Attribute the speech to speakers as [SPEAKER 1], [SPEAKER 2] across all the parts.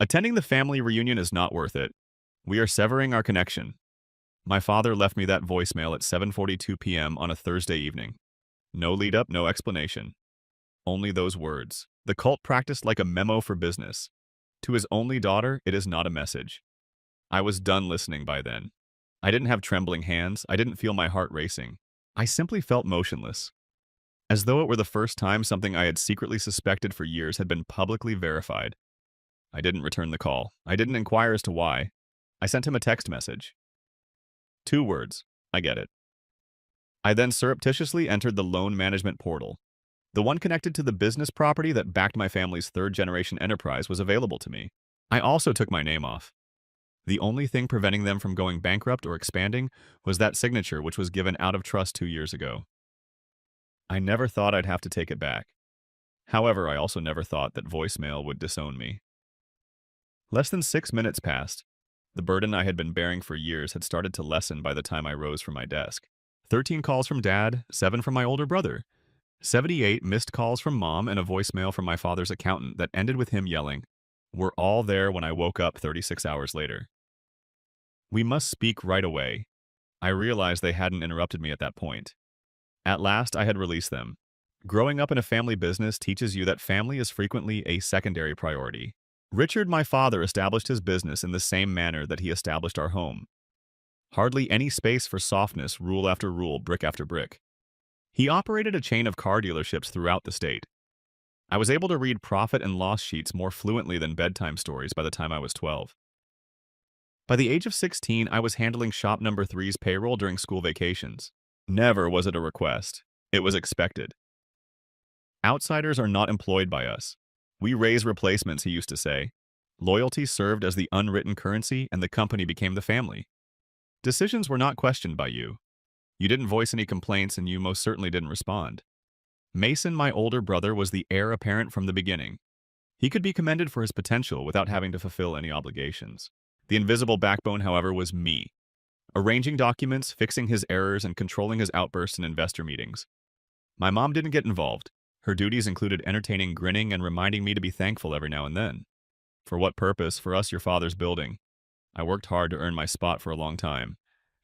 [SPEAKER 1] Attending the family reunion is not worth it. We are severing our connection. My father left me that voicemail at 7:42 p.m. on a Thursday evening. No lead up, no explanation. Only those words. The cult practiced like a memo for business. To his only daughter, it is not a message. I was done listening by then. I didn't have trembling hands. I didn't feel my heart racing. I simply felt motionless, as though it were the first time something I had secretly suspected for years had been publicly verified. I didn't return the call. I didn't inquire as to why. I sent him a text message. 2 words. I get it. I then surreptitiously entered the loan management portal. The one connected to the business property that backed my family's third-generation enterprise was available to me. I also took my name off. The only thing preventing them from going bankrupt or expanding was that signature which was given out of trust 2 years ago. I never thought I'd have to take it back. However, I also never thought that voicemail would disown me. Less than 6 minutes passed. The burden I had been bearing for years had started to lessen by the time I rose from my desk. 13 calls from Dad, 7 from my older brother, 78 missed calls from Mom, and a voicemail from my father's accountant that ended with him yelling, "We're all there," when I woke up 36 hours later. "We must speak right away." I realized they hadn't interrupted me at that point. At last, I had released them. Growing up in a family business teaches you that family is frequently a secondary priority. Richard, my father, established his business in the same manner that he established our home. Hardly any space for softness, rule after rule, brick after brick. He operated a chain of car dealerships throughout the state. I was able to read profit and loss sheets more fluently than bedtime stories by the time I was 12. By the age of 16, I was handling shop number 3's payroll during school vacations. Never was it a request. It was expected. Outsiders are not employed by us. We raise replacements, he used to say. Loyalty served as the unwritten currency, and the company became the family. Decisions were not questioned by you. You didn't voice any complaints, and you most certainly didn't respond. Mason, my older brother, was the heir apparent from the beginning. He could be commended for his potential without having to fulfill any obligations. The invisible backbone, however, was me. Arranging documents, fixing his errors, and controlling his outbursts in investor meetings. My mom didn't get involved. Her duties included entertaining, grinning, and reminding me to be thankful every now and then. For what purpose? For us, your father's building. I worked hard to earn my spot for a long time.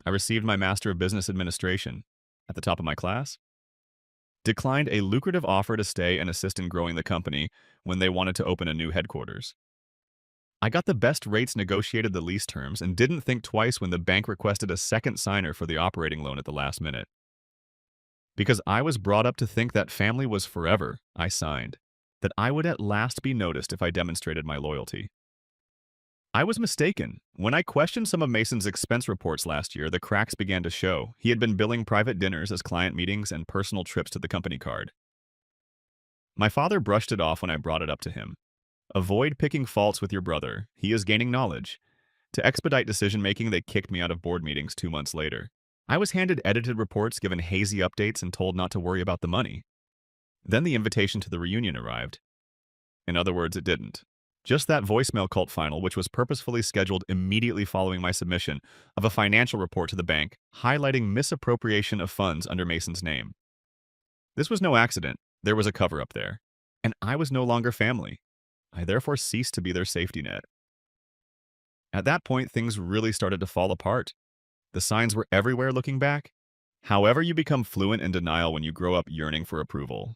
[SPEAKER 1] I received my Master of Business Administration. At the top of my class. Declined a lucrative offer to stay and assist in growing the company when they wanted to open a new headquarters. I got the best rates, negotiated the lease terms, and didn't think twice when the bank requested a second signer for the operating loan at the last minute. Because I was brought up to think that family was forever, I signed. That I would at last be noticed if I demonstrated my loyalty. I was mistaken. When I questioned some of Mason's expense reports last year, the cracks began to show. He had been billing private dinners as client meetings and personal trips to the company card. My father brushed it off when I brought it up to him. Avoid picking faults with your brother. He is gaining knowledge. To expedite decision-making, they kicked me out of board meetings 2 months later. I was handed edited reports, given hazy updates, and told not to worry about the money. Then the invitation to the reunion arrived. In other words, it didn't. Just that voicemail cult final, which was purposefully scheduled immediately following my submission of a financial report to the bank, highlighting misappropriation of funds under Mason's name. This was no accident. There was a cover-up there. And I was no longer family. I therefore ceased to be their safety net. At that point, things really started to fall apart. The signs were everywhere looking back. However, you become fluent in denial when you grow up yearning for approval.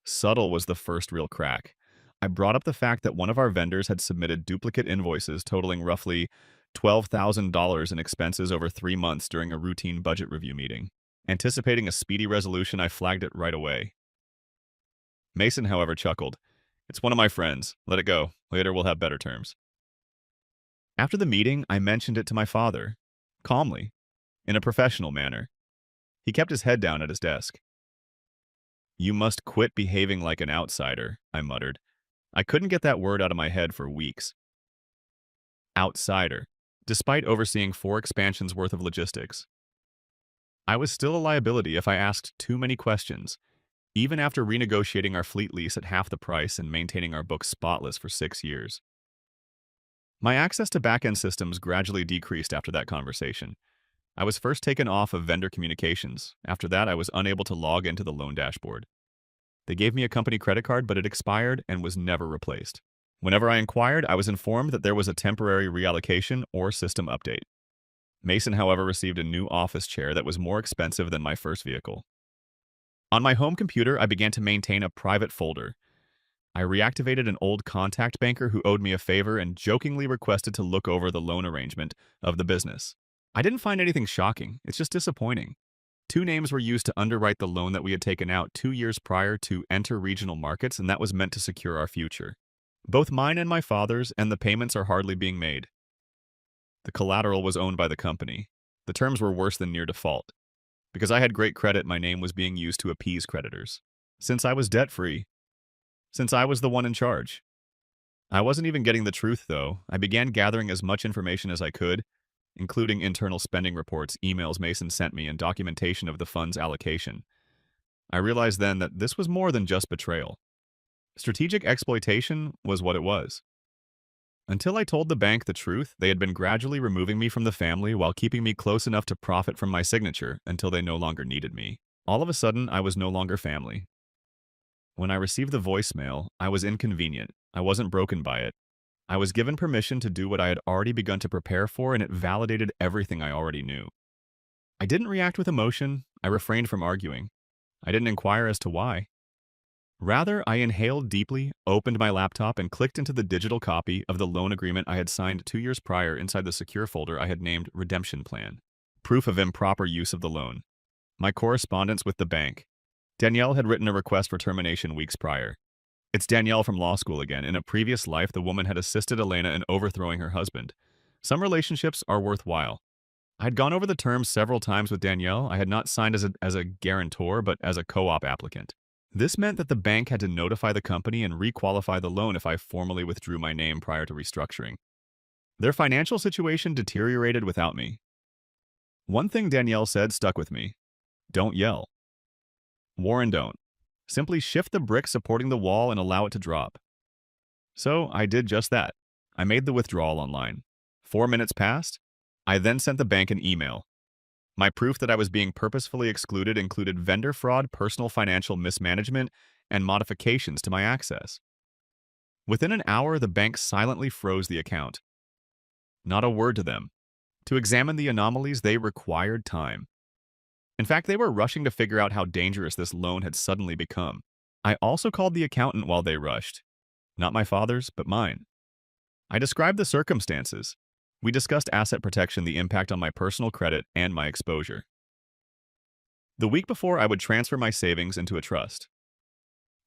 [SPEAKER 1] Subtle was the first real crack. I brought up the fact that one of our vendors had submitted duplicate invoices totaling roughly $12,000 in expenses over 3 months during a routine budget review meeting. Anticipating a speedy resolution, I flagged it right away. Mason, however, chuckled. "It's one of my friends. Let it go. Later we'll have better terms." After the meeting, I mentioned it to my father, calmly, in a professional manner. He kept his head down at his desk. "You must quit behaving like an outsider," I muttered. I couldn't get that word out of my head for weeks. Outsider, despite overseeing 4 expansions worth of logistics. I was still a liability if I asked too many questions, even after renegotiating our fleet lease at half the price and maintaining our books spotless for 6 years. My access to back-end systems gradually decreased after that conversation. I was first taken off of vendor communications. After that, I was unable to log into the loan dashboard. They gave me a company credit card, but it expired and was never replaced. Whenever I inquired, I was informed that there was a temporary reallocation or system update. Mason, however, received a new office chair that was more expensive than my first vehicle. On my home computer, I began to maintain a private folder. I reactivated an old contact banker who owed me a favor and jokingly requested to look over the loan arrangement of the business. I didn't find anything shocking, it's just disappointing. Two names were used to underwrite the loan that we had taken out 2 years prior to enter regional markets, and that was meant to secure our future. Both mine and my father's, and the payments are hardly being made. The collateral was owned by the company. The terms were worse than near default. Because I had great credit, my name was being used to appease creditors. Since I was debt-free, since I was the one in charge. I wasn't even getting the truth, though. I began gathering as much information as I could, including internal spending reports, emails Mason sent me, and documentation of the fund's allocation. I realized then that this was more than just betrayal. Strategic exploitation was what it was. Until I told the bank the truth, they had been gradually removing me from the family while keeping me close enough to profit from my signature until they no longer needed me. All of a sudden, I was no longer family. When I received the voicemail, I was inconvenient. I wasn't broken by it. I was given permission to do what I had already begun to prepare for, and it validated everything I already knew. I didn't react with emotion. I refrained from arguing. I didn't inquire as to why. Rather, I inhaled deeply, opened my laptop, and clicked into the digital copy of the loan agreement I had signed 2 years prior inside the secure folder I had named Redemption Plan. Proof of improper use of the loan. My correspondence with the bank. Danielle had written a request for termination weeks prior. It's Danielle from law school again. In a previous life, the woman had assisted Elena in overthrowing her husband. Some relationships are worthwhile. I had gone over the terms several times with Danielle. I had not signed as a guarantor, but as a co-op applicant. This meant that the bank had to notify the company and requalify the loan if I formally withdrew my name prior to restructuring. Their financial situation deteriorated without me. One thing Danielle said stuck with me. Don't yell. Warren, don't. Simply shift the brick supporting the wall and allow it to drop. So I did just that. I made the withdrawal online. 4 minutes passed. I then sent the bank an email. My proof that I was being purposefully excluded included vendor fraud, personal financial mismanagement, and modifications to my access. Within an hour, the bank silently froze the account. Not a word to them. To examine the anomalies, they required time. In fact, they were rushing to figure out how dangerous this loan had suddenly become. I also called the accountant while they rushed. Not my father's, but mine. I described the circumstances. We discussed asset protection, the impact on my personal credit, and my exposure. The week before, I would transfer my savings into a trust.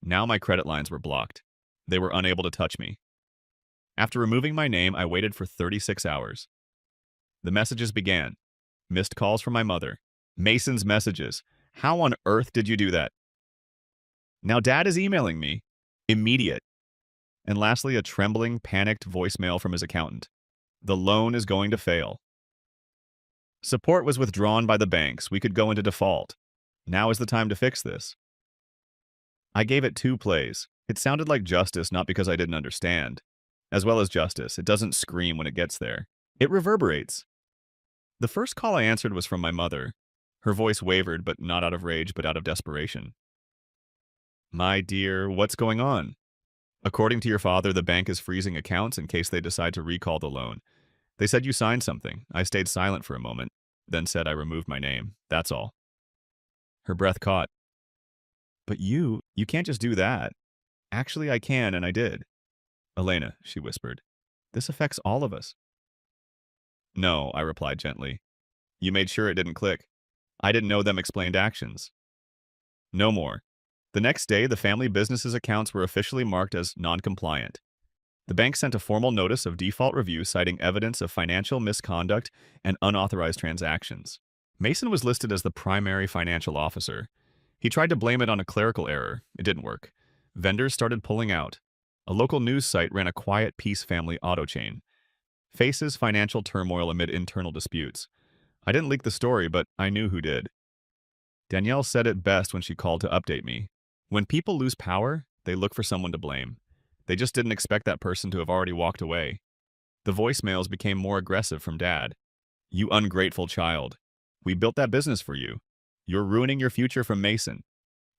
[SPEAKER 1] Now my credit lines were blocked. They were unable to touch me. After removing my name, I waited for 36 hours. The messages began. Missed calls from my mother. Mason's messages. How on earth did you do that? Now Dad is emailing me. Immediate. And lastly, a trembling, panicked voicemail from his accountant. The loan is going to fail. Support was withdrawn by the banks. We could go into default. Now is the time to fix this. I gave it 2 plays. It sounded like justice, not because I didn't understand. As well as justice, it doesn't scream when it gets there. It reverberates. The first call I answered was from my mother. Her voice wavered, but not out of rage, but out of desperation. My dear, what's going on? According to your father, the bank is freezing accounts in case they decide to recall the loan. They said you signed something. I stayed silent for a moment, then said I removed my name. That's all. Her breath caught. But you can't just do that. Actually, I can, and I did. Elena, she whispered, this affects all of us. No, I replied gently. You made sure it didn't click. I didn't know them explained actions. No more. The next day, the family business's accounts were officially marked as non-compliant. The bank sent a formal notice of default review citing evidence of financial misconduct and unauthorized transactions. Mason was listed as the primary financial officer. He tried to blame it on a clerical error. It didn't work. Vendors started pulling out. A local news site ran a quiet Peace family auto chain. Faces financial turmoil amid internal disputes. I didn't leak the story, but I knew who did. Danielle said it best when she called to update me. When people lose power, they look for someone to blame. They just didn't expect that person to have already walked away. The voicemails became more aggressive from Dad. You ungrateful child. We built that business for you. You're ruining your future from Mason.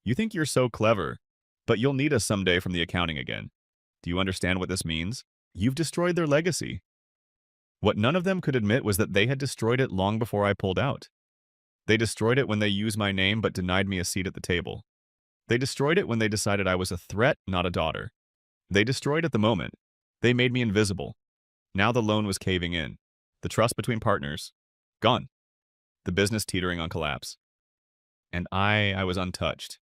[SPEAKER 1] You think you're so clever, but you'll need us someday from the accounting again. Do you understand what this means? You've destroyed their legacy. What none of them could admit was that they had destroyed it long before I pulled out. They destroyed it when they used my name but denied me a seat at the table. They destroyed it when they decided I was a threat, not a daughter. They destroyed at the moment. They made me invisible. Now the loan was caving in. The trust between partners, gone. The business teetering on collapse. And I was untouched.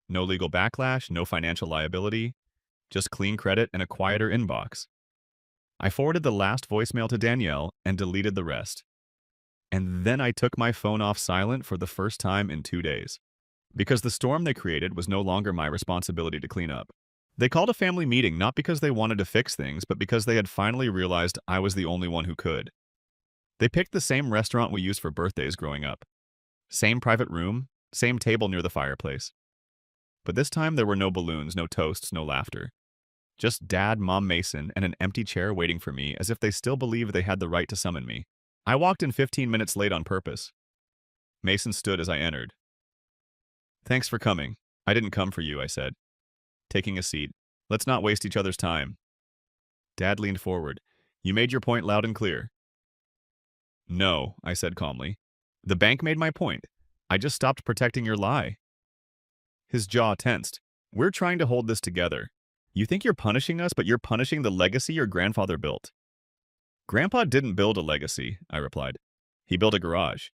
[SPEAKER 1] No legal backlash, no financial liability, just clean credit and a quieter inbox. I forwarded the last voicemail to Danielle and deleted the rest. And then I took my phone off silent for the first time in 2 days. Because the storm they created was no longer my responsibility to clean up. They called a family meeting not because they wanted to fix things, but because they had finally realized I was the only one who could. They picked the same restaurant we used for birthdays growing up. Same private room, same table near the fireplace. But this time there were no balloons, no toasts, no laughter. Just Dad, Mom Mason, and an empty chair waiting for me as if they still believed they had the right to summon me. I walked in 15 minutes late on purpose. Mason stood as I entered. "Thanks for coming. I didn't come for you," I said. Taking a seat. "Let's not waste each other's time." Dad leaned forward. "You made your point loud and clear." "No," I said calmly. "The bank made my point. I just stopped protecting your lie." His jaw tensed. "We're trying to hold this together. You think you're punishing us, but you're punishing the legacy your grandfather built." "Grandpa didn't build a legacy," I replied. "He built a garage."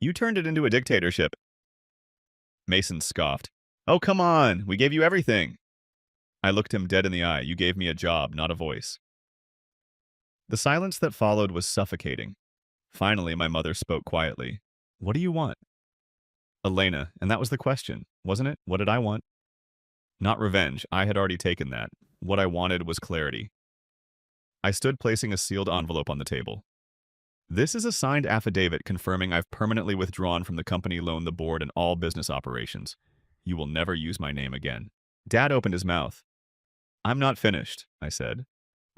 [SPEAKER 1] "You turned it into a dictatorship." Mason scoffed. "Oh, come on. We gave you everything." I looked him dead in the eye. "You gave me a job, not a voice." The silence that followed was suffocating. Finally, my mother spoke quietly. "What do you want?" "Elena, and that was the question, wasn't it? What did I want?" "Not revenge. I had already taken that. What I wanted was clarity." I stood placing a sealed envelope on the table. "This is a signed affidavit confirming I've permanently withdrawn from the company loan, the board, and all business operations. You will never use my name again." Dad opened his mouth. "I'm not finished," I said.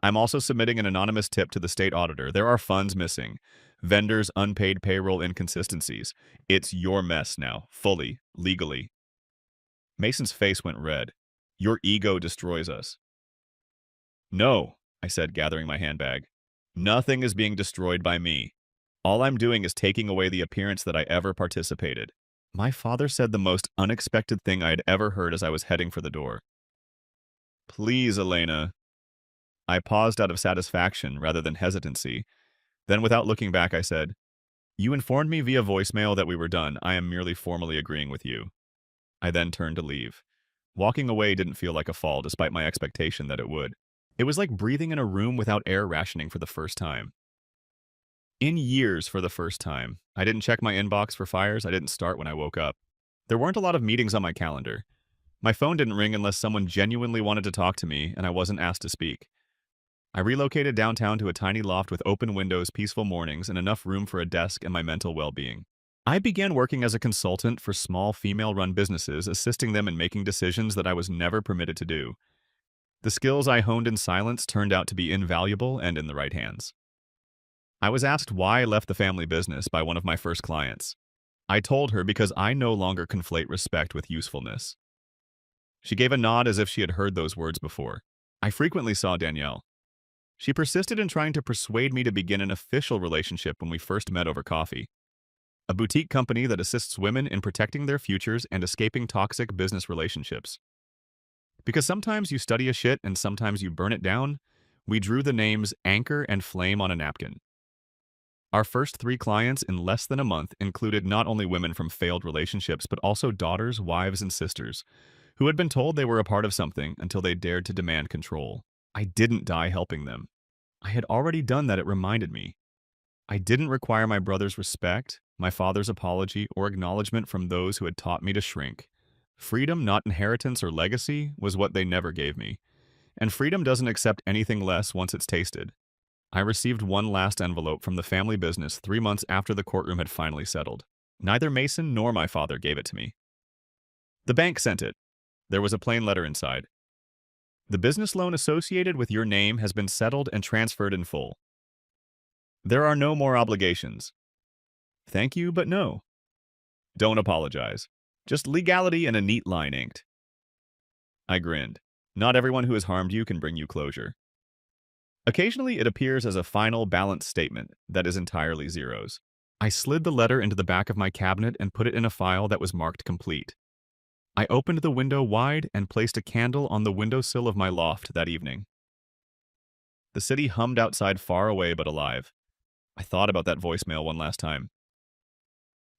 [SPEAKER 1] "I'm also submitting an anonymous tip to the state auditor. There are funds missing. Vendors' unpaid payroll inconsistencies. It's your mess now, fully, legally." Mason's face went red. "Your ego destroys us." "No," I said, gathering my handbag. "Nothing is being destroyed by me. All I'm doing is taking away the appearance that I ever participated." My father said the most unexpected thing I had ever heard as I was heading for the door. "Please, Elena." I paused out of satisfaction rather than hesitancy. Then, without looking back, I said, "You informed me via voicemail that we were done. I am merely formally agreeing with you." I then turned to leave. Walking away didn't feel like a fall, despite my expectation that it would. It was like breathing in a room without air rationing for the first time. In years, for the first time. I didn't check my inbox for fires. I didn't start when I woke up. There weren't a lot of meetings on my calendar. My phone didn't ring unless someone genuinely wanted to talk to me and I wasn't asked to speak. I relocated downtown to a tiny loft with open windows, peaceful mornings, and enough room for a desk and my mental well-being. I began working as a consultant for small female-run businesses, assisting them in making decisions that I was never permitted to do. The skills I honed in silence turned out to be invaluable and in the right hands. I was asked why I left the family business by one of my first clients. I told her because I no longer conflate respect with usefulness. She gave a nod as if she had heard those words before. I frequently saw Danielle. She persisted in trying to persuade me to begin an official relationship when we first met over coffee. A boutique company that assists women in protecting their futures and escaping toxic business relationships. Because sometimes you study a shit and sometimes you burn it down, we drew the names Anchor and Flame on a napkin. Our first 3 clients in less than a month included not only women from failed relationships, but also daughters, wives, and sisters, who had been told they were a part of something until they dared to demand control. I didn't die helping them. I had already done that, it reminded me. I didn't require my brother's respect, my father's apology, or acknowledgement from those who had taught me to shrink. Freedom, not inheritance or legacy, was what they never gave me. And freedom doesn't accept anything less once it's tasted. I received one last envelope from the family business 3 months after the courtroom had finally settled. Neither Mason nor my father gave it to me. The bank sent it. There was a plain letter inside. The business loan associated with your name has been settled and transferred in full. There are no more obligations. Thank you, but no. Don't apologize. Just legality and a neat line inked. I grinned. Not everyone who has harmed you can bring you closure. Occasionally, it appears as a final balanced statement that is entirely zeros. I slid the letter into the back of my cabinet and put it in a file that was marked complete. I opened the window wide and placed a candle on the windowsill of my loft that evening. The city hummed outside, far away but alive. I thought about that voicemail one last time.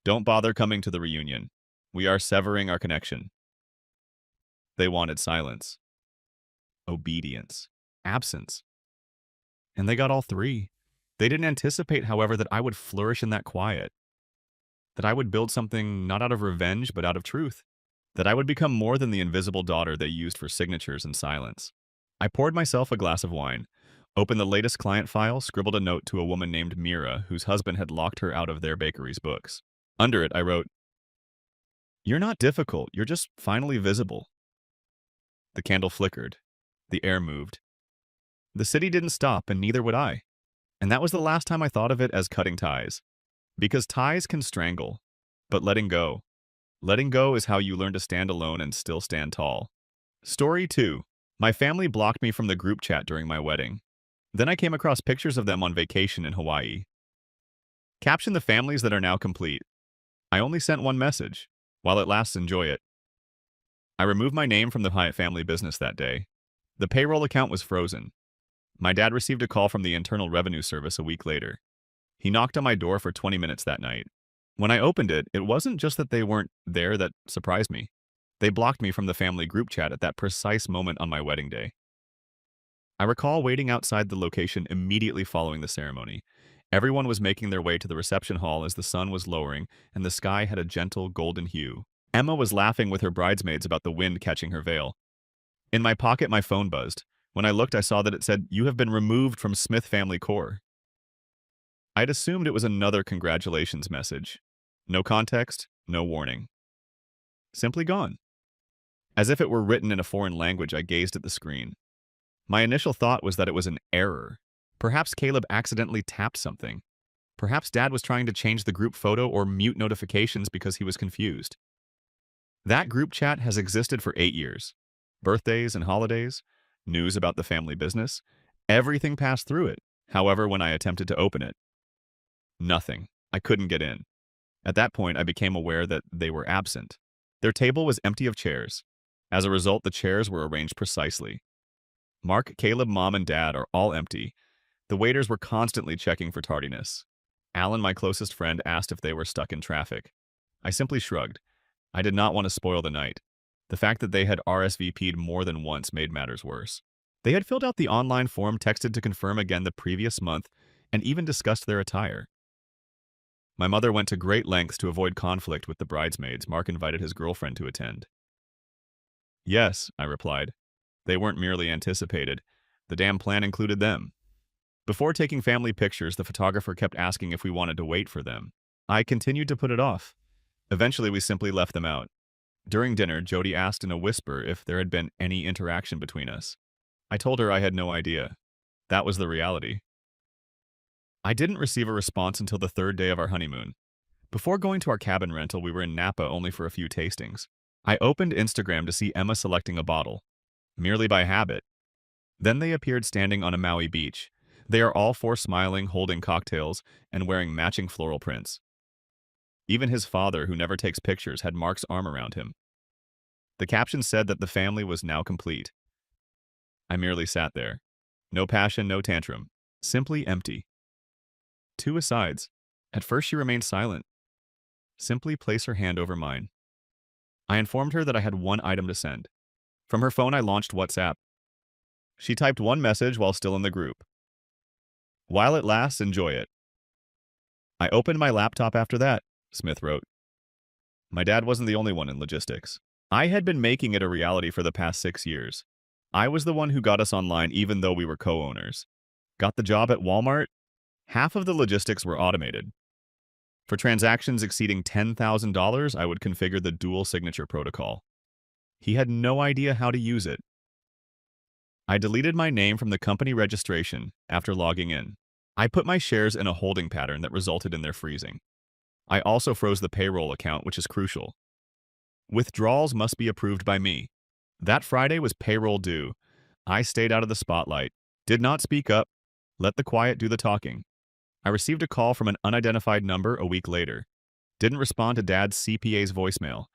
[SPEAKER 1] Don't bother coming to the reunion. We are severing our connection. They wanted silence, obedience, absence. And they got all three. They didn't anticipate, however, that I would flourish in that quiet. That I would build something not out of revenge, but out of truth. That I would become more than the invisible daughter they used for signatures and silence. I poured myself a glass of wine, opened the latest client file, scribbled a note to a woman named Mira, whose husband had locked her out of their bakery's books. Under it, I wrote, "You're not difficult, you're just finally visible." The candle flickered. The air moved. The city didn't stop, and neither would I. And that was the last time I thought of it as cutting ties. Because ties can strangle, but letting go is how you learn to stand alone and still stand tall. Story 2. My family blocked me from the group chat during my wedding. Then I came across pictures of them on vacation in Hawaii. Caption: the families that are now complete. I only sent one message. While it lasts, enjoy it. I removed my name from the Hyatt family business that day. The payroll account was frozen. My dad received a call from the Internal Revenue Service a week later. He knocked on my door for 20 minutes that night. When I opened it, it wasn't just that they weren't there that surprised me. They blocked me from the family group chat at that precise moment on my wedding day. I recall waiting outside the location immediately following the ceremony. Everyone was making their way to the reception hall as the sun was lowering and the sky had a gentle golden hue. Emma was laughing with her bridesmaids about the wind catching her veil. In my pocket, my phone buzzed. When I looked, I saw that it said, "You have been removed from Smith Family Core." I'd assumed it was another congratulations message. No context, no warning. Simply gone. As if it were written in a foreign language, I gazed at the screen. My initial thought was that it was an error. Perhaps Caleb accidentally tapped something. Perhaps Dad was trying to change the group photo or mute notifications because he was confused. That group chat has existed for 8 years. Birthdays and holidays, news about the family business, everything passed through it. However, when I attempted to open it, nothing. I couldn't get in. At that point, I became aware that they were absent. Their table was empty of chairs. As a result, the chairs were arranged precisely. Mark, Caleb, Mom, and Dad are all empty. The waiters were constantly checking for tardiness. Alan, my closest friend, asked if they were stuck in traffic. I simply shrugged. I did not want to spoil the night. The fact that they had RSVP'd more than once made matters worse. They had filled out the online form, texted to confirm again the previous month, and even discussed their attire. My mother went to great lengths to avoid conflict with the bridesmaids. Mark invited his girlfriend to attend. "Yes," I replied. They weren't merely anticipated. The damn plan included them. Before taking family pictures, the photographer kept asking if we wanted to wait for them. I continued to put it off. Eventually, we simply left them out. During dinner, Jody asked in a whisper if there had been any interaction between us. I told her I had no idea. That was the reality. I didn't receive a response until the 3rd day of our honeymoon. Before going to our cabin rental, we were in Napa only for a few tastings. I opened Instagram to see Emma selecting a bottle, merely by habit. Then they appeared standing on a Maui beach. They are all 4 smiling, holding cocktails, and wearing matching floral prints. Even his father, who never takes pictures, had Mark's arm around him. The caption said that the family was now complete. I merely sat there. No passion, no tantrum. Simply empty. 2 asides. At first she remained silent. Simply place her hand over mine. I informed her that I had one item to send. From her phone I launched WhatsApp. She typed one message while still in the group. "While it lasts, enjoy it." I opened my laptop after that, Smith wrote. My dad wasn't the only one in logistics. I had been making it a reality for the past 6 years. I was the one who got us online even though we were co-owners. Got the job at Walmart? Half of the logistics were automated. For transactions exceeding $10,000, I would configure the dual signature protocol. He had no idea how to use it. I deleted my name from the company registration after logging in. I put my shares in a holding pattern that resulted in their freezing. I also froze the payroll account, which is crucial. Withdrawals must be approved by me. That Friday was payroll due. I stayed out of the spotlight, did not speak up, let the quiet do the talking. I received a call from an unidentified number a week later. Didn't respond to Dad's CPA's voicemail.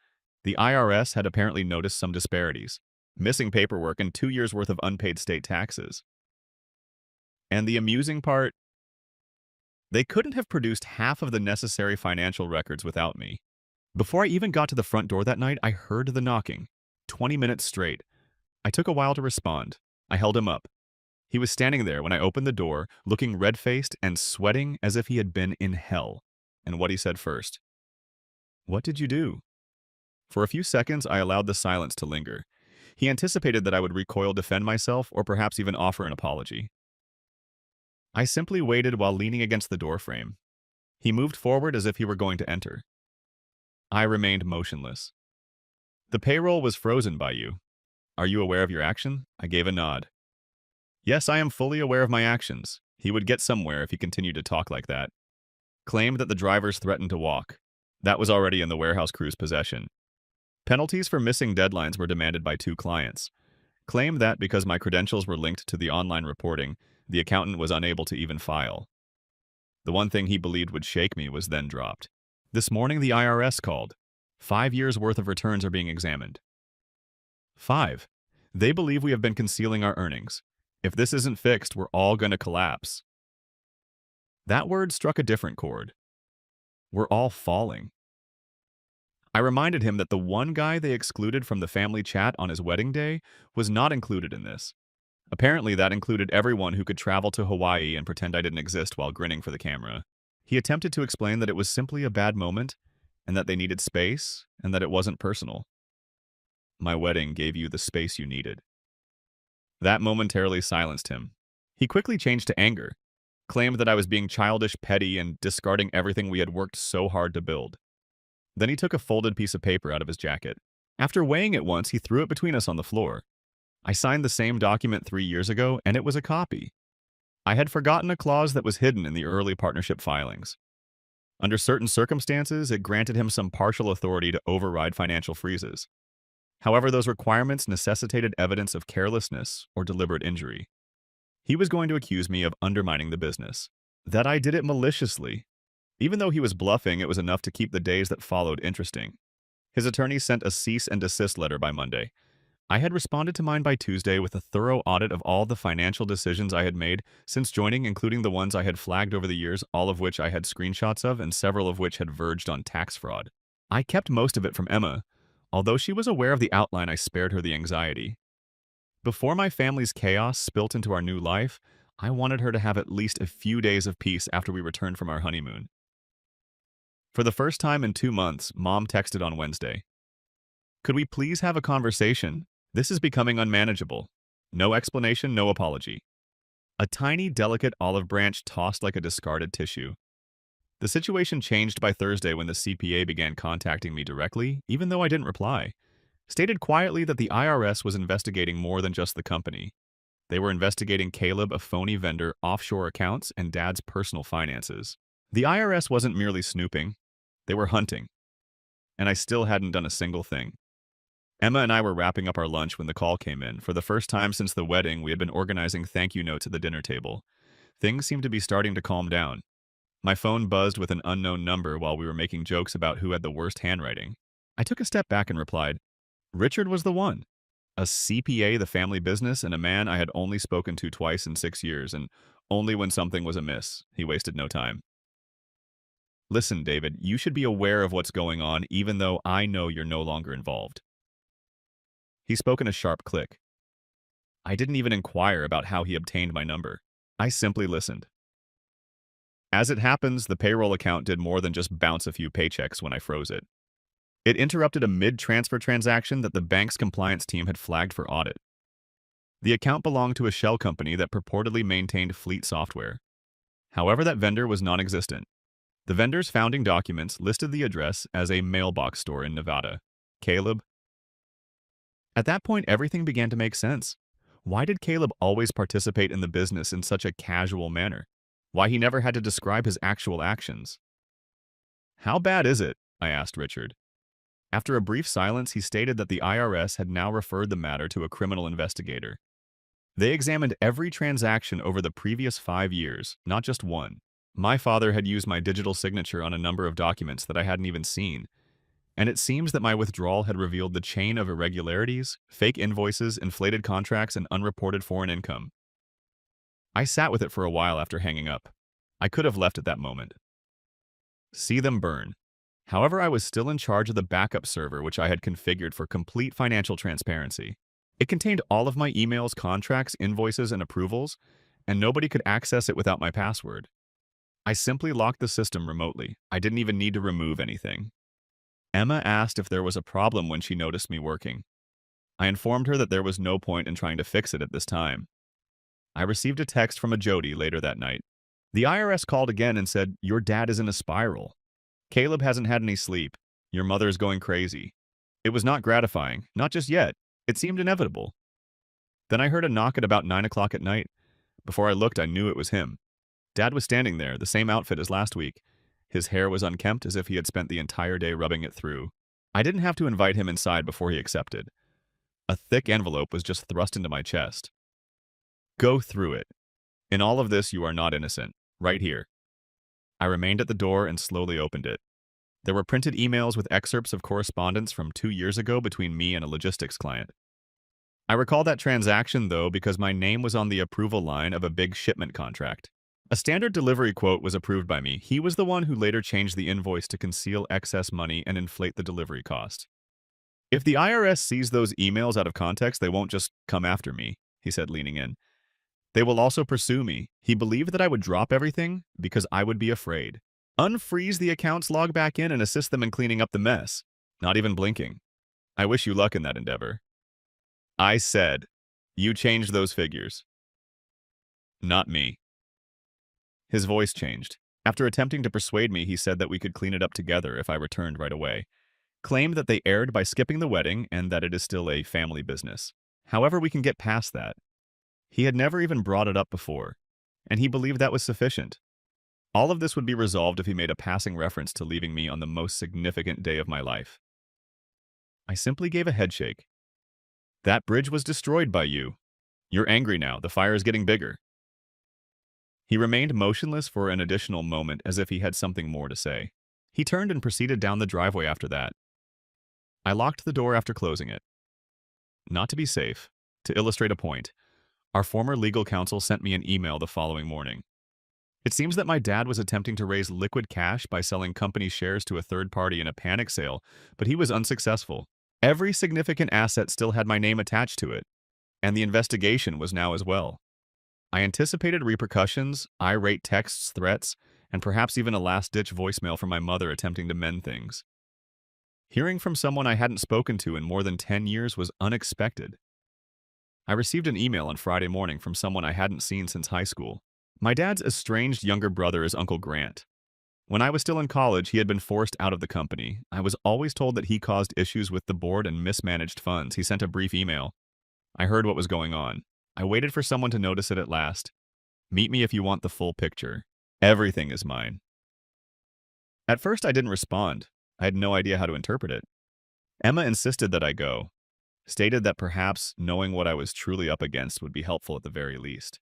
[SPEAKER 1] The IRS had apparently noticed some disparities. Missing paperwork and 2 years' worth of unpaid state taxes. And the amusing part, they couldn't have produced half of the necessary financial records without me. Before I even got to the front door that night, I heard the knocking. 20 minutes straight. I took a while to respond. I held him up. He was standing there when I opened the door, looking red-faced and sweating as if he had been in hell. And what he said first. "What did you do?" For a few seconds, I allowed the silence to linger. He anticipated that I would recoil, defend myself, or perhaps even offer an apology. I simply waited while leaning against the doorframe. He moved forward as if he were going to enter. I remained motionless. "The payroll was frozen by you. Are you aware of your action?" I gave a nod. "Yes, I am fully aware of my actions." He would get somewhere if he continued to talk like that. Claimed that the drivers threatened to walk. That was already in the warehouse crew's possession. Penalties for missing deadlines were demanded by 2 clients. Claimed that because my credentials were linked to the online reporting, the accountant was unable to even file. The one thing he believed would shake me was then dropped. This morning the IRS called. 5 years' worth of returns are being examined. 5. They believe we have been concealing our earnings. If this isn't fixed, we're all going to collapse. That word struck a different chord. We're all falling. I reminded him that the one guy they excluded from the family chat on his wedding day was not included in this. Apparently, that included everyone who could travel to Hawaii and pretend I didn't exist while grinning for the camera. He attempted to explain that it was simply a bad moment, and that they needed space, and that it wasn't personal. My wedding gave you the space you needed. That momentarily silenced him. He quickly changed to anger, claimed that I was being childish, petty, and discarding everything we had worked so hard to build. Then he took a folded piece of paper out of his jacket. After weighing it once, he threw it between us on the floor. I signed the same document 3 years ago, and it was a copy. I had forgotten a clause that was hidden in the early partnership filings. Under certain circumstances, it granted him some partial authority to override financial freezes. However, those requirements necessitated evidence of carelessness or deliberate injury. He was going to accuse me of undermining the business. That I did it maliciously. Even though he was bluffing, it was enough to keep the days that followed interesting. His attorney sent a cease and desist letter by Monday. I had responded to mine by Tuesday with a thorough audit of all the financial decisions I had made since joining, including the ones I had flagged over the years, all of which I had screenshots of and several of which had verged on tax fraud. I kept most of it from Emma. Although she was aware of the outline, I spared her the anxiety. Before my family's chaos spilt into our new life, I wanted her to have at least a few days of peace after we returned from our honeymoon. For the first time in 2 months, Mom texted on Wednesday. "Could we please have a conversation? This is becoming unmanageable." No explanation, no apology. A tiny, delicate olive branch tossed like a discarded tissue. The situation changed by Thursday when the CPA began contacting me directly, even though I didn't reply. Stated quietly that the IRS was investigating more than just the company. They were investigating Caleb, a phony vendor, offshore accounts, and Dad's personal finances. The IRS wasn't merely snooping. They were hunting. And I still hadn't done a single thing. Emma and I were wrapping up our lunch when the call came in. For the first time since the wedding, we had been organizing thank you notes at the dinner table. Things seemed to be starting to calm down. My phone buzzed with an unknown number while we were making jokes about who had the worst handwriting. I took a step back and replied, Richard was the one. A CPA, the family business, and a man I had only spoken to twice in 6 years, and only when something was amiss. He wasted no time. "Listen, David, you should be aware of what's going on, even though I know you're no longer involved." He spoke in a sharp click. I didn't even inquire about how he obtained my number. I simply listened. As it happens, the payroll account did more than just bounce a few paychecks when I froze it. It interrupted a mid-transfer transaction that the bank's compliance team had flagged for audit. The account belonged to a shell company that purportedly maintained fleet software. However, that vendor was non-existent. The vendor's founding documents listed the address as a mailbox store in Nevada. Caleb. At that point, everything began to make sense. Why did Caleb always participate in the business in such a casual manner? Why he never had to describe his actual actions? "How bad is it?" I asked Richard. After a brief silence, he stated that the IRS had now referred the matter to a criminal investigator. They examined every transaction over the previous 5 years, not just one. My father had used my digital signature on a number of documents that I hadn't even seen, and it seems that my withdrawal had revealed the chain of irregularities, fake invoices, inflated contracts, and unreported foreign income. I sat with it for a while after hanging up. I could have left at that moment. See them burn. However, I was still in charge of the backup server, which I had configured for complete financial transparency. It contained all of my emails, contracts, invoices, and approvals, and nobody could access it without my password. I simply locked the system remotely. I didn't even need to remove anything. Emma asked if there was a problem when she noticed me working. I informed her that there was no point in trying to fix it at this time. I received a text from a Jody later that night. The IRS called again and said, "Your dad is in a spiral. Caleb hasn't had any sleep. Your mother is going crazy." It was not gratifying, not just yet. It seemed inevitable. Then I heard a knock at about 9 o'clock at night. Before I looked, I knew it was him. Dad was standing there, the same outfit as last week. His hair was unkempt as if he had spent the entire day rubbing it through. I didn't have to invite him inside before he accepted. A thick envelope was just thrust into my chest. "Go through it. In all of this, you are not innocent. Right here." I remained at the door and slowly opened it. There were printed emails with excerpts of correspondence from 2 years ago between me and a logistics client. I recall that transaction, though, because my name was on the approval line of a big shipment contract. A standard delivery quote was approved by me. He was the one who later changed the invoice to conceal excess money and inflate the delivery cost. "If the IRS sees those emails out of context, they won't just come after me," he said, leaning in. "They will also pursue me." He believed that I would drop everything because I would be afraid. Unfreeze the accounts, log back in, and assist them in cleaning up the mess. Not even blinking. I wish you luck in that endeavor. I said, "You changed those figures." "Not me." His voice changed. After attempting to persuade me, he said that we could clean it up together if I returned right away. Claimed that they erred by skipping the wedding and that it is still a family business. However, we can get past that. He had never even brought it up before, and he believed that was sufficient. All of this would be resolved if he made a passing reference to leaving me on the most significant day of my life. I simply gave a headshake. "That bridge was destroyed by you. You're angry now. The fire is getting bigger." He remained motionless for an additional moment as if he had something more to say. He turned and proceeded down the driveway after that. I locked the door after closing it. Not to be safe, to illustrate a point, our former legal counsel sent me an email the following morning. It seems that my dad was attempting to raise liquid cash by selling company shares to a third party in a panic sale, but he was unsuccessful. Every significant asset still had my name attached to it, and the investigation was now as well. I anticipated repercussions, irate texts, threats, and perhaps even a last-ditch voicemail from my mother attempting to mend things. Hearing from someone I hadn't spoken to in more than 10 years was unexpected. I received an email on Friday morning from someone I hadn't seen since high school. My dad's estranged younger brother is Uncle Grant. When I was still in college, he had been forced out of the company. I was always told that he caused issues with the board and mismanaged funds. He sent a brief email. I heard what was going on. I waited for someone to notice it at last. "Meet me if you want the full picture. Everything is mine." At first, I didn't respond. I had no idea how to interpret it. Emma insisted that I go, stated that perhaps knowing what I was truly up against would be helpful at the very least.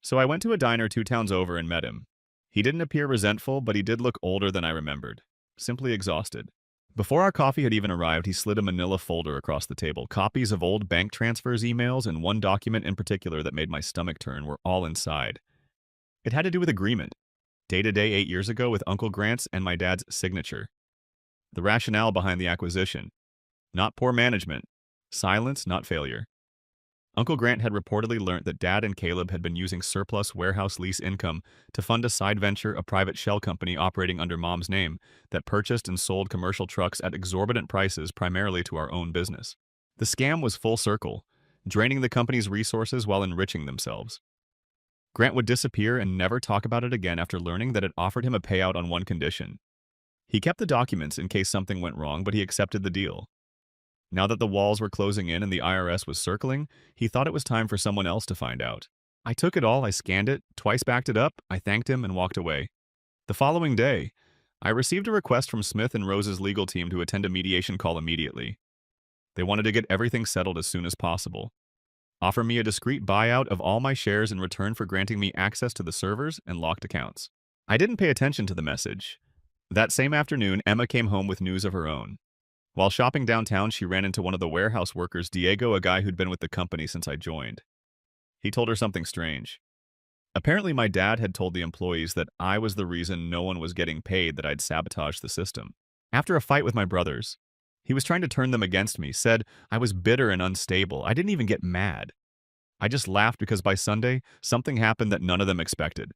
[SPEAKER 1] So I went to a diner 2 towns over and met him. He didn't appear resentful, but he did look older than I remembered, simply exhausted. Before our coffee had even arrived, he slid a manila folder across the table. Copies of old bank transfers, emails, and one document in particular that made my stomach turn were all inside. It had to do with agreement. Day-to-day 8 years ago with Uncle Grant's and my dad's signature. The rationale behind the acquisition. Not poor management. Silence, not failure. Uncle Grant had reportedly learnt that Dad and Caleb had been using surplus warehouse lease income to fund a side venture, a private shell company operating under Mom's name that purchased and sold commercial trucks at exorbitant prices primarily to our own business. The scam was full circle, draining the company's resources while enriching themselves. Grant would disappear and never talk about it again after learning that it offered him a payout on one condition. He kept the documents in case something went wrong, but he accepted the deal. Now that the walls were closing in and the IRS was circling, he thought it was time for someone else to find out. I took it all, I scanned it, twice backed it up, I thanked him and walked away. The following day, I received a request from Smith and Rose's legal team to attend a mediation call immediately. They wanted to get everything settled as soon as possible. Offer me a discreet buyout of all my shares in return for granting me access to the servers and locked accounts. I didn't pay attention to the message. That same afternoon, Emma came home with news of her own. While shopping downtown, she ran into one of the warehouse workers, Diego, a guy who'd been with the company since I joined. He told her something strange. Apparently, my dad had told the employees that I was the reason no one was getting paid, that I'd sabotaged the system. After a fight with my brothers, he was trying to turn them against me, said I was bitter and unstable. I didn't even get mad. I just laughed because by Sunday, something happened that none of them expected.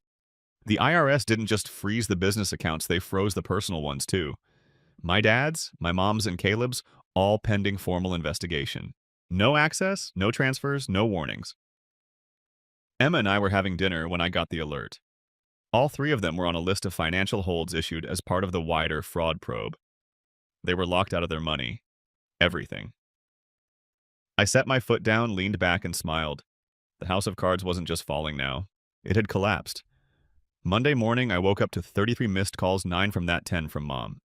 [SPEAKER 1] The IRS didn't just freeze the business accounts, they froze the personal ones too. My dad's, my mom's, and Caleb's, all pending formal investigation. No access, no transfers, no warnings. Emma and I were having dinner when I got the alert. All three of them were on a list of financial holds issued as part of the wider fraud probe. They were locked out of their money. Everything. I set my foot down, leaned back, and smiled. The house of cards wasn't just falling now. It had collapsed. Monday morning, I woke up to 33 missed calls, 9 from that 10 from Mom.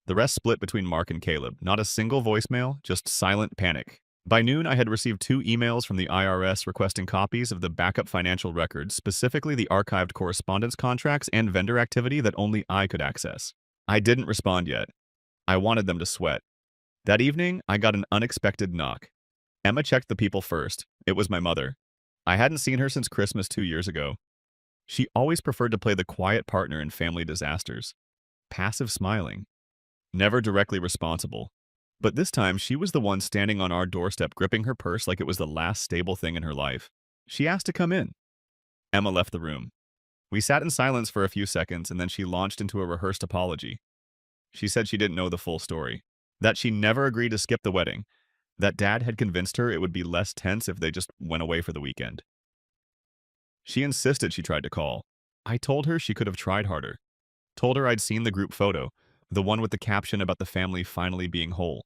[SPEAKER 1] The rest split between Mark and Caleb. Not a single voicemail, just silent panic. By noon, I had received 2 emails from the IRS requesting copies of the backup financial records, specifically the archived correspondence contracts and vendor activity that only I could access. I didn't respond yet. I wanted them to sweat. That evening, I got an unexpected knock. Emma checked the people first. It was my mother. I hadn't seen her since Christmas 2 years ago. She always preferred to play the quiet partner in family disasters. Passive smiling. Never directly responsible. But this time, she was the one standing on our doorstep, gripping her purse like it was the last stable thing in her life. She asked to come in. Emma left the room. We sat in silence for a few seconds, and then she launched into a rehearsed apology. She said she didn't know the full story. That she never agreed to skip the wedding. That Dad had convinced her it would be less tense if they just went away for the weekend. She insisted she tried to call. I told her she could have tried harder. Told her I'd seen the group photo, the one with the caption about the family finally being whole.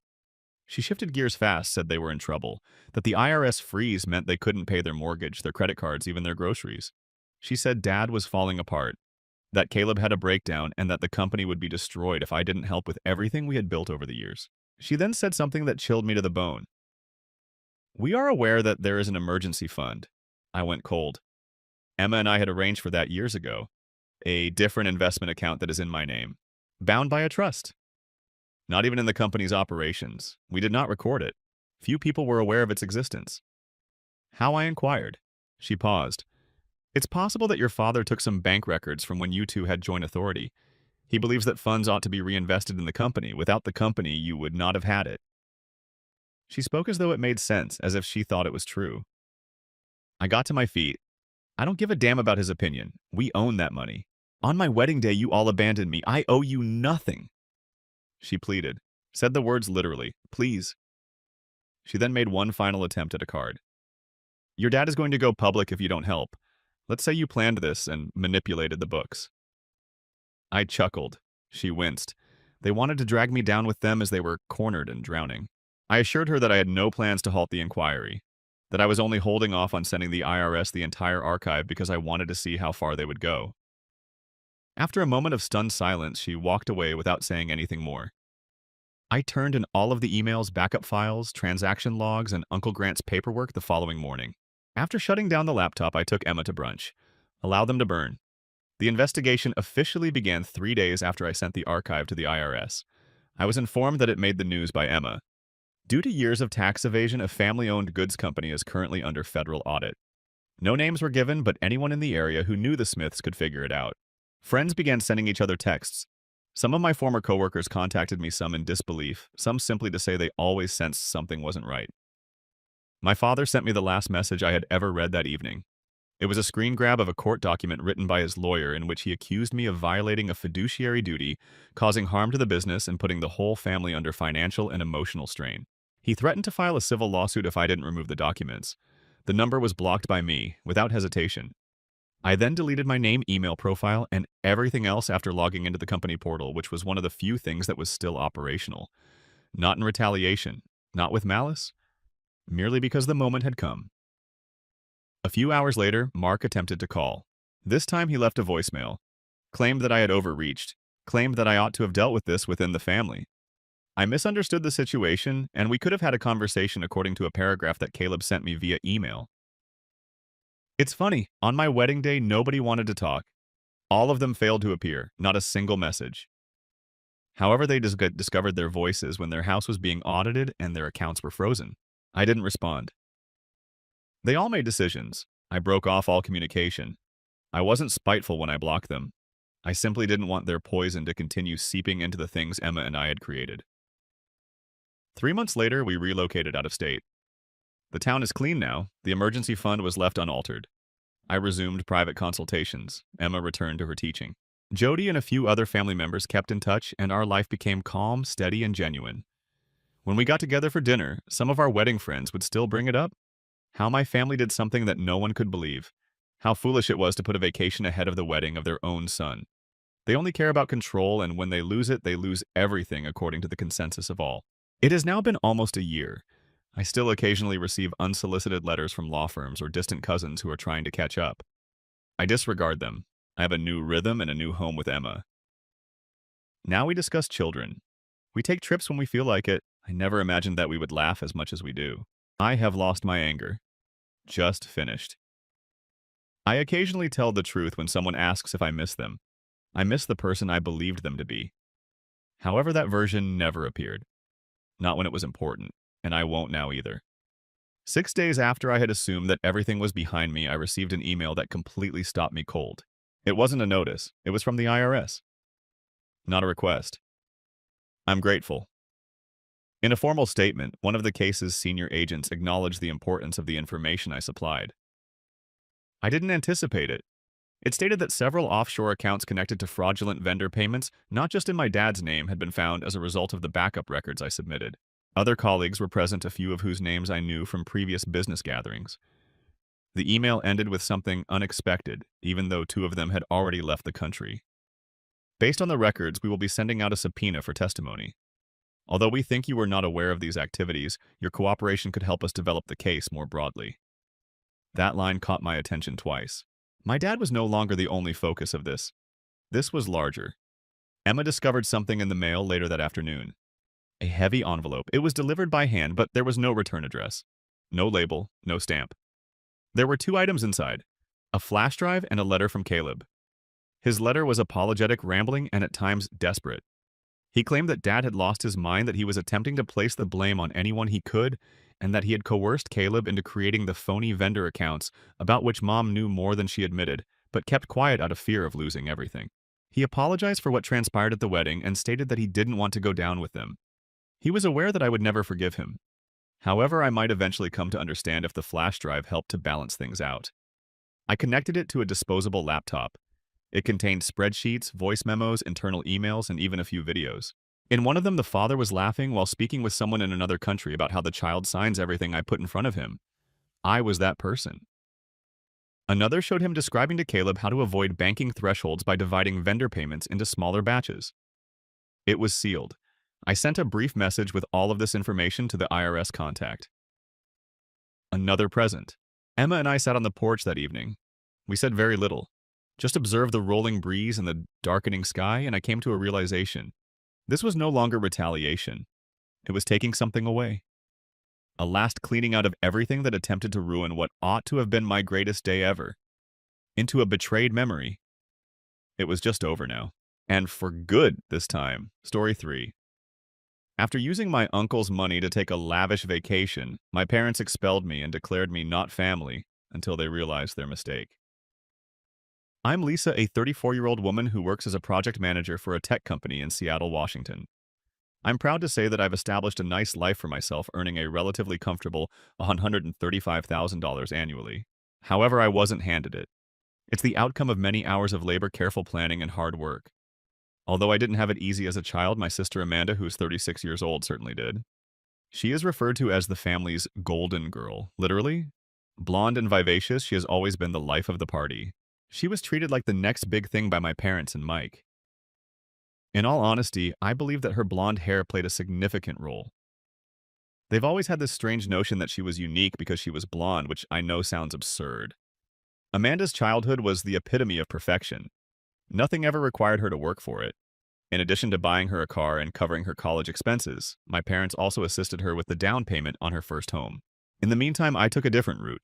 [SPEAKER 1] She shifted gears fast, said they were in trouble, that the IRS freeze meant they couldn't pay their mortgage, their credit cards, even their groceries. She said Dad was falling apart, that Caleb had a breakdown, and that the company would be destroyed if I didn't help with everything we had built over the years. She then said something that chilled me to the bone. We are aware that there is an emergency fund. I went cold. Emma and I had arranged for that years ago. A different investment account that is in my name. Bound by a trust. Not even in the company's operations. We did not record it. Few people were aware of its existence. How, I inquired. She paused. It's possible that your father took some bank records from when you two had joint authority. He believes that funds ought to be reinvested in the company. Without the company, you would not have had it. She spoke as though it made sense, as if she thought it was true. I got to my feet. I don't give a damn about his opinion. We own that money. On my wedding day, you all abandoned me. I owe you nothing. She pleaded, said the words literally, please. She then made one final attempt at a card. Your dad is going to go public if you don't help. Let's say you planned this and manipulated the books. I chuckled. She winced. They wanted to drag me down with them as they were cornered and drowning. I assured her that I had no plans to halt the inquiry, that I was only holding off on sending the IRS the entire archive because I wanted to see how far they would go. After a moment of stunned silence, she walked away without saying anything more. I turned in all of the emails, backup files, transaction logs, and Uncle Grant's paperwork the following morning. After shutting down the laptop, I took Emma to brunch. Allowed them to burn. The investigation officially began 3 days after I sent the archive to the IRS. I was informed that it made the news by Emma. Due to years of tax evasion, a family-owned goods company is currently under federal audit. No names were given, but anyone in the area who knew the Smiths could figure it out. Friends began sending each other texts. Some of my former coworkers contacted me, some in disbelief, some simply to say they always sensed something wasn't right. My father sent me the last message I had ever read that evening. It was a screen grab of a court document written by his lawyer in which he accused me of violating a fiduciary duty, causing harm to the business, and putting the whole family under financial and emotional strain. He threatened to file a civil lawsuit if I didn't remove the documents. The number was blocked by me, without hesitation. I then deleted my name, email profile, and everything else after logging into the company portal, which was one of the few things that was still operational. Not in retaliation, not with malice, merely because the moment had come. A few hours later, Mark attempted to call. This time he left a voicemail, claimed that I had overreached. claimed that I ought to have dealt with this within the family. I misunderstood the situation, and we could have had a conversation according to a paragraph that Caleb sent me via email. It's funny, on my wedding day, nobody wanted to talk. All of them failed to appear, not a single message. However, they discovered their voices when their house was being audited and their accounts were frozen. I didn't respond. They all made decisions. I broke off all communication. I wasn't spiteful when I blocked them. I simply didn't want their poison to continue seeping into the things Emma and I had created. 3 months later, we relocated out of state. The town is clean now. The emergency fund was left unaltered. I resumed private consultations. Emma returned to her teaching. Jody and a few other family members kept in touch, and our life became calm, steady, and genuine. When we got together for dinner, some of our wedding friends would still bring it up. How my family did something that no one could believe. How foolish it was to put a vacation ahead of the wedding of their own son. They only care about control, and when they lose it, they lose everything according to the consensus of all. It has now been almost a year. I still occasionally receive unsolicited letters from law firms or distant cousins who are trying to catch up. I disregard them. I have a new rhythm and a new home with Emma. Now we discuss children. We take trips when we feel like it. I never imagined that we would laugh as much as we do. I have lost my anger. Just finished. I occasionally tell the truth when someone asks if I miss them. I miss the person I believed them to be. However, that version never appeared. Not when it was important, and I won't now either. 6 days after I had assumed that everything was behind me, I received an email that completely stopped me cold. It wasn't a notice. It was from the IRS. Not a request. I'm grateful. In a formal statement, one of the case's senior agents acknowledged the importance of the information I supplied. I didn't anticipate it. It stated that several offshore accounts connected to fraudulent vendor payments, not just in my dad's name, had been found as a result of the backup records I submitted. Other colleagues were present, a few of whose names I knew from previous business gatherings. The email ended with something unexpected, even though 2 of them had already left the country. Based on the records, we will be sending out a subpoena for testimony. Although we think you were not aware of these activities, your cooperation could help us develop the case more broadly. That line caught my attention twice. My dad was no longer the only focus of this. This was larger. Emma discovered something in the mail later that afternoon. A heavy envelope. It was delivered by hand, but there was no return address. No label, no stamp. There were 2 items inside, a flash drive and a letter from Caleb. His letter was apologetic, rambling, and at times desperate. He claimed that Dad had lost his mind, that he was attempting to place the blame on anyone he could, and that he had coerced Caleb into creating the phony vendor accounts about which Mom knew more than she admitted, but kept quiet out of fear of losing everything. He apologized for what transpired at the wedding and stated that he didn't want to go down with them. He was aware that I would never forgive him. However, I might eventually come to understand if the flash drive helped to balance things out. I connected it to a disposable laptop. It contained spreadsheets, voice memos, internal emails, and even a few videos. In one of them, the father was laughing while speaking with someone in another country about how the child signs everything I put in front of him. I was that person. Another showed him describing to Caleb how to avoid banking thresholds by dividing vendor payments into smaller batches. It was sealed. I sent a brief message with all of this information to the IRS contact. Another present. Emma and I sat on the porch that evening. We said very little. Just observed the rolling breeze and the darkening sky, and I came to a realization. This was no longer retaliation. It was taking something away. A last cleaning out of everything that attempted to ruin what ought to have been my greatest day ever. Into a betrayed memory. It was just over now. And for good this time. Story 3. After using my uncle's money to take a lavish vacation, my parents expelled me and declared me not family until they realized their mistake. I'm Lisa, a 34-year-old woman who works as a project manager for a tech company in Seattle, Washington. I'm proud to say that I've established a nice life for myself, earning a relatively comfortable $135,000 annually. However, I wasn't handed it. It's the outcome of many hours of labor, careful planning, and hard work. Although I didn't have it easy as a child, my sister Amanda, who's 36 years old, certainly did. She is referred to as the family's golden girl, literally. Blonde and vivacious, she has always been the life of the party. She was treated like the next big thing by my parents and Mike. In all honesty, I believe that her blonde hair played a significant role. They've always had this strange notion that she was unique because she was blonde, which I know sounds absurd. Amanda's childhood was the epitome of perfection. Nothing ever required her to work for it. In addition to buying her a car and covering her college expenses, my parents also assisted her with the down payment on her first home. In the meantime, I took a different route.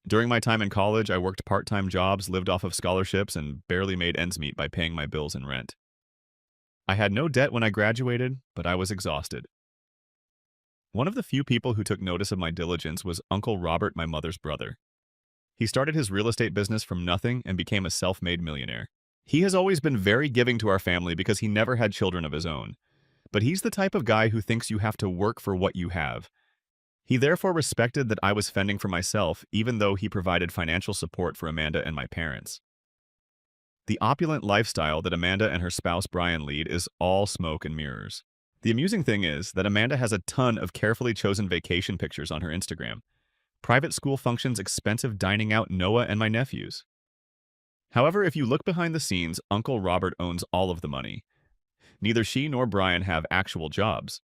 [SPEAKER 1] During my time in college, I worked part-time jobs, lived off of scholarships, and barely made ends meet by paying my bills and rent. I had no debt when I graduated, but I was exhausted. One of the few people who took notice of my diligence was Uncle Robert, my mother's brother. He started his real estate business from nothing and became a self-made millionaire. He has always been very giving to our family because he never had children of his own. But he's the type of guy who thinks you have to work for what you have. He therefore respected that I was fending for myself, even though he provided financial support for Amanda and my parents. The opulent lifestyle that Amanda and her spouse Brian lead is all smoke and mirrors. The amusing thing is that Amanda has a ton of carefully chosen vacation pictures on her Instagram. Private school functions, expensive dining out, Noah and my nephews. However, if you look behind the scenes, Uncle Robert owns all of the money. Neither she nor Brian have actual jobs.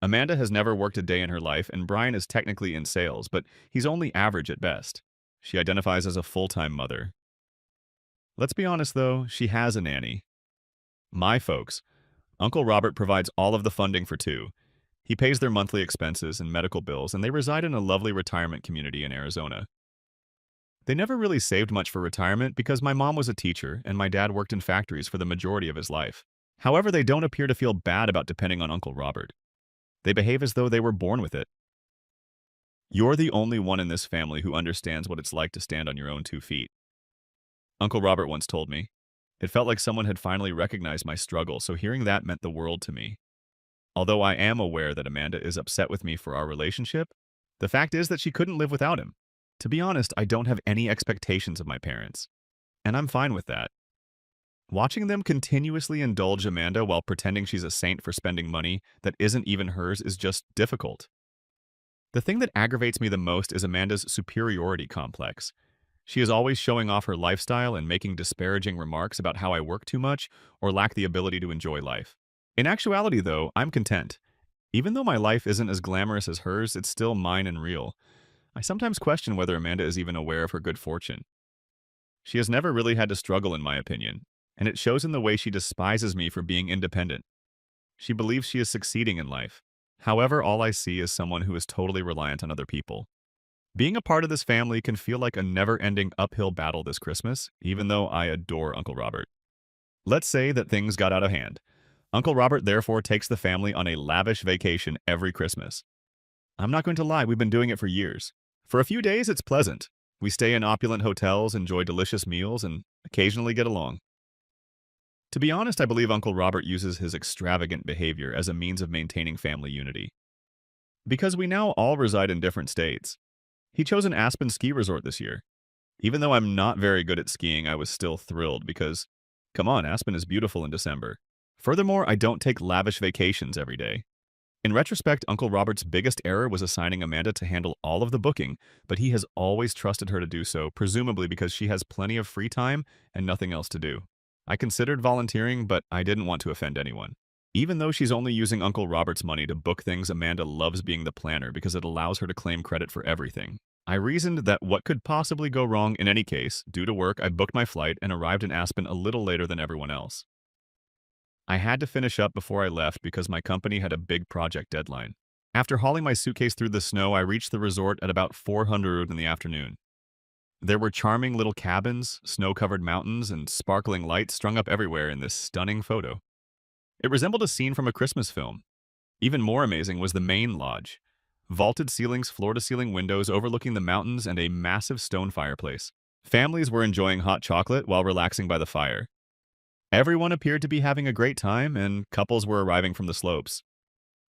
[SPEAKER 1] Amanda has never worked a day in her life, and Brian is technically in sales, but he's only average at best. She identifies as a full-time mother. Let's be honest, though, she has a nanny. My folks. Uncle Robert provides all of the funding for two. He pays their monthly expenses and medical bills, and they reside in a lovely retirement community in Arizona. They never really saved much for retirement because my mom was a teacher and my dad worked in factories for the majority of his life. However, they don't appear to feel bad about depending on Uncle Robert. They behave as though they were born with it. You're the only one in this family who understands what it's like to stand on your own 2 feet. Uncle Robert once told me. It felt like someone had finally recognized my struggle, so hearing that meant the world to me. Although I am aware that Amanda is upset with me for our relationship, the fact is that she couldn't live without him. To be honest, I don't have any expectations of my parents, and I'm fine with that. Watching them continuously indulge Amanda while pretending she's a saint for spending money that isn't even hers is just difficult. The thing that aggravates me the most is Amanda's superiority complex. She is always showing off her lifestyle and making disparaging remarks about how I work too much or lack the ability to enjoy life. In actuality, though, I'm content. Even though my life isn't as glamorous as hers, it's still mine and real. I sometimes question whether Amanda is even aware of her good fortune. She has never really had to struggle, in my opinion, and it shows in the way she despises me for being independent. She believes she is succeeding in life. However, all I see is someone who is totally reliant on other people. Being a part of this family can feel like a never-ending uphill battle this Christmas, even though I adore Uncle Robert. Let's say that things got out of hand. Uncle Robert therefore takes the family on a lavish vacation every Christmas. I'm not going to lie, we've been doing it for years. For a few days, it's pleasant. We stay in opulent hotels, enjoy delicious meals, and occasionally get along. To be honest, I believe Uncle Robert uses his extravagant behavior as a means of maintaining family unity. Because we now all reside in different states. He chose an Aspen ski resort this year. Even though I'm not very good at skiing, I was still thrilled because, come on, Aspen is beautiful in December. Furthermore, I don't take lavish vacations every day. In retrospect, Uncle Robert's biggest error was assigning Amanda to handle all of the booking, but he has always trusted her to do so, presumably because she has plenty of free time and nothing else to do. I considered volunteering, but I didn't want to offend anyone. Even though she's only using Uncle Robert's money to book things, Amanda loves being the planner because it allows her to claim credit for everything. I reasoned that what could possibly go wrong in any case, due to work, I booked my flight and arrived in Aspen a little later than everyone else. I had to finish up before I left because my company had a big project deadline. After hauling my suitcase through the snow, I reached the resort at about 400 in the afternoon. There were charming little cabins, snow-covered mountains, and sparkling lights strung up everywhere in this stunning photo. It resembled a scene from a Christmas film. Even more amazing was the main lodge. Vaulted ceilings, floor-to-ceiling windows overlooking the mountains, and a massive stone fireplace. Families were enjoying hot chocolate while relaxing by the fire. Everyone appeared to be having a great time, and couples were arriving from the slopes.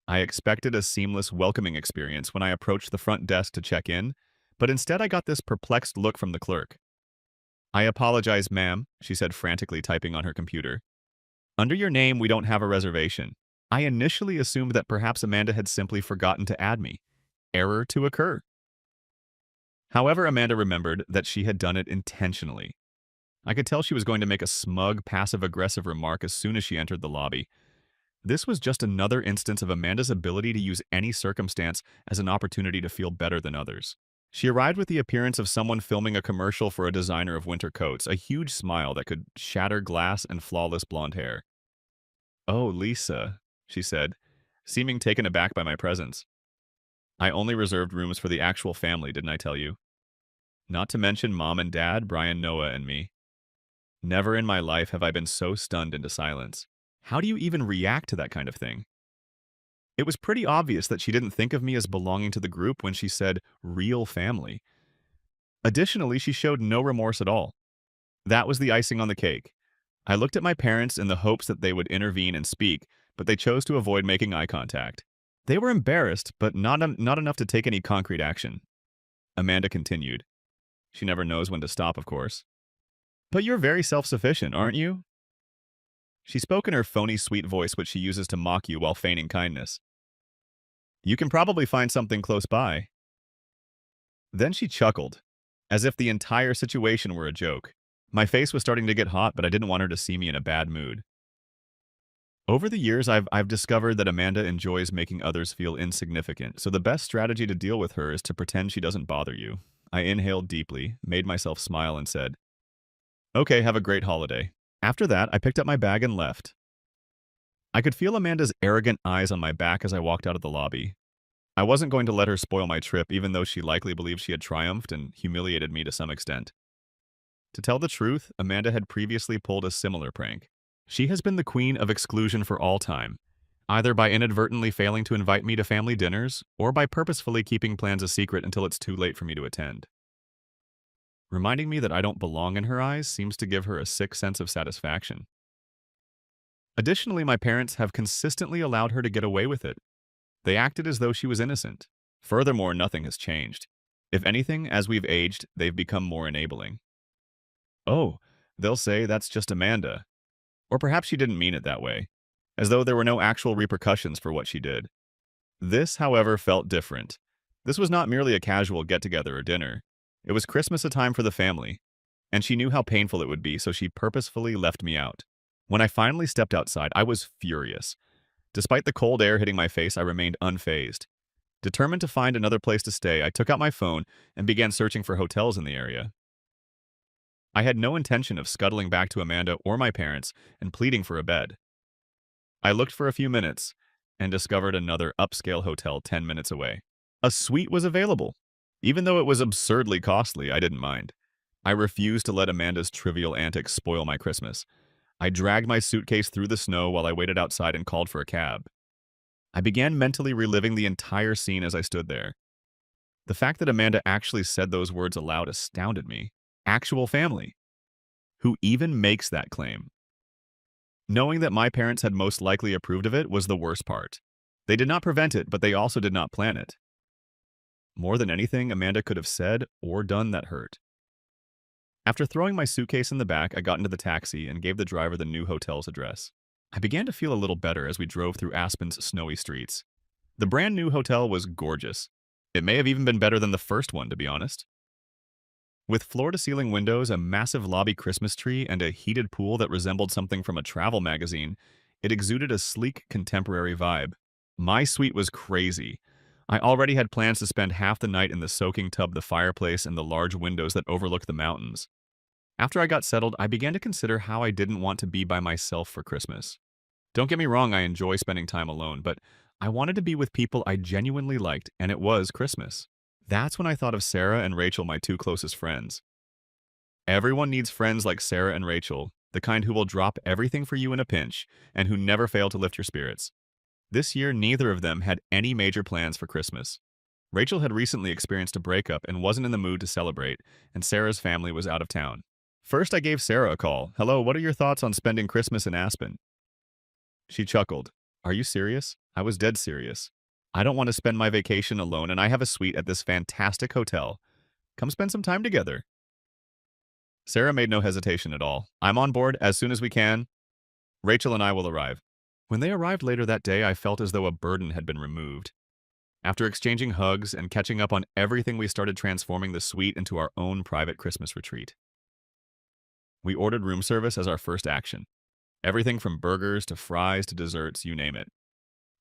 [SPEAKER 1] I expected a seamless, welcoming experience when I approached the front desk to check in, but instead I got this perplexed look from the clerk. "I apologize, ma'am," she said, frantically typing on her computer. "Under your name, we don't have a reservation." I initially assumed that perhaps Amanda had simply forgotten to add me. Error to occur. However, Amanda remembered that she had done it intentionally. I could tell she was going to make a smug, passive-aggressive remark as soon as she entered the lobby. This was just another instance of Amanda's ability to use any circumstance as an opportunity to feel better than others. She arrived with the appearance of someone filming a commercial for a designer of winter coats, a huge smile that could shatter glass and flawless blonde hair. "Oh, Lisa," she said, seeming taken aback by my presence. "I only reserved rooms for the actual family, didn't I tell you? Not to mention Mom and Dad, Brian, Noah, and me. Never in my life have I been so stunned into silence. How do you even react to that kind of thing?" It was pretty obvious that she didn't think of me as belonging to the group when she said real family. Additionally, she showed no remorse at all. That was the icing on the cake. I looked at my parents in the hopes that they would intervene and speak, but they chose to avoid making eye contact. They were embarrassed, but not enough to take any concrete action. Amanda continued. She never knows when to stop, of course. "But you're very self-sufficient, aren't you?" She spoke in her phony sweet voice, which she uses to mock you while feigning kindness. "You can probably find something close by." Then she chuckled, as if the entire situation were a joke. My face was starting to get hot, but I didn't want her to see me in a bad mood. Over the years, I've discovered that Amanda enjoys making others feel insignificant, so the best strategy to deal with her is to pretend she doesn't bother you. I inhaled deeply, made myself smile, and said, "Okay, have a great holiday." After that, I picked up my bag and left. I could feel Amanda's arrogant eyes on my back as I walked out of the lobby. I wasn't going to let her spoil my trip, even though she likely believed she had triumphed and humiliated me to some extent. To tell the truth, Amanda had previously pulled a similar prank. She has been the queen of exclusion for all time, either by inadvertently failing to invite me to family dinners or by purposefully keeping plans a secret until it's too late for me to attend. Reminding me that I don't belong in her eyes seems to give her a sick sense of satisfaction. Additionally, my parents have consistently allowed her to get away with it. They acted as though she was innocent. Furthermore, nothing has changed. If anything, as we've aged, they've become more enabling. "Oh, they'll say that's just Amanda." Or perhaps she didn't mean it that way, as though there were no actual repercussions for what she did. This, however, felt different. This was not merely a casual get-together or dinner. It was Christmas, a time for the family, and she knew how painful it would be, so she purposefully left me out. When I finally stepped outside, I was furious. Despite the cold air hitting my face, I remained unfazed. Determined to find another place to stay, I took out my phone and began searching for hotels in the area. I had no intention of scuttling back to Amanda or my parents and pleading for a bed. I looked for a few minutes and discovered another upscale hotel 10 minutes away. A suite was available. Even though it was absurdly costly, I didn't mind. I refused to let Amanda's trivial antics spoil my Christmas. I dragged my suitcase through the snow while I waited outside and called for a cab. I began mentally reliving the entire scene as I stood there. The fact that Amanda actually said those words aloud astounded me. Actual family. Who even makes that claim? Knowing that my parents had most likely approved of it was the worst part. They did not prevent it, but they also did not plan it. More than anything Amanda could have said or done that hurt. After throwing my suitcase in the back, I got into the taxi and gave the driver the new hotel's address. I began to feel a little better as we drove through Aspen's snowy streets. The brand new hotel was gorgeous. It may have even been better than the first one, to be honest. With floor-to-ceiling windows, a massive lobby Christmas tree, and a heated pool that resembled something from a travel magazine, it exuded a sleek, contemporary vibe. My suite was crazy. I already had plans to spend half the night in the soaking tub, the fireplace, and the large windows that overlook the mountains. After I got settled, I began to consider how I didn't want to be by myself for Christmas. Don't get me wrong, I enjoy spending time alone, but I wanted to be with people I genuinely liked, and it was Christmas. That's when I thought of Sarah and Rachel, my two closest friends. Everyone needs friends like Sarah and Rachel, the kind who will drop everything for you in a pinch, and who never fail to lift your spirits. This year, neither of them had any major plans for Christmas. Rachel had recently experienced a breakup and wasn't in the mood to celebrate, and Sarah's family was out of town. First, I gave Sarah a call. "Hello, what are your thoughts on spending Christmas in Aspen?" She chuckled. "Are you serious?" I was dead serious. "I don't want to spend my vacation alone, and I have a suite at this fantastic hotel. Come spend some time together." Sarah made no hesitation at all. "I'm on board as soon as we can. Rachel and I will arrive." When they arrived later that day, I felt as though a burden had been removed. After exchanging hugs and catching up on everything, we started transforming the suite into our own private Christmas retreat. We ordered room service as our first action. Everything from burgers to fries to desserts, you name it.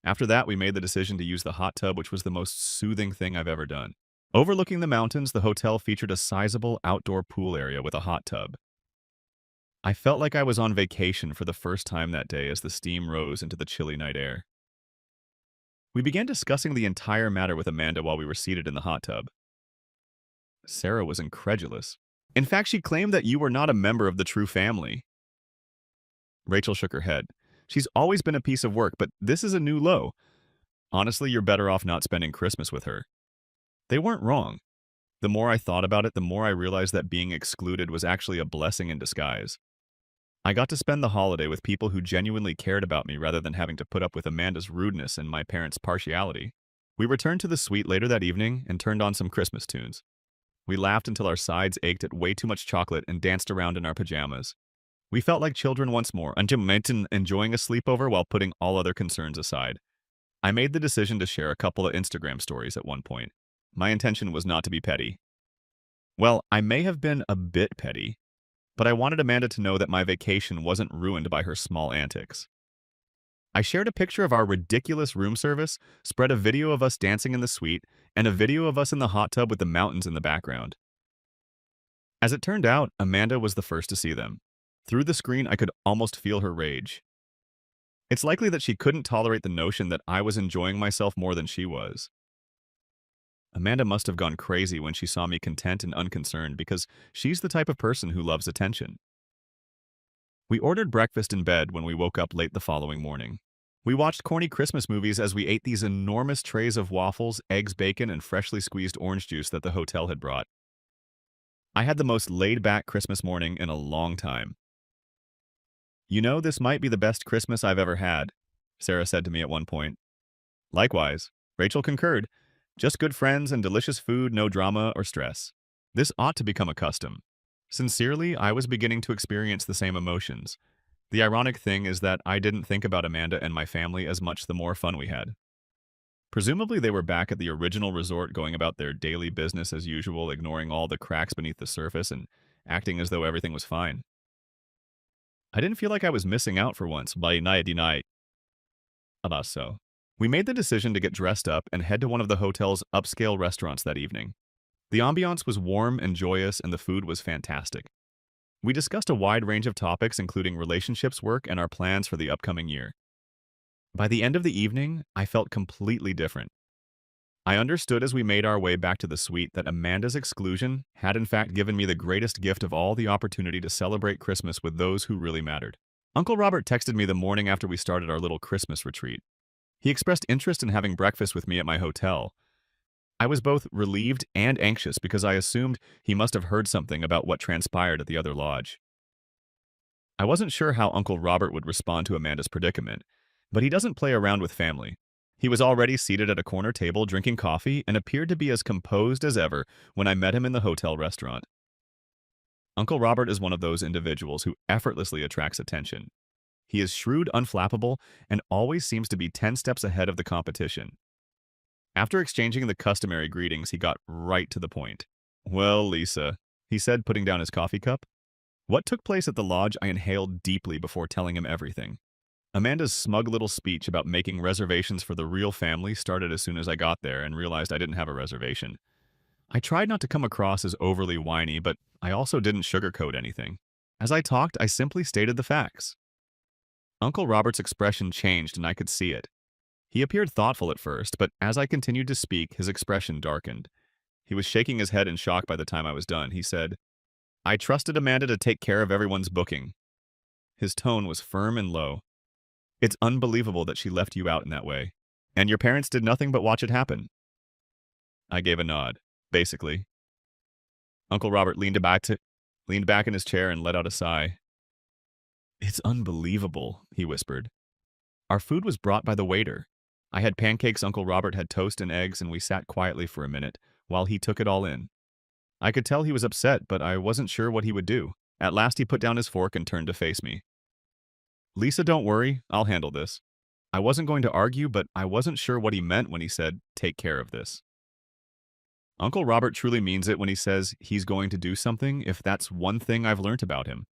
[SPEAKER 1] After that, we made the decision to use the hot tub, which was the most soothing thing I've ever done. Overlooking the mountains, the hotel featured a sizable outdoor pool area with a hot tub. I felt like I was on vacation for the first time that day as the steam rose into the chilly night air. We began discussing the entire matter with Amanda while we were seated in the hot tub. Sarah was incredulous. In fact, she claimed that you were not a member of the true family. Rachel shook her head. She's always been a piece of work, but this is a new low. Honestly, you're better off not spending Christmas with her. They weren't wrong. The more I thought about it, the more I realized that being excluded was actually a blessing in disguise. I got to spend the holiday with people who genuinely cared about me rather than having to put up with Amanda's rudeness and my parents' partiality. We returned to the suite later that evening and turned on some Christmas tunes. We laughed until our sides ached at way too much chocolate and danced around in our pajamas. We felt like children once more, enjoying a sleepover while putting all other concerns aside. I made the decision to share a couple of Instagram stories at one point. My intention was not to be petty. Well, I may have been a bit petty, but I wanted Amanda to know that my vacation wasn't ruined by her small antics. I shared a picture of our ridiculous room service, spread a video of us dancing in the suite, and a video of us in the hot tub with the mountains in the background. As it turned out, Amanda was the first to see them. Through the screen, I could almost feel her rage. It's likely that she couldn't tolerate the notion that I was enjoying myself more than she was. Amanda must have gone crazy when she saw me content and unconcerned because she's the type of person who loves attention. We ordered breakfast in bed when we woke up late the following morning. We watched corny Christmas movies as we ate these enormous trays of waffles, eggs, bacon, and freshly squeezed orange juice that the hotel had brought. I had the most laid-back Christmas morning in a long time. You know, this might be the best Christmas I've ever had, Sarah said to me at one point. Likewise, Rachel concurred. Just good friends and delicious food, no drama or stress. This ought to become a custom. Sincerely, I was beginning to experience the same emotions. The ironic thing is that I didn't think about Amanda and my family as much the more fun we had. Presumably they were back at the original resort going about their daily business as usual, ignoring all the cracks beneath the surface and acting as though everything was fine. I didn't feel like I was missing out for once by night. About so. We made the decision to get dressed up and head to one of the hotel's upscale restaurants that evening. The ambiance was warm and joyous, and the food was fantastic. We discussed a wide range of topics, including relationships, work, and our plans for the upcoming year. By the end of the evening, I felt completely different. I understood as we made our way back to the suite that Amanda's exclusion had in fact given me the greatest gift of all, the opportunity to celebrate Christmas with those who really mattered. Uncle Robert texted me the morning after we started our little Christmas retreat. He expressed interest in having breakfast with me at my hotel. I was both relieved and anxious because I assumed he must have heard something about what transpired at the other lodge. I wasn't sure how Uncle Robert would respond to Amanda's predicament, but he doesn't play around with family. He was already seated at a corner table drinking coffee and appeared to be as composed as ever when I met him in the hotel restaurant. Uncle Robert is one of those individuals who effortlessly attracts attention. He is shrewd, unflappable, and always seems to be 10 steps ahead of the competition. After exchanging the customary greetings, he got right to the point. "Well, Lisa," he said, putting down his coffee cup. What took place at the lodge, I inhaled deeply before telling him everything. Amanda's smug little speech about making reservations for the real family started as soon as I got there and realized I didn't have a reservation. I tried not to come across as overly whiny, but I also didn't sugarcoat anything. As I talked, I simply stated the facts. Uncle Robert's expression changed and I could see it. He appeared thoughtful at first, but as I continued to speak, his expression darkened. He was shaking his head in shock by the time I was done. He said, "I trusted Amanda to take care of everyone's booking." His tone was firm and low. "It's unbelievable that she left you out in that way. And your parents did nothing but watch it happen." I gave a nod, basically. Uncle Robert leaned back in his chair and let out a sigh. "It's unbelievable," he whispered. Our food was brought by the waiter. I had pancakes, Uncle Robert had toast and eggs, and we sat quietly for a minute while he took it all in. I could tell he was upset, but I wasn't sure what he would do. At last he put down his fork and turned to face me. "Lisa, don't worry, I'll handle this." I wasn't going to argue, but I wasn't sure what he meant when he said, "take care of this." Uncle Robert truly means it when he says he's going to do something, if that's one thing I've learned about him.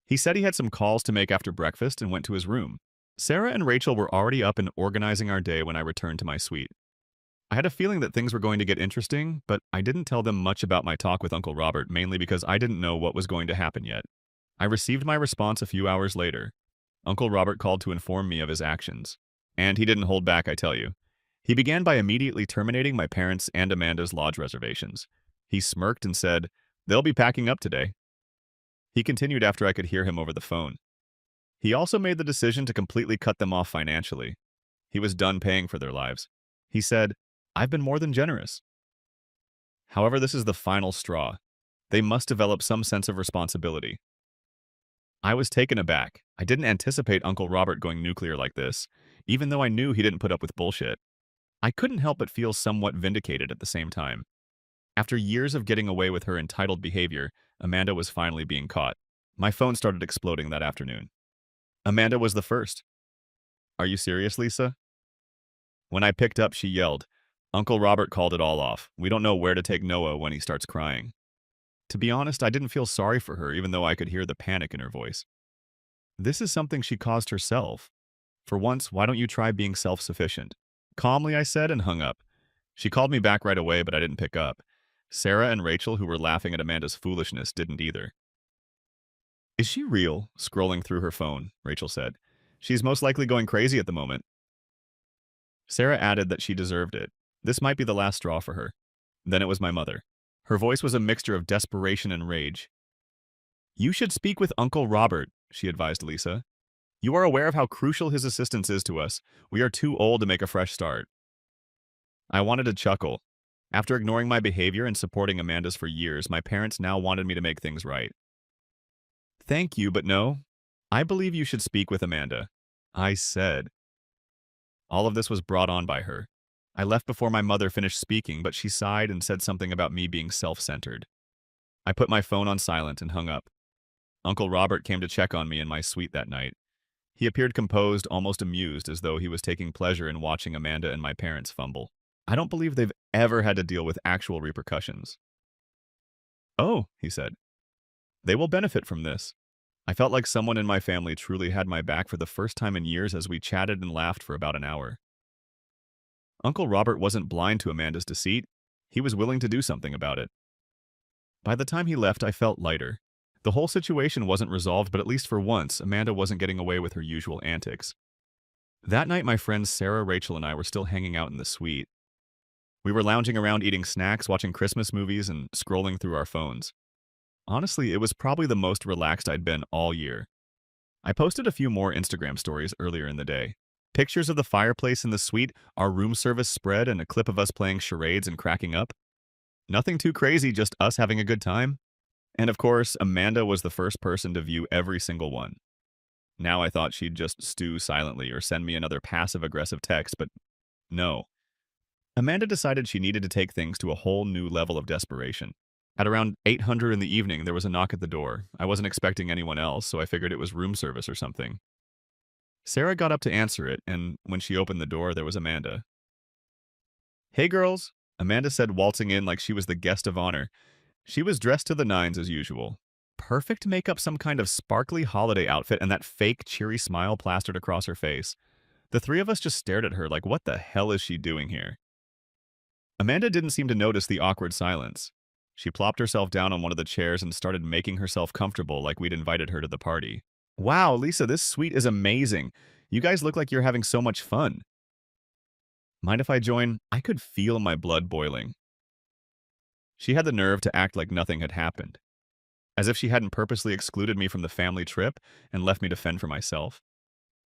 [SPEAKER 1] He said he had some calls to make after breakfast and went to his room. Sarah and Rachel were already up and organizing our day when I returned to my suite. I had a feeling that things were going to get interesting, but I didn't tell them much about my talk with Uncle Robert, mainly because I didn't know what was going to happen yet. I received my response a few hours later. Uncle Robert called to inform me of his actions. And he didn't hold back, I tell you. He began by immediately terminating my parents' and Amanda's lodge reservations. He smirked and said, "They'll be packing up today." He continued after I could hear him over the phone. He also made the decision to completely cut them off financially. He was done paying for their lives. He said, "I've been more than generous." However, this is the final straw. They must develop some sense of responsibility. I was taken aback. I didn't anticipate Uncle Robert going nuclear like this, even though I knew he didn't put up with bullshit. I couldn't help but feel somewhat vindicated at the same time. After years of getting away with her entitled behavior, Amanda was finally being caught. My phone started exploding that afternoon. Amanda was the first. "Are you serious, Lisa?" When I picked up, she yelled, "Uncle Robert called it all off. We don't know where to take Noah when he starts crying." To be honest, I didn't feel sorry for her, even though I could hear the panic in her voice. This is something she caused herself. For once, why don't you try being self-sufficient? Calmly, I said, and hung up. She called me back right away, but I didn't pick up. Sarah and Rachel, who were laughing at Amanda's foolishness, didn't either. "Is she real?" Scrolling through her phone, Rachel said. "She's most likely going crazy at the moment." Sarah added that she deserved it. This might be the last straw for her. Then it was my mother. Her voice was a mixture of desperation and rage. "You should speak with Uncle Robert," she advised Lisa. "You are aware of how crucial his assistance is to us. We are too old to make a fresh start." I wanted to chuckle. After ignoring my behavior and supporting Amanda's for years, my parents now wanted me to make things right. "Thank you, but no. I believe you should speak with Amanda," I said. All of this was brought on by her. I left before my mother finished speaking, but she sighed and said something about me being self-centered. I put my phone on silent and hung up. Uncle Robert came to check on me in my suite that night. He appeared composed, almost amused, as though he was taking pleasure in watching Amanda and my parents fumble. I don't believe they've ever had to deal with actual repercussions. "Oh," he said, "they will benefit from this." I felt like someone in my family truly had my back for the first time in years as we chatted and laughed for about an hour. Uncle Robert wasn't blind to Amanda's deceit. He was willing to do something about it. By the time he left, I felt lighter. The whole situation wasn't resolved, but at least for once, Amanda wasn't getting away with her usual antics. That night, my friends Sarah, Rachel, and I were still hanging out in the suite. We were lounging around eating snacks, watching Christmas movies, and scrolling through our phones. Honestly, it was probably the most relaxed I'd been all year. I posted a few more Instagram stories earlier in the day. Pictures of the fireplace in the suite, our room service spread, and a clip of us playing charades and cracking up. Nothing too crazy, just us having a good time. And of course, Amanda was the first person to view every single one. Now I thought she'd just stew silently or send me another passive-aggressive text, but no. Amanda decided she needed to take things to a whole new level of desperation. At around 800 in the evening, there was a knock at the door. I wasn't expecting anyone else, so I figured it was room service or something. Sarah got up to answer it, and when she opened the door, there was Amanda. "Hey, girls," Amanda said, waltzing in like she was the guest of honor. She was dressed to the nines as usual. Perfect makeup, some kind of sparkly holiday outfit, and that fake, cheery smile plastered across her face. The three of us just stared at her like, what the hell is she doing here? Amanda didn't seem to notice the awkward silence. She plopped herself down on one of the chairs and started making herself comfortable like we'd invited her to the party. "Wow, Lisa, this suite is amazing. You guys look like you're having so much fun." "Mind if I join?" I could feel my blood boiling. She had the nerve to act like nothing had happened, as if she hadn't purposely excluded me from the family trip and left me to fend for myself.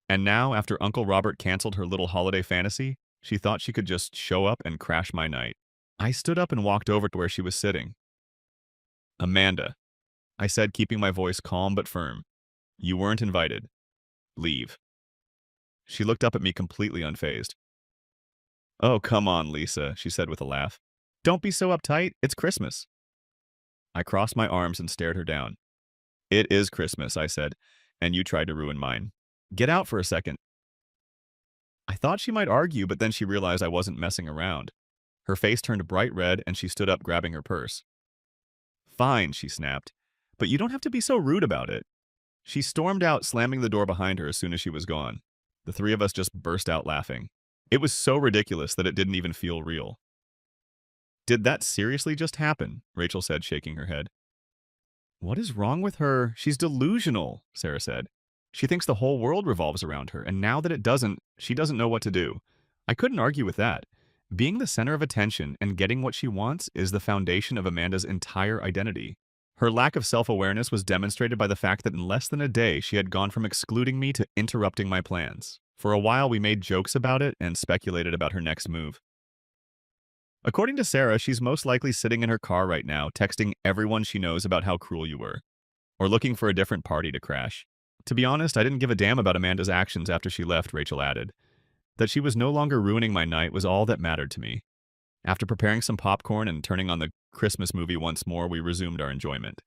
[SPEAKER 1] And now, after Uncle Robert canceled her little holiday fantasy, she thought she could just show up and crash my night. I stood up and walked over to where she was sitting. "Amanda," I said, keeping my voice calm but firm. "You weren't invited. Leave." She looked up at me completely unfazed. "Oh, come on, Lisa," she said with a laugh. "Don't be so uptight. It's Christmas." I crossed my arms and stared her down. "It is Christmas," I said, "and you tried to ruin mine. Get out for a second." I thought she might argue, but then she realized I wasn't messing around. Her face turned bright red, and she stood up, grabbing her purse. "Fine," she snapped, "but you don't have to be so rude about it." She stormed out, slamming the door behind her as soon as she was gone. The three of us just burst out laughing. It was so ridiculous that it didn't even feel real. "Did that seriously just happen?" Rachel said, shaking her head. What is wrong with her? She's delusional, Sarah said. She thinks the whole world revolves around her, and now that it doesn't, she doesn't know what to do. I couldn't argue with that. Being the center of attention and getting what she wants is the foundation of Amanda's entire identity. Her lack of self-awareness was demonstrated by the fact that in less than a day she had gone from excluding me to interrupting my plans. For a while we made jokes about it and speculated about her next move. According to Sarah, she's most likely sitting in her car right now, texting everyone she knows about how cruel you were, or looking for a different party to crash. To be honest, I didn't give a damn about Amanda's actions after she left, Rachel added. That she was no longer ruining my night was all that mattered to me. After preparing some popcorn and turning on the Christmas movie once more, we resumed our enjoyment.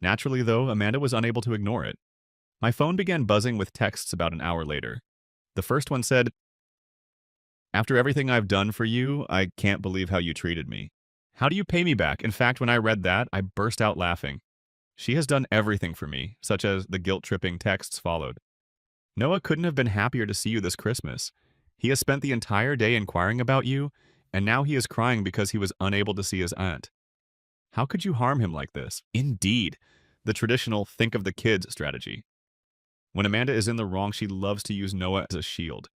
[SPEAKER 1] Naturally, though, Amanda was unable to ignore it. My phone began buzzing with texts about an hour later. The first one said, "After everything I've done for you, I can't believe how you treated me. How do you pay me back?" In fact, when I read that, I burst out laughing. She has done everything for me, such as the guilt-tripping texts followed. "Noah couldn't have been happier to see you this Christmas. He has spent the entire day inquiring about you, and now he is crying because he was unable to see his aunt. How could you harm him like this?" Indeed, the traditional think of the kids strategy. When Amanda is in the wrong, she loves to use Noah as a shield.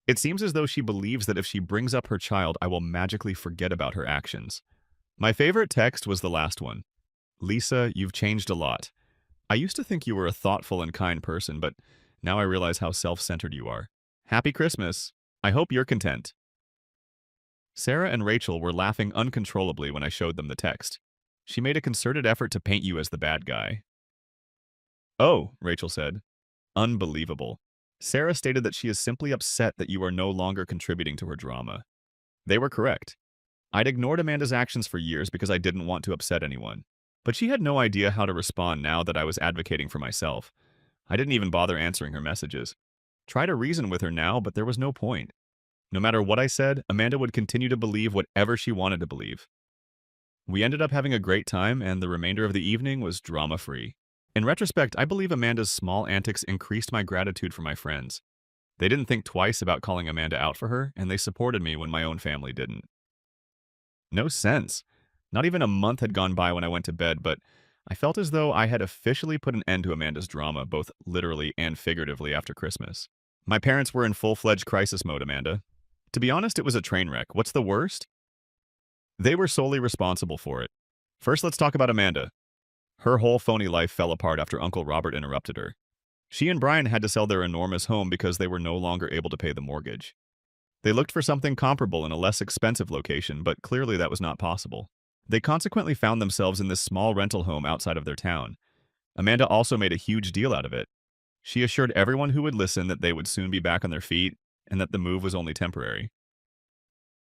[SPEAKER 1] It seems as though she believes that if she brings up her child, I will magically forget about her actions. My favorite text was the last one. "Lisa, you've changed a lot. I used to think you were a thoughtful and kind person, but now I realize how self-centered you are. Happy Christmas. I hope you're content." Sarah and Rachel were laughing uncontrollably when I showed them the text. She made a concerted effort to paint you as the bad guy. "Oh," Rachel said. "Unbelievable." Sarah stated that she is simply upset that you are no longer contributing to her drama. They were correct. I'd ignored Amanda's actions for years because I didn't want to upset anyone. But she had no idea how to respond now that I was advocating for myself. I didn't even bother answering her messages. Tried to reason with her now, but there was no point. No matter what I said, Amanda would continue to believe whatever she wanted to believe. We ended up having a great time, and the remainder of the evening was drama-free. In retrospect, I believe Amanda's small antics increased my gratitude for my friends. They didn't think twice about calling Amanda out for her, and they supported me when my own family didn't. No sense. Not even a month had gone by when I went to bed, but I felt as though I had officially put an end to Amanda's drama, both literally and figuratively, after Christmas. My parents were in full-fledged crisis mode, Amanda. To be honest, it was a train wreck. What's the worst? They were solely responsible for it. First, let's talk about Amanda. Her whole phony life fell apart after Uncle Robert interrupted her. She and Brian had to sell their enormous home because they were no longer able to pay the mortgage. They looked for something comparable in a less expensive location, but clearly that was not possible. They consequently found themselves in this small rental home outside of their town. Amanda also made a huge deal out of it. She assured everyone who would listen that they would soon be back on their feet and that the move was only temporary.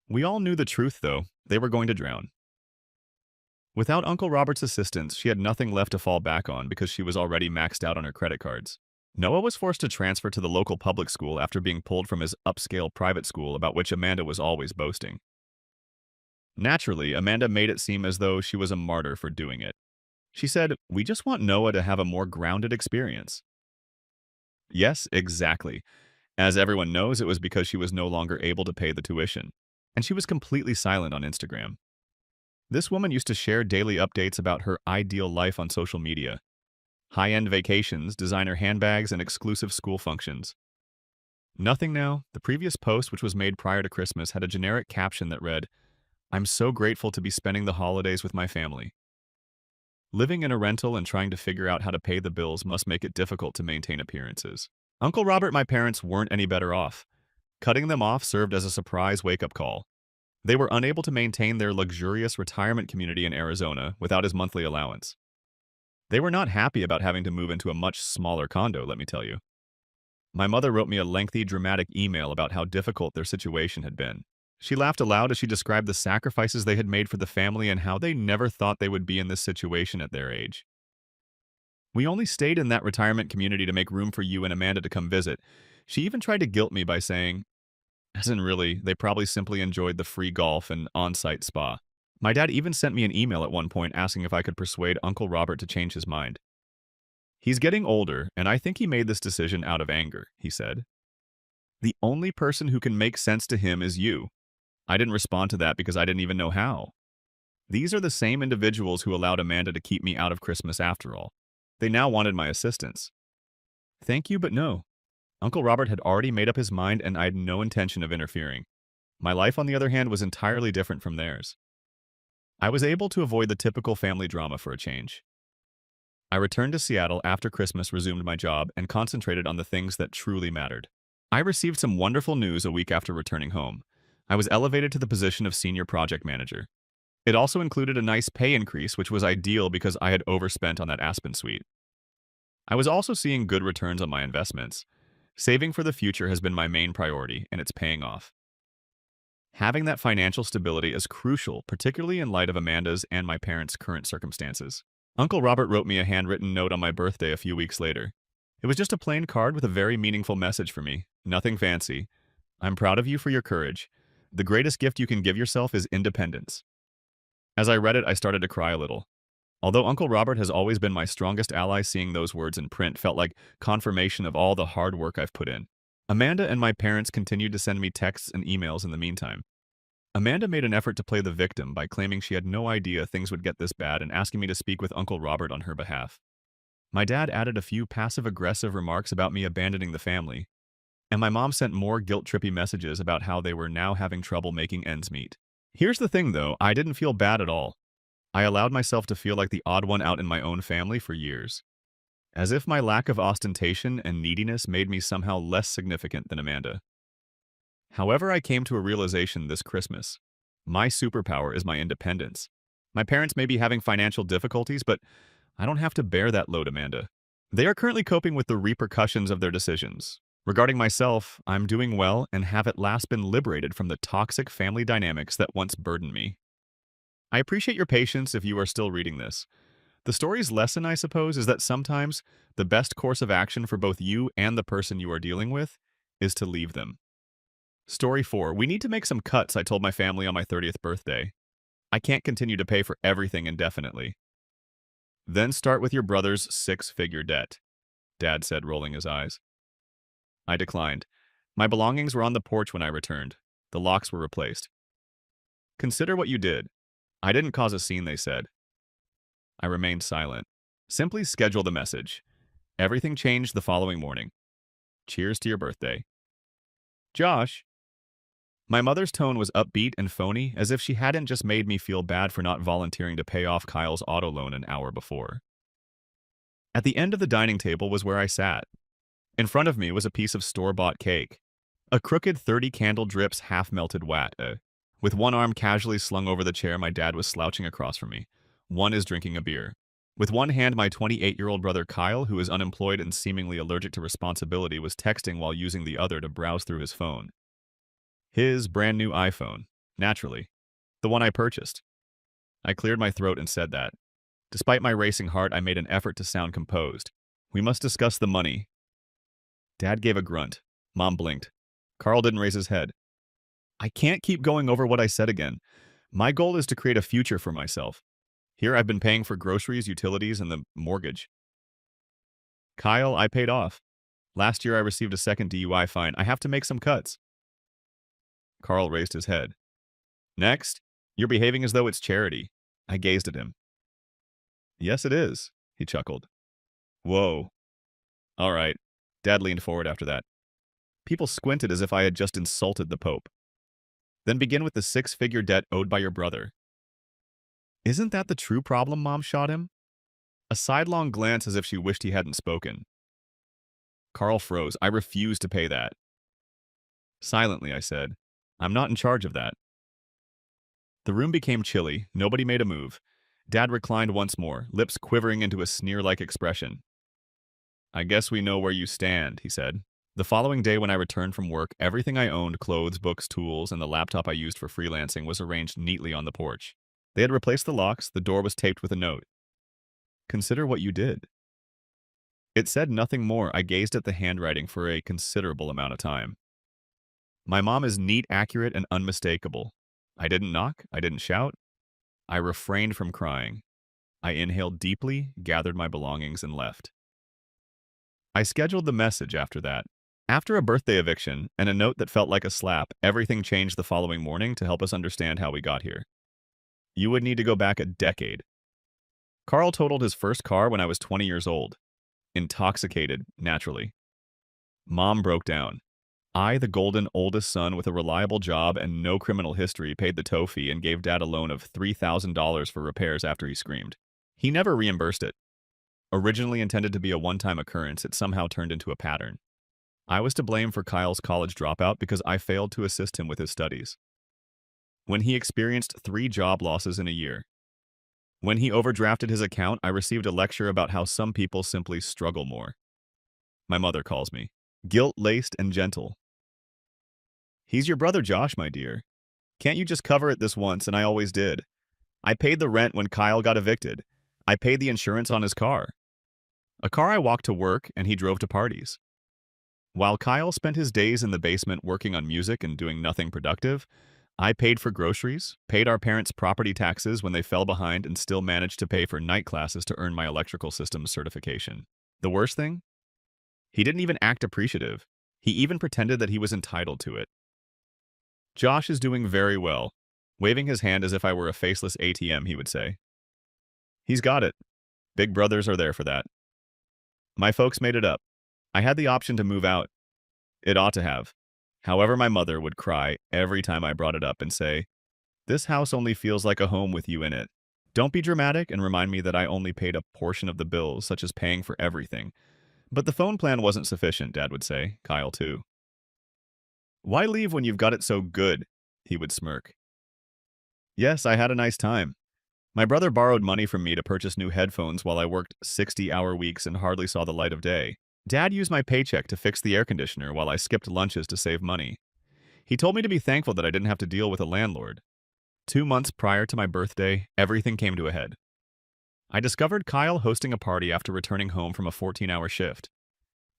[SPEAKER 1] We all knew the truth, though. They were going to drown. Without Uncle Robert's assistance, she had nothing left to fall back on because she was already maxed out on her credit cards. Noah was forced to transfer to the local public school after being pulled from his upscale private school about which Amanda was always boasting. Naturally, Amanda made it seem as though she was a martyr for doing it. She said, "We just want Noah to have a more grounded experience." Yes, exactly. As everyone knows, it was because she was no longer able to pay the tuition. And she was completely silent on Instagram. This woman used to share daily updates about her ideal life on social media. High-end vacations, designer handbags, and exclusive school functions. Nothing now. The previous post, which was made prior to Christmas, had a generic caption that read, "I'm so grateful to be spending the holidays with my family." Living in a rental and trying to figure out how to pay the bills must make it difficult to maintain appearances. Uncle Robert and my parents weren't any better off. Cutting them off served as a surprise wake-up call. They were unable to maintain their luxurious retirement community in Arizona without his monthly allowance. They were not happy about having to move into a much smaller condo, let me tell you. My mother wrote me a lengthy, dramatic email about how difficult their situation had been. She laughed aloud as she described the sacrifices they had made for the family and how they never thought they would be in this situation at their age. "We only stayed in that retirement community to make room for you and Amanda to come visit." She even tried to guilt me by saying, as in really, they probably simply enjoyed the free golf and on-site spa. My dad even sent me an email at one point asking if I could persuade Uncle Robert to change his mind. "He's getting older, and I think he made this decision out of anger," he said. "The only person who can make sense to him is you." I didn't respond to that because I didn't even know how. These are the same individuals who allowed Amanda to keep me out of Christmas after all. They now wanted my assistance. Thank you, but no. Uncle Robert had already made up his mind and I had no intention of interfering. My life, on the other hand, was entirely different from theirs. I was able to avoid the typical family drama for a change. I returned to Seattle after Christmas, resumed my job, and concentrated on the things that truly mattered. I received some wonderful news a week after returning home. I was elevated to the position of senior project manager. It also included a nice pay increase, which was ideal because I had overspent on that Aspen suite. I was also seeing good returns on my investments. Saving for the future has been my main priority, and it's paying off. Having that financial stability is crucial, particularly in light of Amanda's and my parents' current circumstances. Uncle Robert wrote me a handwritten note on my birthday a few weeks later. It was just a plain card with a very meaningful message for me. Nothing fancy. I'm proud of you for your courage. The greatest gift you can give yourself is independence. As I read it, I started to cry a little. Although Uncle Robert has always been my strongest ally, seeing those words in print felt like confirmation of all the hard work I've put in. Amanda and my parents continued to send me texts and emails in the meantime. Amanda made an effort to play the victim by claiming she had no idea things would get this bad and asking me to speak with Uncle Robert on her behalf. My dad added a few passive-aggressive remarks about me abandoning the family, and my mom sent more guilt-trippy messages about how they were now having trouble making ends meet. Here's the thing, though, I didn't feel bad at all. I allowed myself to feel like the odd one out in my own family for years, as if my lack of ostentation and neediness made me somehow less significant than Amanda. However, I came to a realization this Christmas. My superpower is my independence. My parents may be having financial difficulties, but I don't have to bear that load, Amanda. They are currently coping with the repercussions of their decisions. Regarding myself, I'm doing well and have at last been liberated from the toxic family dynamics that once burdened me. I appreciate your patience if you are still reading this. The story's lesson, I suppose, is that sometimes the best course of action for both you and the person you are dealing with is to leave them. Story 4. We need to make some cuts, I told my family on my 30th birthday. I can't continue to pay for everything indefinitely. Then start with your brother's 6-figure debt, Dad said, rolling his eyes. I declined. My belongings were on the porch when I returned. The locks were replaced. Consider what you did. I didn't cause a scene, they said. I remained silent. Simply schedule the message. Everything changed the following morning. Cheers to your birthday. Josh. My mother's tone was upbeat and phony, as if she hadn't just made me feel bad for not volunteering to pay off Kyle's auto loan an hour before. At the end of the dining table was where I sat. In front of me was a piece of store-bought cake, a crooked 30-candle drips half-melted wat. With one arm casually slung over the chair, my dad was slouching across from me. One is drinking a beer. With one hand, my 28-year-old brother Kyle, who is unemployed and seemingly allergic to responsibility, was texting while using the other to browse through his phone. His brand new iPhone, naturally. The one I purchased. I cleared my throat and said that. Despite my racing heart, I made an effort to sound composed. We must discuss the money. Dad gave a grunt. Mom blinked. Carl didn't raise his head. I can't keep going over what I said again. My goal is to create a future for myself. Here I've been paying for groceries, utilities, and the mortgage. Kyle, I paid off. Last year I received a second DUI fine. I have to make some cuts. Carl raised his head. Next, you're behaving as though it's charity. I gazed at him. Yes, it is, he chuckled. Whoa. All right. Dad leaned forward after that. People squinted as if I had just insulted the Pope. Then begin with the 6-figure debt owed by your brother. Isn't that the true problem, Mom shot him? A sidelong glance as if she wished he hadn't spoken. Carl froze. I refuse to pay that. Silently, I said, I'm not in charge of that. The room became chilly. Nobody made a move. Dad reclined once more, lips quivering into a sneer-like expression. I guess we know where you stand, he said. The following day when I returned from work, everything I owned, clothes, books, tools, and the laptop I used for freelancing was arranged neatly on the porch. They had replaced the locks, the door was taped with a note. Consider what you did. It said nothing more. I gazed at the handwriting for a considerable amount of time. My mom is neat, accurate, and unmistakable. I didn't knock, I didn't shout. I refrained from crying. I inhaled deeply, gathered my belongings, and left. I scheduled the message after that. After a birthday eviction and a note that felt like a slap, everything changed the following morning to help us understand how we got here. You would need to go back a decade. Carl totaled his first car when I was 20 years old. Intoxicated, naturally. Mom broke down. I, the golden oldest son with a reliable job and no criminal history, paid the tow fee and gave Dad a loan of $3,000 for repairs after he screamed. He never reimbursed it. Originally intended to be a one-time occurrence, it somehow turned into a pattern. I was to blame for Kyle's college dropout because I failed to assist him with his studies. When he experienced 3 job losses in a year. When he overdrafted his account, I received a lecture about how some people simply struggle more. My mother calls me. Guilt-laced and gentle. He's your brother Josh, my dear. Can't you just cover it this once? And I always did. I paid the rent when Kyle got evicted. I paid the insurance on his car. A car I walked to work and he drove to parties. While Kyle spent his days in the basement working on music and doing nothing productive, I paid for groceries, paid our parents' property taxes when they fell behind, and still managed to pay for night classes to earn my electrical systems certification. The worst thing? He didn't even act appreciative. He even pretended that he was entitled to it. Josh is doing very well. Waving his hand as if I were a faceless ATM, he would say. He's got it. Big brothers are there for that. My folks made it up. I had the option to move out. It ought to have. However, my mother would cry every time I brought it up and say, "This house only feels like a home with you in it. Don't be dramatic and remind me that I only paid a portion of the bills, such as paying for everything. But the phone plan wasn't sufficient," Dad would say, Kyle too. "Why leave when you've got it so good?" he would smirk. Yes, I had a nice time. My brother borrowed money from me to purchase new headphones while I worked 60-hour weeks and hardly saw the light of day. Dad used my paycheck to fix the air conditioner while I skipped lunches to save money. He told me to be thankful that I didn't have to deal with a landlord. 2 months prior to my birthday, everything came to a head. I discovered Kyle hosting a party after returning home from a 14-hour shift.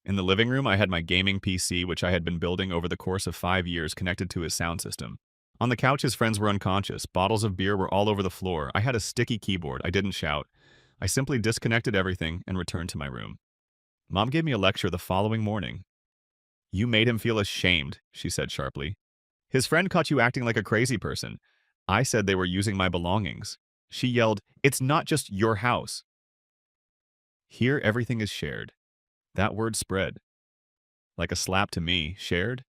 [SPEAKER 1] In the living room, I had my gaming PC, which I had been building over the course of 5 years, connected to his sound system. On the couch, his friends were unconscious. Bottles of beer were all over the floor. I had a sticky keyboard. I didn't shout. I simply disconnected everything and returned to my room. Mom gave me a lecture the following morning. "You made him feel ashamed," she said sharply. "His friend caught you acting like a crazy person. I said they were using my belongings." She yelled, "It's not just your house." Here, everything is shared. That word spread. Like a slap to me, shared?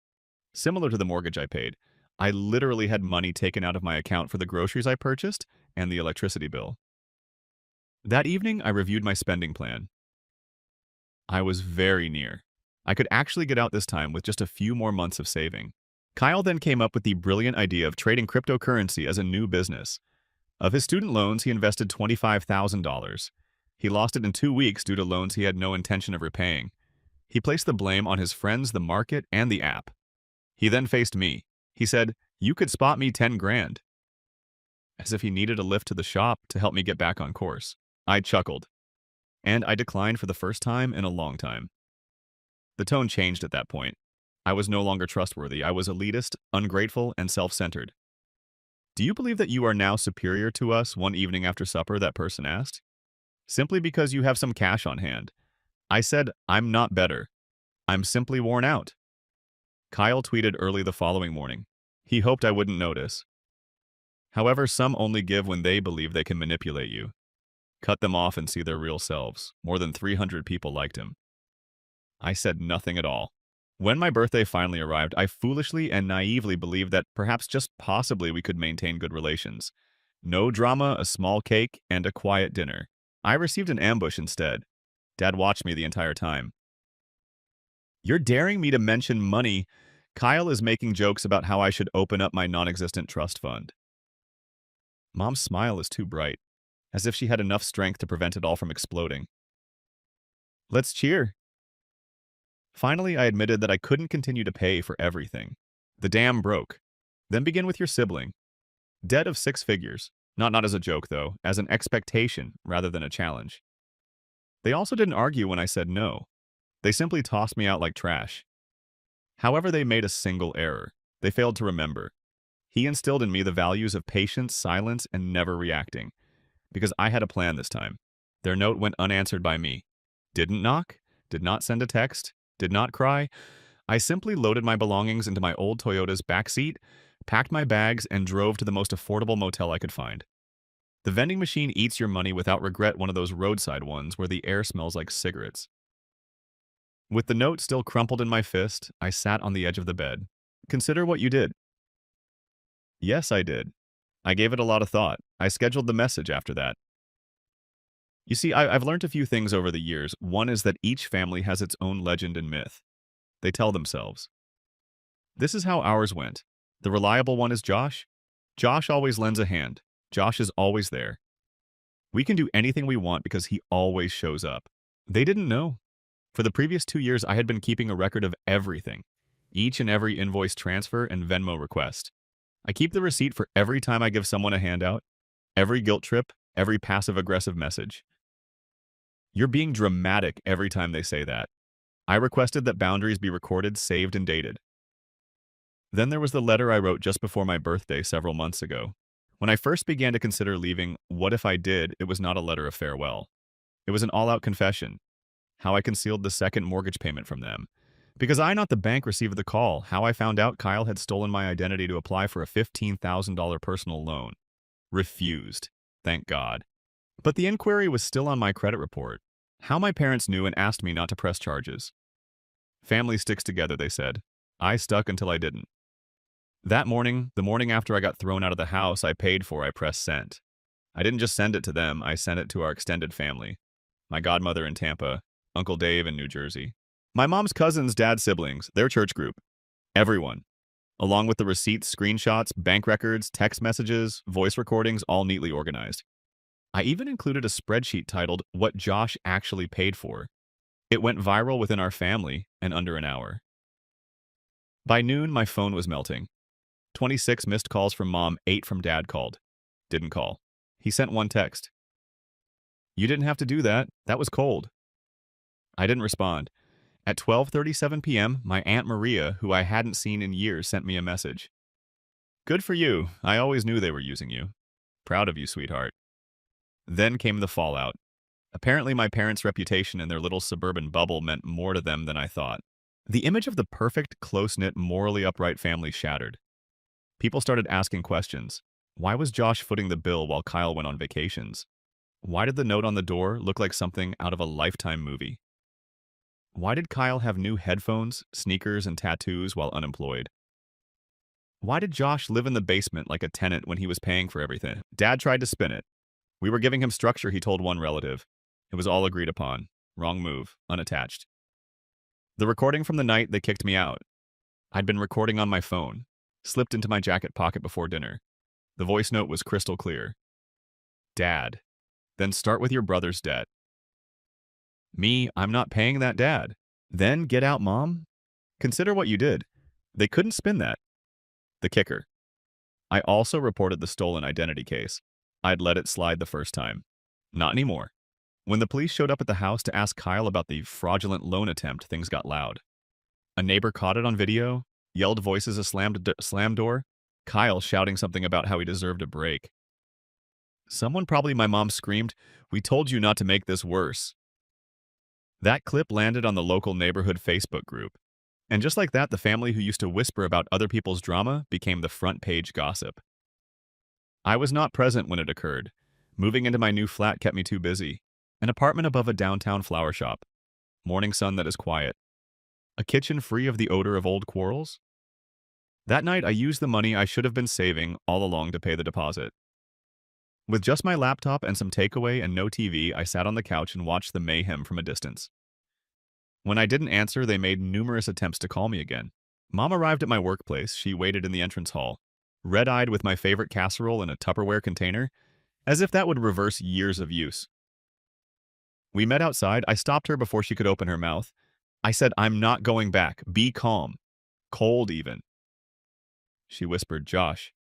[SPEAKER 1] Similar to the mortgage I paid. I literally had money taken out of my account for the groceries I purchased and the electricity bill. That evening, I reviewed my spending plan. I was very near. I could actually get out this time with just a few more months of saving. Kyle then came up with the brilliant idea of trading cryptocurrency as a new business. Of his student loans, he invested $25,000. He lost it in 2 weeks due to loans he had no intention of repaying. He placed the blame on his friends, the market, and the app. He then faced me. He said, "You could spot me 10 grand. As if he needed a lift to the shop to help me get back on course. I chuckled. And I declined for the first time in a long time. The tone changed at that point. I was no longer trustworthy. I was elitist, ungrateful, and self-centered. "Do you believe that you are now superior to us?" one evening after supper, that person asked. "Simply because you have some cash on hand." I said, "I'm not better. I'm simply worn out." Kyle tweeted early the following morning. He hoped I wouldn't notice. However, some only give when they believe they can manipulate you. Cut them off and see their real selves. More than 300 people liked him. I said nothing at all. When my birthday finally arrived, I foolishly and naively believed that perhaps just possibly we could maintain good relations. No drama, a small cake, and a quiet dinner. I received an ambush instead. Dad watched me the entire time. "You're daring me to mention money. Kyle is making jokes about how I should open up my non-existent trust fund." Mom's smile is too bright, as if she had enough strength to prevent it all from exploding. "Let's cheer." Finally, I admitted that I couldn't continue to pay for everything. The dam broke. Then begin with your sibling. Debt of 6 figures. Not as a joke, though, as an expectation rather than a challenge. They also didn't argue when I said no. They simply tossed me out like trash. However, they made a single error. They failed to remember. He instilled in me the values of patience, silence, and never reacting. Because I had a plan this time. Their note went unanswered by me. Didn't knock, did not send a text, did not cry. I simply loaded my belongings into my old Toyota's backseat, packed my bags, and drove to the most affordable motel I could find. The vending machine eats your money without regret, one of those roadside ones where the air smells like cigarettes. With the note still crumpled in my fist, I sat on the edge of the bed. Consider what you did. Yes, I did. I gave it a lot of thought. I scheduled the message after that. You see, I've learned a few things over the years. One is that each family has its own legend and myth. They tell themselves. This is how ours went. The reliable one is Josh. Josh always lends a hand. Josh is always there. We can do anything we want because he always shows up. They didn't know. For the previous 2 years, I had been keeping a record of everything. Each and every invoice transfer and Venmo request. I keep the receipt for every time I give someone a handout, every guilt trip, every passive-aggressive message. You're being dramatic every time they say that. I requested that boundaries be recorded, saved, and dated. Then there was the letter I wrote just before my birthday several months ago. When I first began to consider leaving, what if I did, it was not a letter of farewell. It was an all-out confession. How I concealed the second mortgage payment from them. Because I, not the bank, received the call. How I found out Kyle had stolen my identity to apply for a $15,000 personal loan. Refused. Thank God. But the inquiry was still on my credit report. How my parents knew and asked me not to press charges. Family sticks together, they said. I stuck until I didn't. That morning, the morning after I got thrown out of the house I paid for, I pressed send. I didn't just send it to them, I sent it to our extended family. My godmother in Tampa, Uncle Dave in New Jersey. My mom's cousins, dad's siblings, their church group. Everyone. Along with the receipts, screenshots, bank records, text messages, voice recordings, all neatly organized. I even included a spreadsheet titled, What Josh Actually Paid For. It went viral within our family in under an hour. By noon, my phone was melting. 26 missed calls from mom, 8 from dad called. Didn't call. He sent one text. You didn't have to do that. That was cold. I didn't respond. At 12:37 p.m., my Aunt Maria, who I hadn't seen in years, sent me a message. Good for you. I always knew they were using you. Proud of you, sweetheart. Then came the fallout. Apparently, my parents' reputation in their little suburban bubble meant more to them than I thought. The image of the perfect, close-knit, morally upright family shattered. People started asking questions. Why was Josh footing the bill while Kyle went on vacations? Why did the note on the door look like something out of a Lifetime movie? Why did Kyle have new headphones, sneakers, and tattoos while unemployed? Why did Josh live in the basement like a tenant when he was paying for everything? Dad tried to spin it. We were giving him structure, he told one relative. It was all agreed upon. Wrong move. Unattached. The recording from the night they kicked me out. I'd been recording on my phone. Slipped into my jacket pocket before dinner. The voice note was crystal clear. Dad. Then start with your brother's debt. Me, I'm not paying that, Dad. Then get out, Mom. Consider what you did. They couldn't spin that. The kicker. I also reported the stolen identity case. I'd let it slide the first time. Not anymore. When the police showed up at the house to ask Kyle about the fraudulent loan attempt, things got loud. A neighbor caught it on video, yelled voices a slam door, Kyle shouting something about how he deserved a break. Someone, probably my mom, screamed, "We told you not to make this worse." That clip landed on the local neighborhood Facebook group. And just like that, the family who used to whisper about other people's drama became the front page gossip. I was not present when it occurred. Moving into my new flat kept me too busy. An apartment above a downtown flower shop. Morning sun that is quiet. A kitchen free of the odor of old quarrels. That night, I used the money I should have been saving all along to pay the deposit. With just my laptop and some takeaway and no TV, I sat on the couch and watched the mayhem from a distance. When I didn't answer, they made numerous attempts to call me again. Mom arrived at my workplace. She waited in the entrance hall, red-eyed with my favorite casserole in a Tupperware container, as if that would reverse years of use. We met outside. I stopped her before she could open her mouth. I said, "I'm not going back. Be calm." Cold, even. She whispered, "Josh,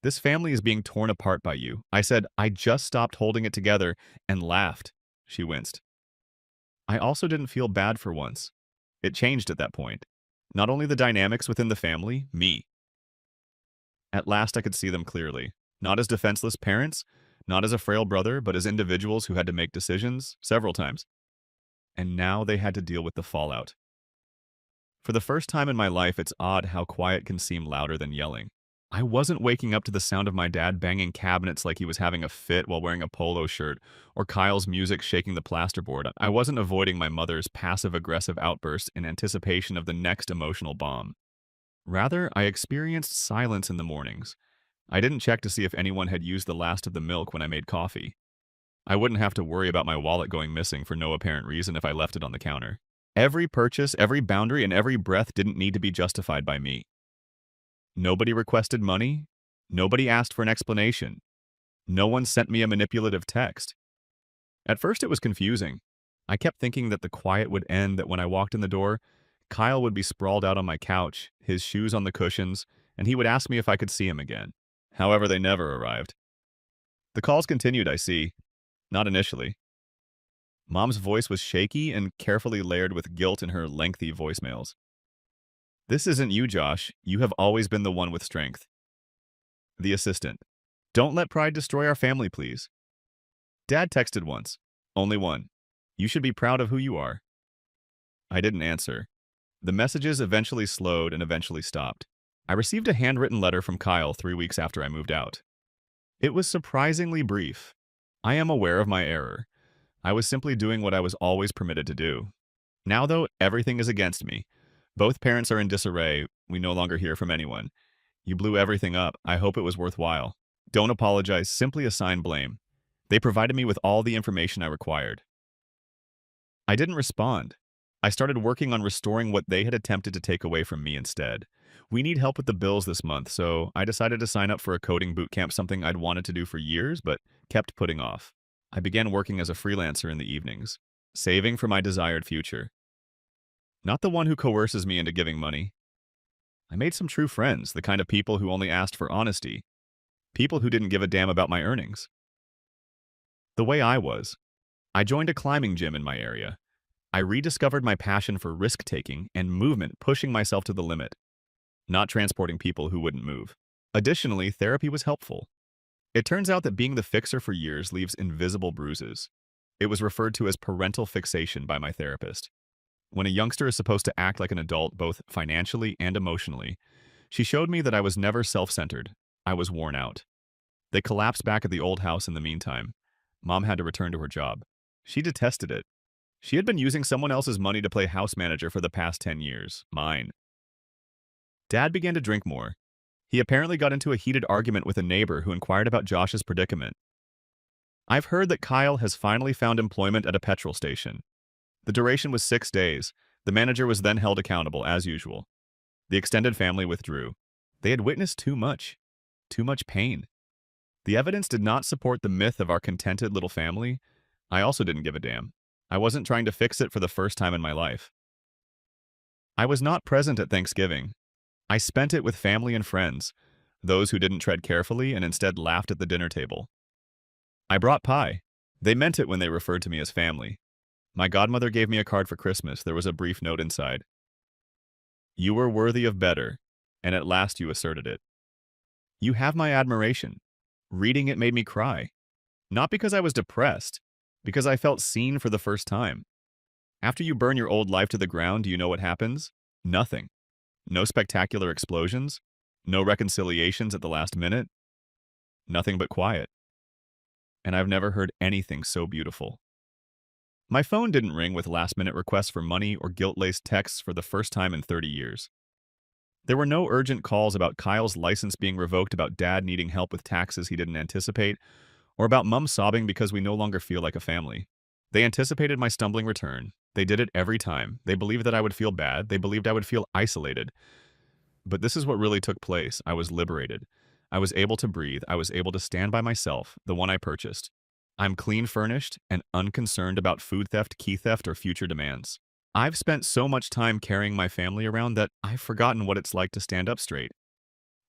[SPEAKER 1] this family is being torn apart by you." I said, "I just stopped holding it together," and laughed. She winced. I also didn't feel bad for once. It changed at that point. Not only the dynamics within the family, me. At last I could see them clearly. Not as defenseless parents, not as a frail brother, but as individuals who had to make decisions several times. And now they had to deal with the fallout. For the first time in my life, it's odd how quiet can seem louder than yelling. I wasn't waking up to the sound of my dad banging cabinets like he was having a fit while wearing a polo shirt, or Kyle's music shaking the plasterboard. I wasn't avoiding my mother's passive-aggressive outbursts in anticipation of the next emotional bomb. Rather, I experienced silence in the mornings. I didn't check to see if anyone had used the last of the milk when I made coffee. I wouldn't have to worry about my wallet going missing for no apparent reason if I left it on the counter. Every purchase, every boundary, and every breath didn't need to be justified by me. Nobody requested money. Nobody asked for an explanation. No one sent me a manipulative text. At first, it was confusing. I kept thinking that the quiet would end, that when I walked in the door, Kyle would be sprawled out on my couch, his shoes on the cushions, and he would ask me if I could see him again. However, they never arrived. The calls continued, I see. Not initially. Mom's voice was shaky and carefully layered with guilt in her lengthy voicemails. This isn't you, Josh. You have always been the one with strength. The assistant. Don't let pride destroy our family, please. Dad texted once. Only one. You should be proud of who you are. I didn't answer. The messages eventually slowed and eventually stopped. I received a handwritten letter from Kyle 3 weeks after I moved out. It was surprisingly brief. I am aware of my error. I was simply doing what I was always permitted to do. Now, though, everything is against me. Both parents are in disarray. We no longer hear from anyone. You blew everything up. I hope it was worthwhile. Don't apologize. Simply assign blame. They provided me with all the information I required. I didn't respond. I started working on restoring what they had attempted to take away from me instead. We need help with the bills this month, so I decided to sign up for a coding boot camp, something I'd wanted to do for years but kept putting off. I began working as a freelancer in the evenings, saving for my desired future. Not the one who coerces me into giving money. I made some true friends, the kind of people who only asked for honesty, people who didn't give a damn about my earnings. The way I was. I joined a climbing gym in my area. I rediscovered my passion for risk-taking and movement, pushing myself to the limit, not transporting people who wouldn't move. Additionally, therapy was helpful. It turns out that being the fixer for years leaves invisible bruises. It was referred to as parental fixation by my therapist. When a youngster is supposed to act like an adult both financially and emotionally, she showed me that I was never self-centered. I was worn out. They collapsed back at the old house in the meantime. Mom had to return to her job. She detested it. She had been using someone else's money to play house manager for the past 10 years, mine. Dad began to drink more. He apparently got into a heated argument with a neighbor who inquired about Josh's predicament. I've heard that Kyle has finally found employment at a petrol station. The duration was 6 days. The manager was then held accountable, as usual. The extended family withdrew. They had witnessed too much pain. The evidence did not support the myth of our contented little family. I also didn't give a damn. I wasn't trying to fix it for the first time in my life. I was not present at Thanksgiving. I spent it with family and friends, those who didn't tread carefully and instead laughed at the dinner table. I brought pie. They meant it when they referred to me as family. My godmother gave me a card for Christmas. There was a brief note inside. You were worthy of better, and at last you asserted it. You have my admiration. Reading it made me cry. Not because I was depressed, because I felt seen for the first time. After you burn your old life to the ground, do you know what happens? Nothing. No spectacular explosions. No reconciliations at the last minute. Nothing but quiet. And I've never heard anything so beautiful. My phone didn't ring with last-minute requests for money or guilt-laced texts for the first time in 30 years. There were no urgent calls about Kyle's license being revoked, about Dad needing help with taxes he didn't anticipate, or about Mum sobbing because we no longer feel like a family. They anticipated my stumbling return. They did it every time. They believed that I would feel bad. They believed I would feel isolated. But this is what really took place. I was liberated. I was able to breathe. I was able to stand by myself, the one I purchased. I'm clean furnished and unconcerned about food theft, key theft, or future demands. I've spent so much time carrying my family around that I've forgotten what it's like to stand up straight.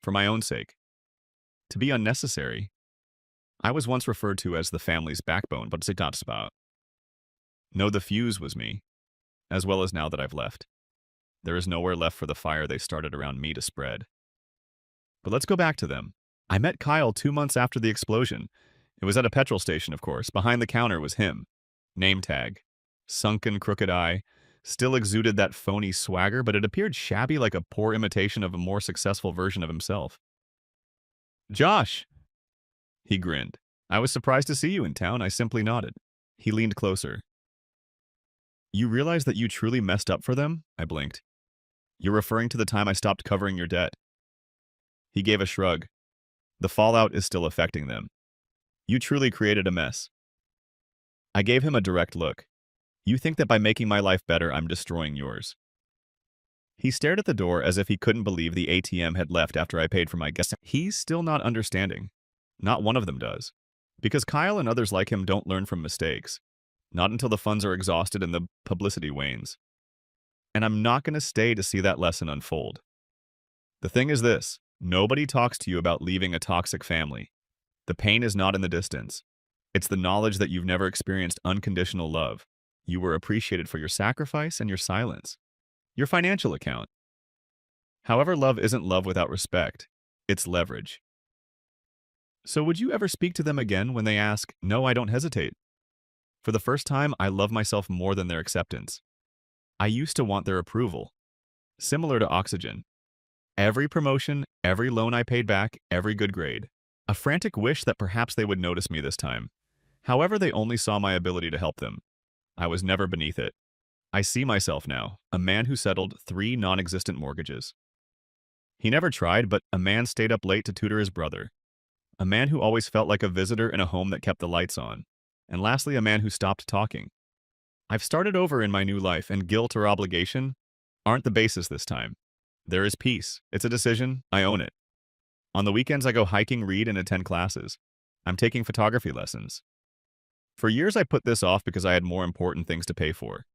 [SPEAKER 1] For my own sake. To be unnecessary. I was once referred to as the family's backbone, but it's not about. No, the fuse was me, as well as now that I've left. There is nowhere left for the fire they started around me to spread. But let's go back to them. I met Kyle 2 months after the explosion. It was at a petrol station, of course. Behind the counter was him. Name tag. Sunken, crooked eye. Still exuded that phony swagger, but it appeared shabby, like a poor imitation of a more successful version of himself. Josh! He grinned. I was surprised to see you in town. I simply nodded. He leaned closer. You realize that you truly messed up for them? I blinked. You're referring to the time I stopped covering your debt. He gave a shrug. The fallout is still affecting them. You truly created a mess. I gave him a direct look. You think that by making my life better, I'm destroying yours. He stared at the door as if he couldn't believe the ATM had left after I paid for my gas. He's still not understanding. Not one of them does. Because Kyle and others like him don't learn from mistakes. Not until the funds are exhausted and the publicity wanes. And I'm not going to stay to see that lesson unfold. The thing is this, nobody talks to you about leaving a toxic family. The pain is not in the distance. It's the knowledge that you've never experienced unconditional love. You were appreciated for your sacrifice and your silence. Your financial account. However, love isn't love without respect. It's leverage. So would you ever speak to them again when they ask, "No, I don't hesitate"? For the first time, I love myself more than their acceptance. I used to want their approval. Similar to oxygen. Every promotion, every loan I paid back, every good grade. A frantic wish that perhaps they would notice me this time. However, they only saw my ability to help them. I was never beneath it. I see myself now, a man who settled 3 non-existent mortgages. He never tried, but a man stayed up late to tutor his brother. A man who always felt like a visitor in a home that kept the lights on. And lastly, a man who stopped talking. I've started over in my new life, and guilt or obligation aren't the basis this time. There is peace. It's a decision. I own it. On the weekends, I go hiking, read, and attend classes. I'm taking photography lessons. For years, I put this off because I had more important things to pay for.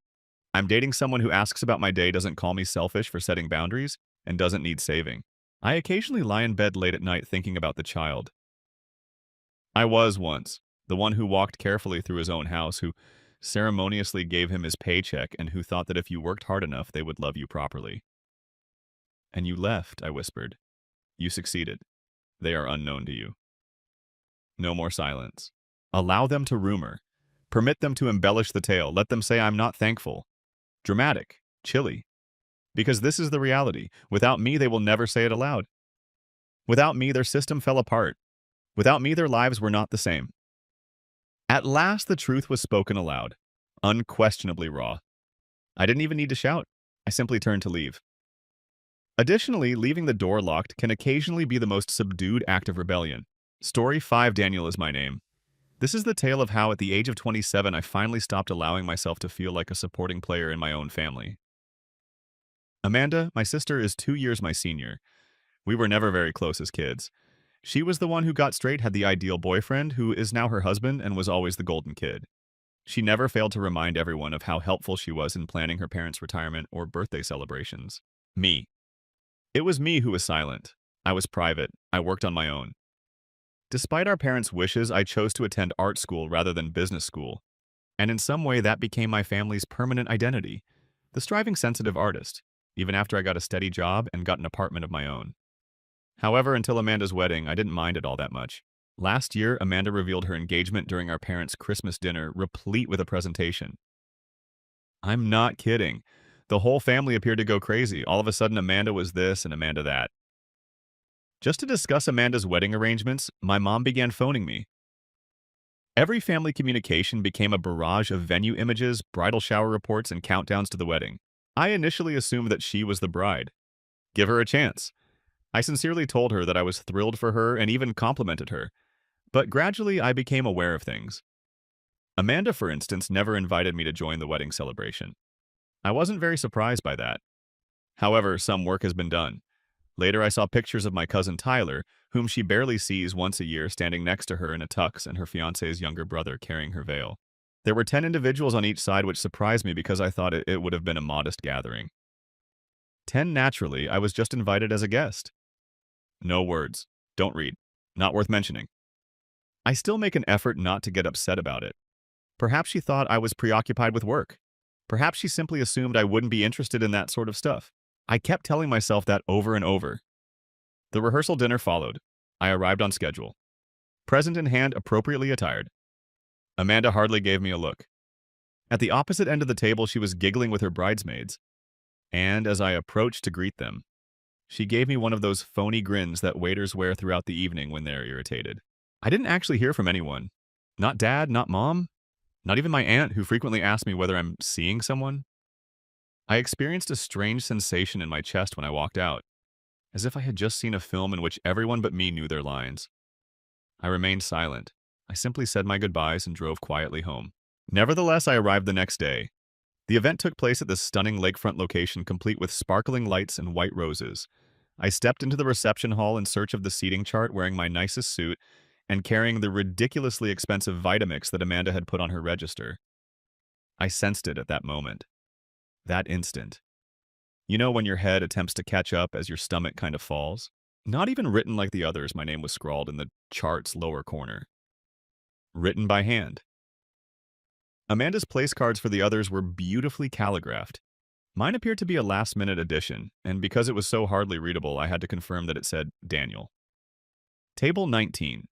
[SPEAKER 1] I'm dating someone who asks about my day, doesn't call me selfish for setting boundaries, and doesn't need saving. I occasionally lie in bed late at night thinking about the child. I was once the one who walked carefully through his own house, who ceremoniously gave him his paycheck, and who thought that if you worked hard enough, they would love you properly. And you left, I whispered. You succeeded. They are unknown to you. No more silence. Allow them to rumor. Permit them to embellish the tale. Let them say I'm not thankful. Dramatic. Chilly. Because this is the reality. Without me, they will never say it aloud. Without me, their system fell apart. Without me, their lives were not the same. At last, the truth was spoken aloud. Unquestionably raw. I didn't even need to shout. I simply turned to leave. Additionally, leaving the door locked can occasionally be the most subdued act of rebellion. Story 5. Daniel is my name. This is the tale of how, at the age of 27, I finally stopped allowing myself to feel like a supporting player in my own family. Amanda, my sister, is 2 years my senior. We were never very close as kids. She was the one who got straight, had the ideal boyfriend, who is now her husband, and was always the golden kid. She never failed to remind everyone of how helpful she was in planning her parents' retirement or birthday celebrations. Me. It was me who was silent. I was private. I worked on my own. Despite our parents' wishes, I chose to attend art school rather than business school. And in some way, that became my family's permanent identity. The striving, sensitive artist, even after I got a steady job and got an apartment of my own. However, until Amanda's wedding, I didn't mind it all that much. Last year, Amanda revealed her engagement during our parents' Christmas dinner, replete with a presentation. I'm not kidding. The whole family appeared to go crazy. All of a sudden, Amanda was this and Amanda that. Just to discuss Amanda's wedding arrangements, my mom began phoning me. Every family communication became a barrage of venue images, bridal shower reports, and countdowns to the wedding. I initially assumed that she was the bride. Give her a chance. I sincerely told her that I was thrilled for her and even complimented her. But gradually, I became aware of things. Amanda, for instance, never invited me to join the wedding celebration. I wasn't very surprised by that. However, some work has been done. Later, I saw pictures of my cousin Tyler, whom she barely sees once a year, standing next to her in a tux, and her fiancé's younger brother carrying her veil. There were 10 individuals on each side, which surprised me because I thought it would have been a modest gathering. 10 naturally, I was just invited as a guest. No words. Don't read. Not worth mentioning. I still make an effort not to get upset about it. Perhaps she thought I was preoccupied with work. Perhaps she simply assumed I wouldn't be interested in that sort of stuff. I kept telling myself that over and over. The rehearsal dinner followed. I arrived on schedule. Present in hand, appropriately attired. Amanda hardly gave me a look. At the opposite end of the table, she was giggling with her bridesmaids. And as I approached to greet them, She gave me one of those phony grins that waiters wear throughout the evening when they're irritated. I didn't actually hear from anyone. Not dad, not mom, not even my aunt, who frequently asked me whether I'm seeing someone. I experienced a strange sensation in my chest when I walked out, as if I had just seen a film in which everyone but me knew their lines. I remained silent. I simply said my goodbyes and drove quietly home. Nevertheless, I arrived the next day. The event took place at this stunning lakefront location complete with sparkling lights and white roses. I stepped into the reception hall in search of the seating chart wearing my nicest suit and carrying the ridiculously expensive Vitamix that Amanda had put on her register. I sensed it at that moment. That instant. You know when your head attempts to catch up as your stomach kind of falls? Not even written like the others, my name was scrawled in the chart's lower corner. Written by hand. Amanda's place cards for the others were beautifully calligraphed. Mine appeared to be a last-minute addition, and because it was so hardly readable, I had to confirm that it said Daniel. Table 19.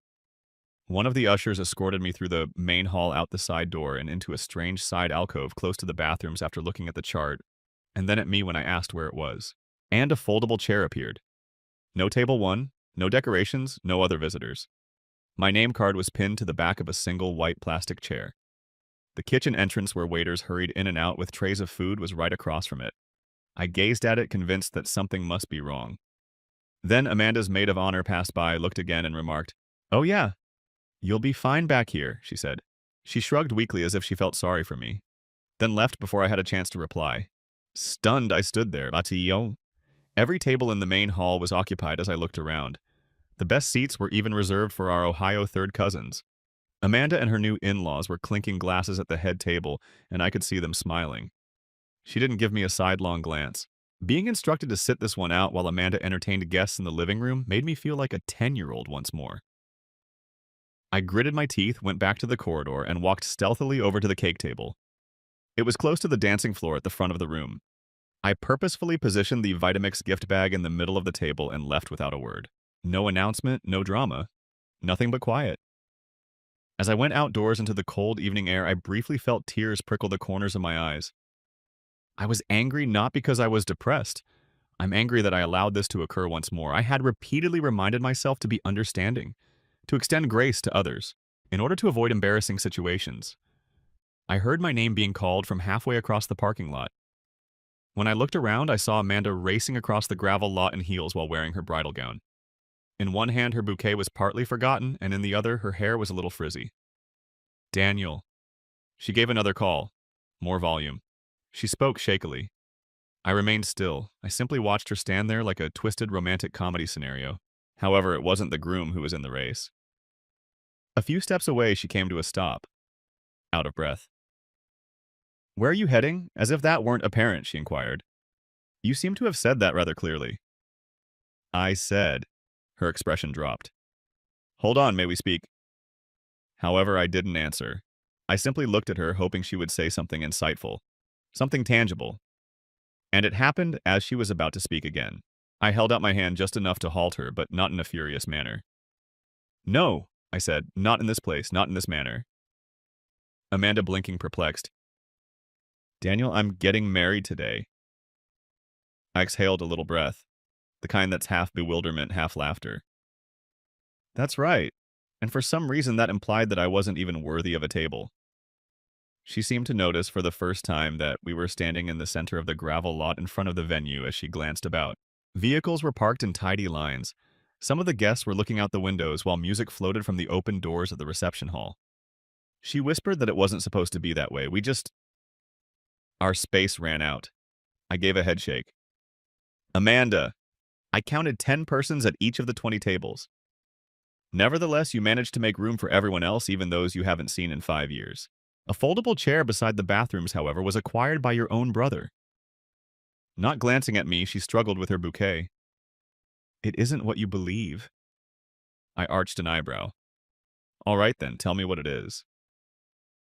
[SPEAKER 1] One of the ushers escorted me through the main hall out the side door and into a strange side alcove close to the bathrooms after looking at the chart, and then at me when I asked where it was. And a foldable chair appeared. No table 1, no decorations, no other visitors. My name card was pinned to the back of a single white plastic chair. The kitchen entrance where waiters hurried in and out with trays of food was right across from it. I gazed at it, convinced that something must be wrong. Then Amanda's maid of honor passed by, looked again, and remarked, "Oh yeah, you'll be fine back here," she said. She shrugged weakly as if she felt sorry for me, then left before I had a chance to reply. Stunned, I stood there. Every table in the main hall was occupied as I looked around. The best seats were even reserved for our Ohio third cousins. Amanda and her new in-laws were clinking glasses at the head table, and I could see them smiling. She didn't give me a sidelong glance. Being instructed to sit this one out while Amanda entertained guests in the living room made me feel like a 10-year-old once more. I gritted my teeth, went back to the corridor, and walked stealthily over to the cake table. It was close to the dancing floor at the front of the room. I purposefully positioned the Vitamix gift bag in the middle of the table and left without a word. No announcement, no drama. Nothing but quiet. As I went outdoors into the cold evening air, I briefly felt tears prickle the corners of my eyes. I was angry not because I was depressed. I'm angry that I allowed this to occur once more. I had repeatedly reminded myself to be understanding, to extend grace to others, in order to avoid embarrassing situations. I heard my name being called from halfway across the parking lot. When I looked around, I saw Amanda racing across the gravel lot in heels while wearing her bridal gown. In one hand, her bouquet was partly forgotten, and in the other, her hair was a little frizzy. Daniel. She gave another call. More volume. She spoke shakily. I remained still. I simply watched her stand there like a twisted romantic comedy scenario. However, it wasn't the groom who was in the race. A few steps away, she came to a stop. Out of breath. "Where are you heading?" As if that weren't apparent, she inquired. "You seem to have said that rather clearly." I said. Her expression dropped. "Hold on, may we speak?" However, I didn't answer. I simply looked at her, hoping she would say something insightful, something tangible. And it happened as she was about to speak again. I held out my hand just enough to halt her, but not in a furious manner. "No," I said, "not in this place, not in this manner." Amanda blinking perplexed. "Daniel, I'm getting married today." I exhaled a little breath, the kind that's half bewilderment, half laughter. "That's right." And for some reason that implied that I wasn't even worthy of a table. She seemed to notice for the first time that we were standing in the center of the gravel lot in front of the venue as she glanced about. Vehicles were parked in tidy lines. Some of the guests were looking out the windows while music floated from the open doors of the reception hall. She whispered that it wasn't supposed to be that way. Our space ran out. I gave a headshake. "Amanda, I counted 10 persons at each of the 20 tables. Nevertheless, you managed to make room for everyone else, even those you haven't seen in 5 years. A foldable chair beside the bathrooms, however, was acquired by your own brother." Not glancing at me, she struggled with her bouquet. "It isn't what you believe." I arched an eyebrow. "All right then, tell me what it is."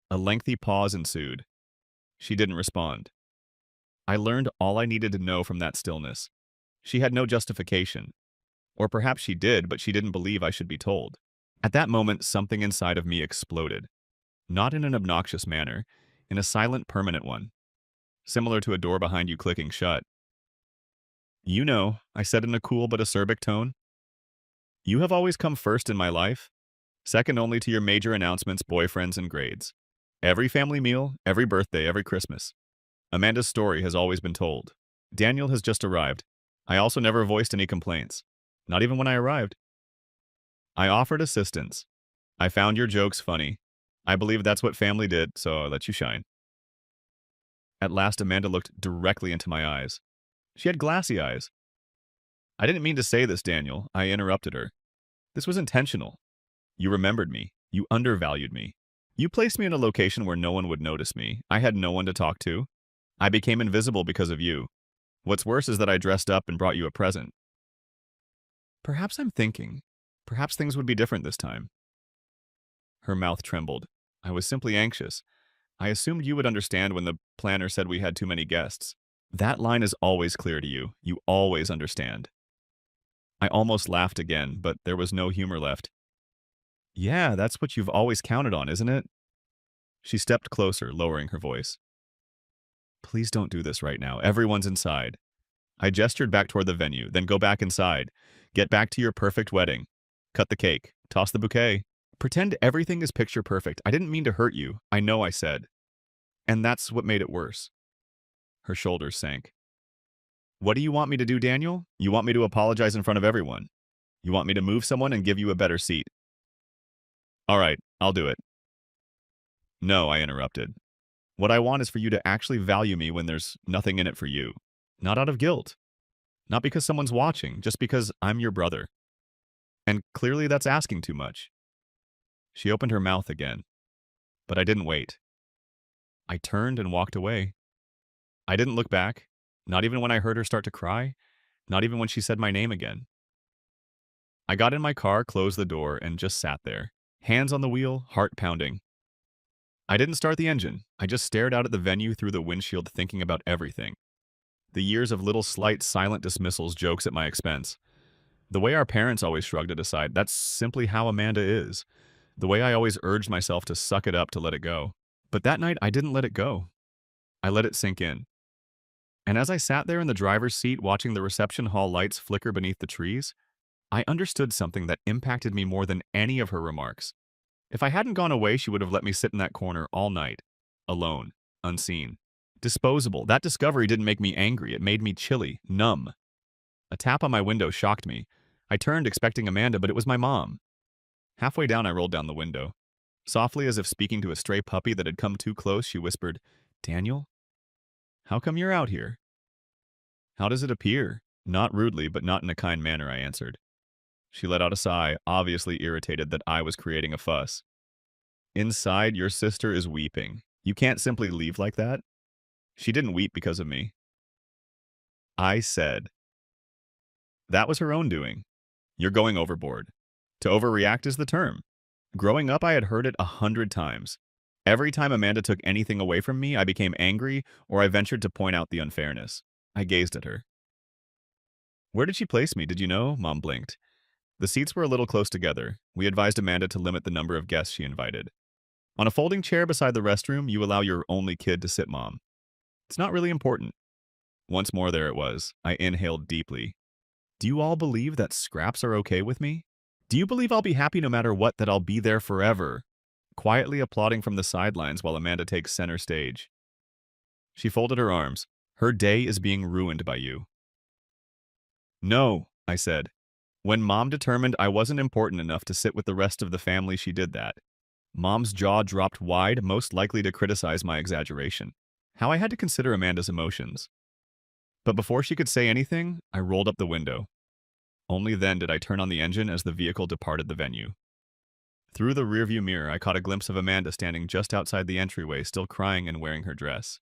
[SPEAKER 1] A lengthy pause ensued. She didn't respond. I learned all I needed to know from that stillness. She had no justification. Or perhaps she did, but she didn't believe I should be told. At that moment, something inside of me exploded. Not in an obnoxious manner, in a silent, permanent one. Similar to a door behind you clicking shut. You know, I said in a cool but acerbic tone. You have always come first in my life, second only to your major announcements, boyfriends, and grades. Every family meal, every birthday, every Christmas. Amanda's story has always been told. Daniel has just arrived. I also never voiced any complaints. Not even when I arrived. I offered assistance. I found your jokes funny. I believe that's what family did, so I let you shine. At last, Amanda looked directly into my eyes. She had glassy eyes. I didn't mean to say this, Daniel. I interrupted her. This was intentional. You remembered me. You undervalued me. You placed me in a location where no one would notice me. I had no one to talk to. I became invisible because of you. What's worse is that I dressed up and brought you a present. Perhaps I'm thinking. Perhaps things would be different this time. Her mouth trembled. I was simply anxious. I assumed you would understand when the planner said we had too many guests. That line is always clear to you. You always understand. I almost laughed again, but there was no humor left. Yeah, that's what you've always counted on, isn't it? She stepped closer, lowering her voice. Please don't do this right now. Everyone's inside. I gestured back toward the venue, then go back inside. Get back to your perfect wedding. Cut the cake. Toss the bouquet. Pretend everything is picture perfect. I didn't mean to hurt you. I know I said. And that's what made it worse. Her shoulders sank. What do you want me to do, Daniel? You want me to apologize in front of everyone. You want me to move someone and give you a better seat. All right, I'll do it. No, I interrupted. What I want is for you to actually value me when there's nothing in it for you. Not out of guilt. Not because someone's watching, just because I'm your brother. And clearly that's asking too much. She opened her mouth again. But I didn't wait. I turned and walked away. I didn't look back, not even when I heard her start to cry, not even when she said my name again. I got in my car, closed the door, and just sat there, hands on the wheel, heart pounding. I didn't start the engine. I just stared out at the venue through the windshield thinking about everything. The years of little slight, silent dismissals, jokes at my expense. The way our parents always shrugged it aside, that's simply how Amanda is. The way I always urged myself to suck it up, to let it go. But that night, I didn't let it go. I let it sink in. And as I sat there in the driver's seat watching the reception hall lights flicker beneath the trees, I understood something that impacted me more than any of her remarks. If I hadn't gone away, she would have let me sit in that corner all night, alone, unseen. Disposable. That discovery didn't make me angry. It made me chilly, numb. A tap on my window shocked me. I turned expecting Amanda, but it was my mom. Halfway down, I rolled down the window. Softly, as if speaking to a stray puppy that had come too close, she whispered, Daniel? How come you're out here? How does it appear? Not rudely, but not in a kind manner, I answered. She let out a sigh, obviously irritated that I was creating a fuss. Inside, your sister is weeping. You can't simply leave like that. She didn't weep because of me. I said. That was her own doing. You're going overboard. To overreact is the term. Growing up, I had heard it 100 times. Every time Amanda took anything away from me, I became angry or I ventured to point out the unfairness. I gazed at her. Where did she place me? Did you know? Mom blinked. The seats were a little close together. We advised Amanda to limit the number of guests she invited. On a folding chair beside the restroom, you allow your only kid to sit, Mom. It's not really important. Once more there it was. I inhaled deeply. Do you all believe that scraps are okay with me? Do you believe I'll be happy no matter what, that I'll be there forever? Quietly applauding from the sidelines while Amanda takes center stage. She folded her arms. Her day is being ruined by you. No, I said. When Mom determined I wasn't important enough to sit with the rest of the family, she did that. Mom's jaw dropped wide, most likely to criticize my exaggeration. How I had to consider Amanda's emotions. But before she could say anything, I rolled up the window. Only then did I turn on the engine as the vehicle departed the venue. Through the rearview mirror, I caught a glimpse of Amanda standing just outside the entryway, still crying and wearing her dress.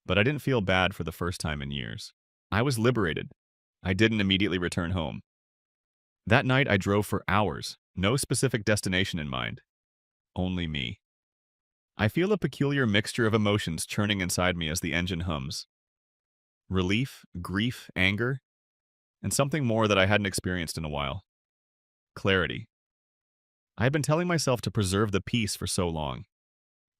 [SPEAKER 1] But I didn't feel bad for the first time in years. I was liberated. I didn't immediately return home. That night, I drove for hours, no specific destination in mind. Only me. I feel a peculiar mixture of emotions churning inside me as the engine hums. Relief, grief, anger, and something more that I hadn't experienced in a while. Clarity. I had been telling myself to preserve the peace for so long.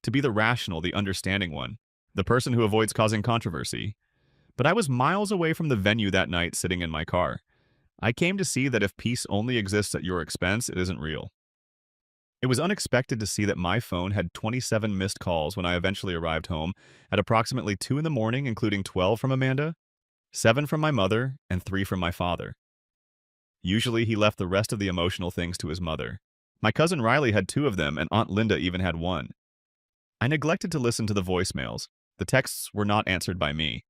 [SPEAKER 1] To be the rational, the understanding one, the person who avoids causing controversy. But I was miles away from the venue that night sitting in my car. I came to see that if peace only exists at your expense, it isn't real. It was unexpected to see that my phone had 27 missed calls when I eventually arrived home at approximately 2 in the morning, including 12 from Amanda, 7 from my mother, and 3 from my father. Usually, he left the rest of the emotional things to his mother. My cousin Riley had 2 of them, and Aunt Linda even had 1. I neglected to listen to the voicemails. The texts were not answered by me.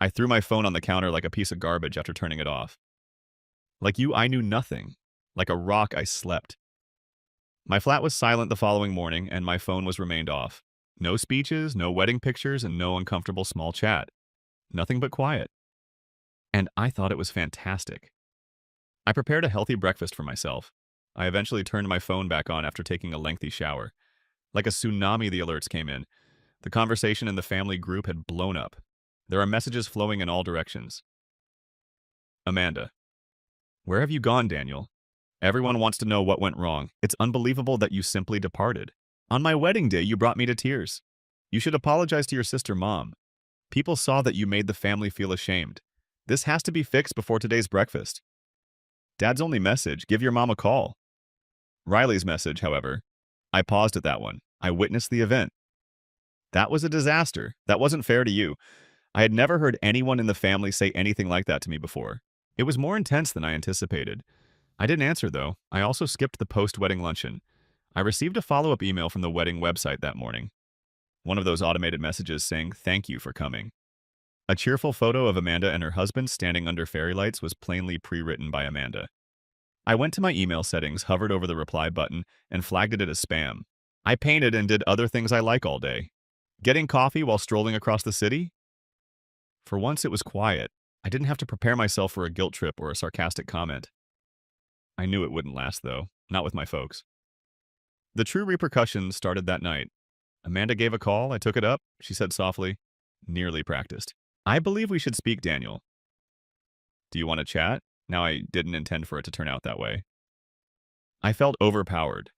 [SPEAKER 1] I threw my phone on the counter like a piece of garbage after turning it off. Like you, I knew nothing. Like a rock, I slept. My flat was silent the following morning, and my phone was remained off. No speeches, no wedding pictures, and no uncomfortable small chat. Nothing but quiet. And I thought it was fantastic. I prepared a healthy breakfast for myself. I eventually turned my phone back on after taking a lengthy shower. Like a tsunami, the alerts came in. The conversation in the family group had blown up. There are messages flowing in all directions. Amanda. Where have you gone, Daniel? Everyone wants to know what went wrong. It's unbelievable that you simply departed. On my wedding day, you brought me to tears. You should apologize to your sister, Mom. People saw that you made the family feel ashamed. This has to be fixed before today's breakfast. Dad's only message, give your mom a call. Riley's message, however, I paused at that one. I witnessed the event. That was a disaster. That wasn't fair to you. I had never heard anyone in the family say anything like that to me before. It was more intense than I anticipated. I didn't answer, though. I also skipped the post-wedding luncheon. I received a follow-up email from the wedding website that morning. One of those automated messages saying, "Thank you for coming." A cheerful photo of Amanda and her husband standing under fairy lights was plainly pre-written by Amanda. I went to my email settings, hovered over the reply button, and flagged it as spam. I painted and did other things I like all day. Getting coffee while strolling across the city? For once, it was quiet. I didn't have to prepare myself for a guilt trip or a sarcastic comment. I knew it wouldn't last, though. Not with my folks. The true repercussions started that night. Amanda gave a call. I took it up. She said softly, "Nearly practiced. I believe we should speak, Daniel." Do you want to chat? Now, I didn't intend for it to turn out that way. I felt overpowered.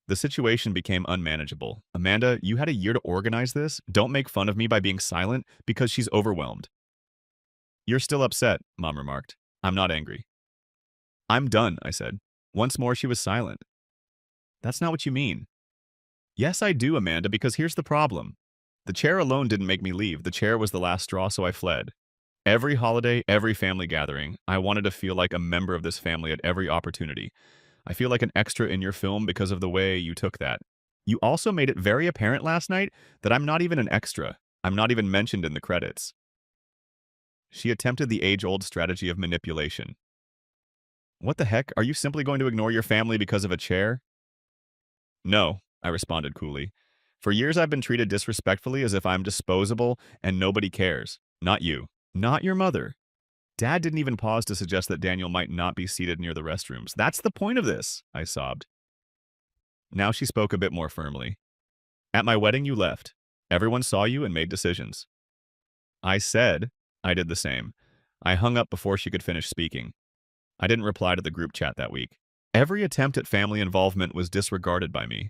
[SPEAKER 1] The situation became unmanageable. Amanda, you had a year to organize this. Don't make fun of me by being silent because she's overwhelmed. You're still upset, Mom remarked. I'm not angry. I'm done, I said. Once more, she was silent. That's not what you mean. Yes, I do, Amanda, because here's the problem. The chair alone didn't make me leave. The chair was the last straw, so I fled. Every holiday, every family gathering, I wanted to feel like a member of this family at every opportunity. I feel like an extra in your film because of the way you took that. You also made it very apparent last night that I'm not even an extra. I'm not even mentioned in the credits. She attempted the age-old strategy of manipulation. What the heck? Are you simply going to ignore your family because of a chair? No, I responded coolly. For years I've been treated disrespectfully as if I'm disposable and nobody cares. Not you. Not your mother. Dad didn't even pause to suggest that Daniel might not be seated near the restrooms. That's the point of this, I sobbed. Now she spoke a bit more firmly. At my wedding you left. Everyone saw you and made decisions. I said I did the same. I hung up before she could finish speaking. I didn't reply to the group chat that week. Every attempt at family involvement was disregarded by me.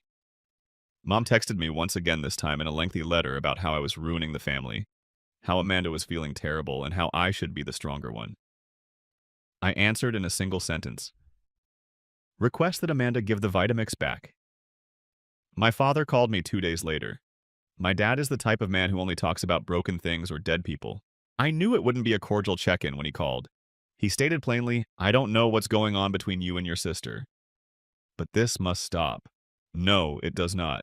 [SPEAKER 1] Mom texted me once again this time in a lengthy letter about how I was ruining the family, how Amanda was feeling terrible, and how I should be the stronger one. I answered in a single sentence. Request that Amanda give the Vitamix back. My father called me 2 days later. My dad is the type of man who only talks about broken things or dead people. I knew it wouldn't be a cordial check-in when he called. He stated plainly, I don't know what's going on between you and your sister. But this must stop. No, it does not.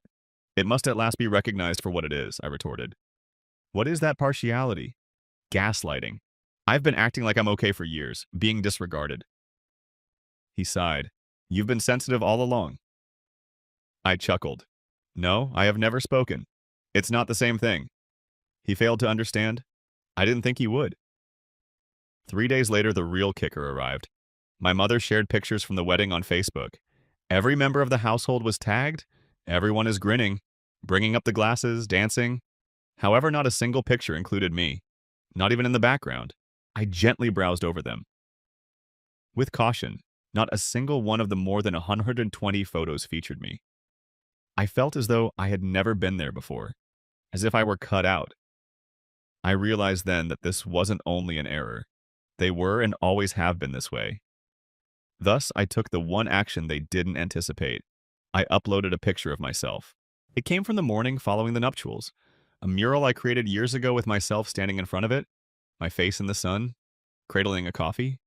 [SPEAKER 1] It must at last be recognized for what it is, I retorted. What is that partiality? Gaslighting. I've been acting like I'm okay for years, being disregarded. He sighed. You've been sensitive all along. I chuckled. No, I have never spoken. It's not the same thing. He failed to understand. I didn't think he would. 3 days later, the real kicker arrived. My mother shared pictures from the wedding on Facebook. Every member of the household was tagged. Everyone is grinning, bringing up the glasses, dancing. However, not a single picture included me. Not even in the background. I gently browsed over them. With caution, not a single one of the more than 120 photos featured me. I felt as though I had never been there before, as if I were cut out. I realized then that this wasn't only an error. They were and always have been this way. Thus, I took the one action they didn't anticipate. I uploaded a picture of myself. It came from the morning following the nuptials. A mural I created years ago with myself standing in front of it, my face in the sun, cradling a coffee.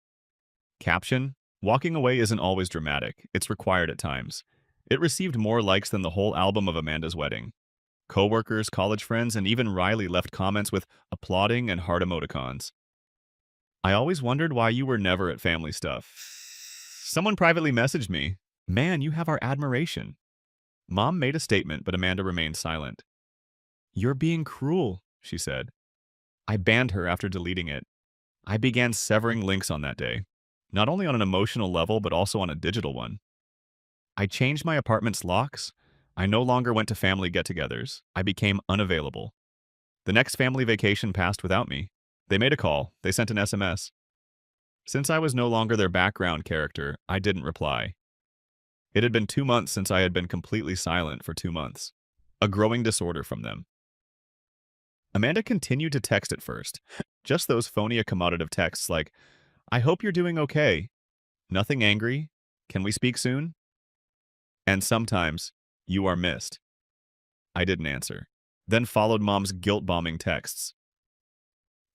[SPEAKER 1] Caption: walking away isn't always dramatic. It's required at times. It received more likes than the whole album of Amanda's wedding. Coworkers, college friends, and even Riley left comments with applauding and heart emoticons. I always wondered why you were never at family stuff. Someone privately messaged me, "Man, you have our admiration." Mom made a statement, but Amanda remained silent. "You're being cruel," she said. I banned her after deleting it. I began severing links on that day, not only on an emotional level, but also on a digital one. I changed my apartment's locks. I no longer went to family get-togethers. I became unavailable. The next family vacation passed without me. They made a call. They sent an SMS. Since I was no longer their background character, I didn't reply. It had been 2 months since I had been completely silent for 2 months. A growing disorder from them. Amanda continued to text at first. Just those phony accommodative texts like, "I hope you're doing okay. Nothing angry. Can we speak soon?" And sometimes, "You are missed." I didn't answer. Then followed Mom's guilt-bombing texts.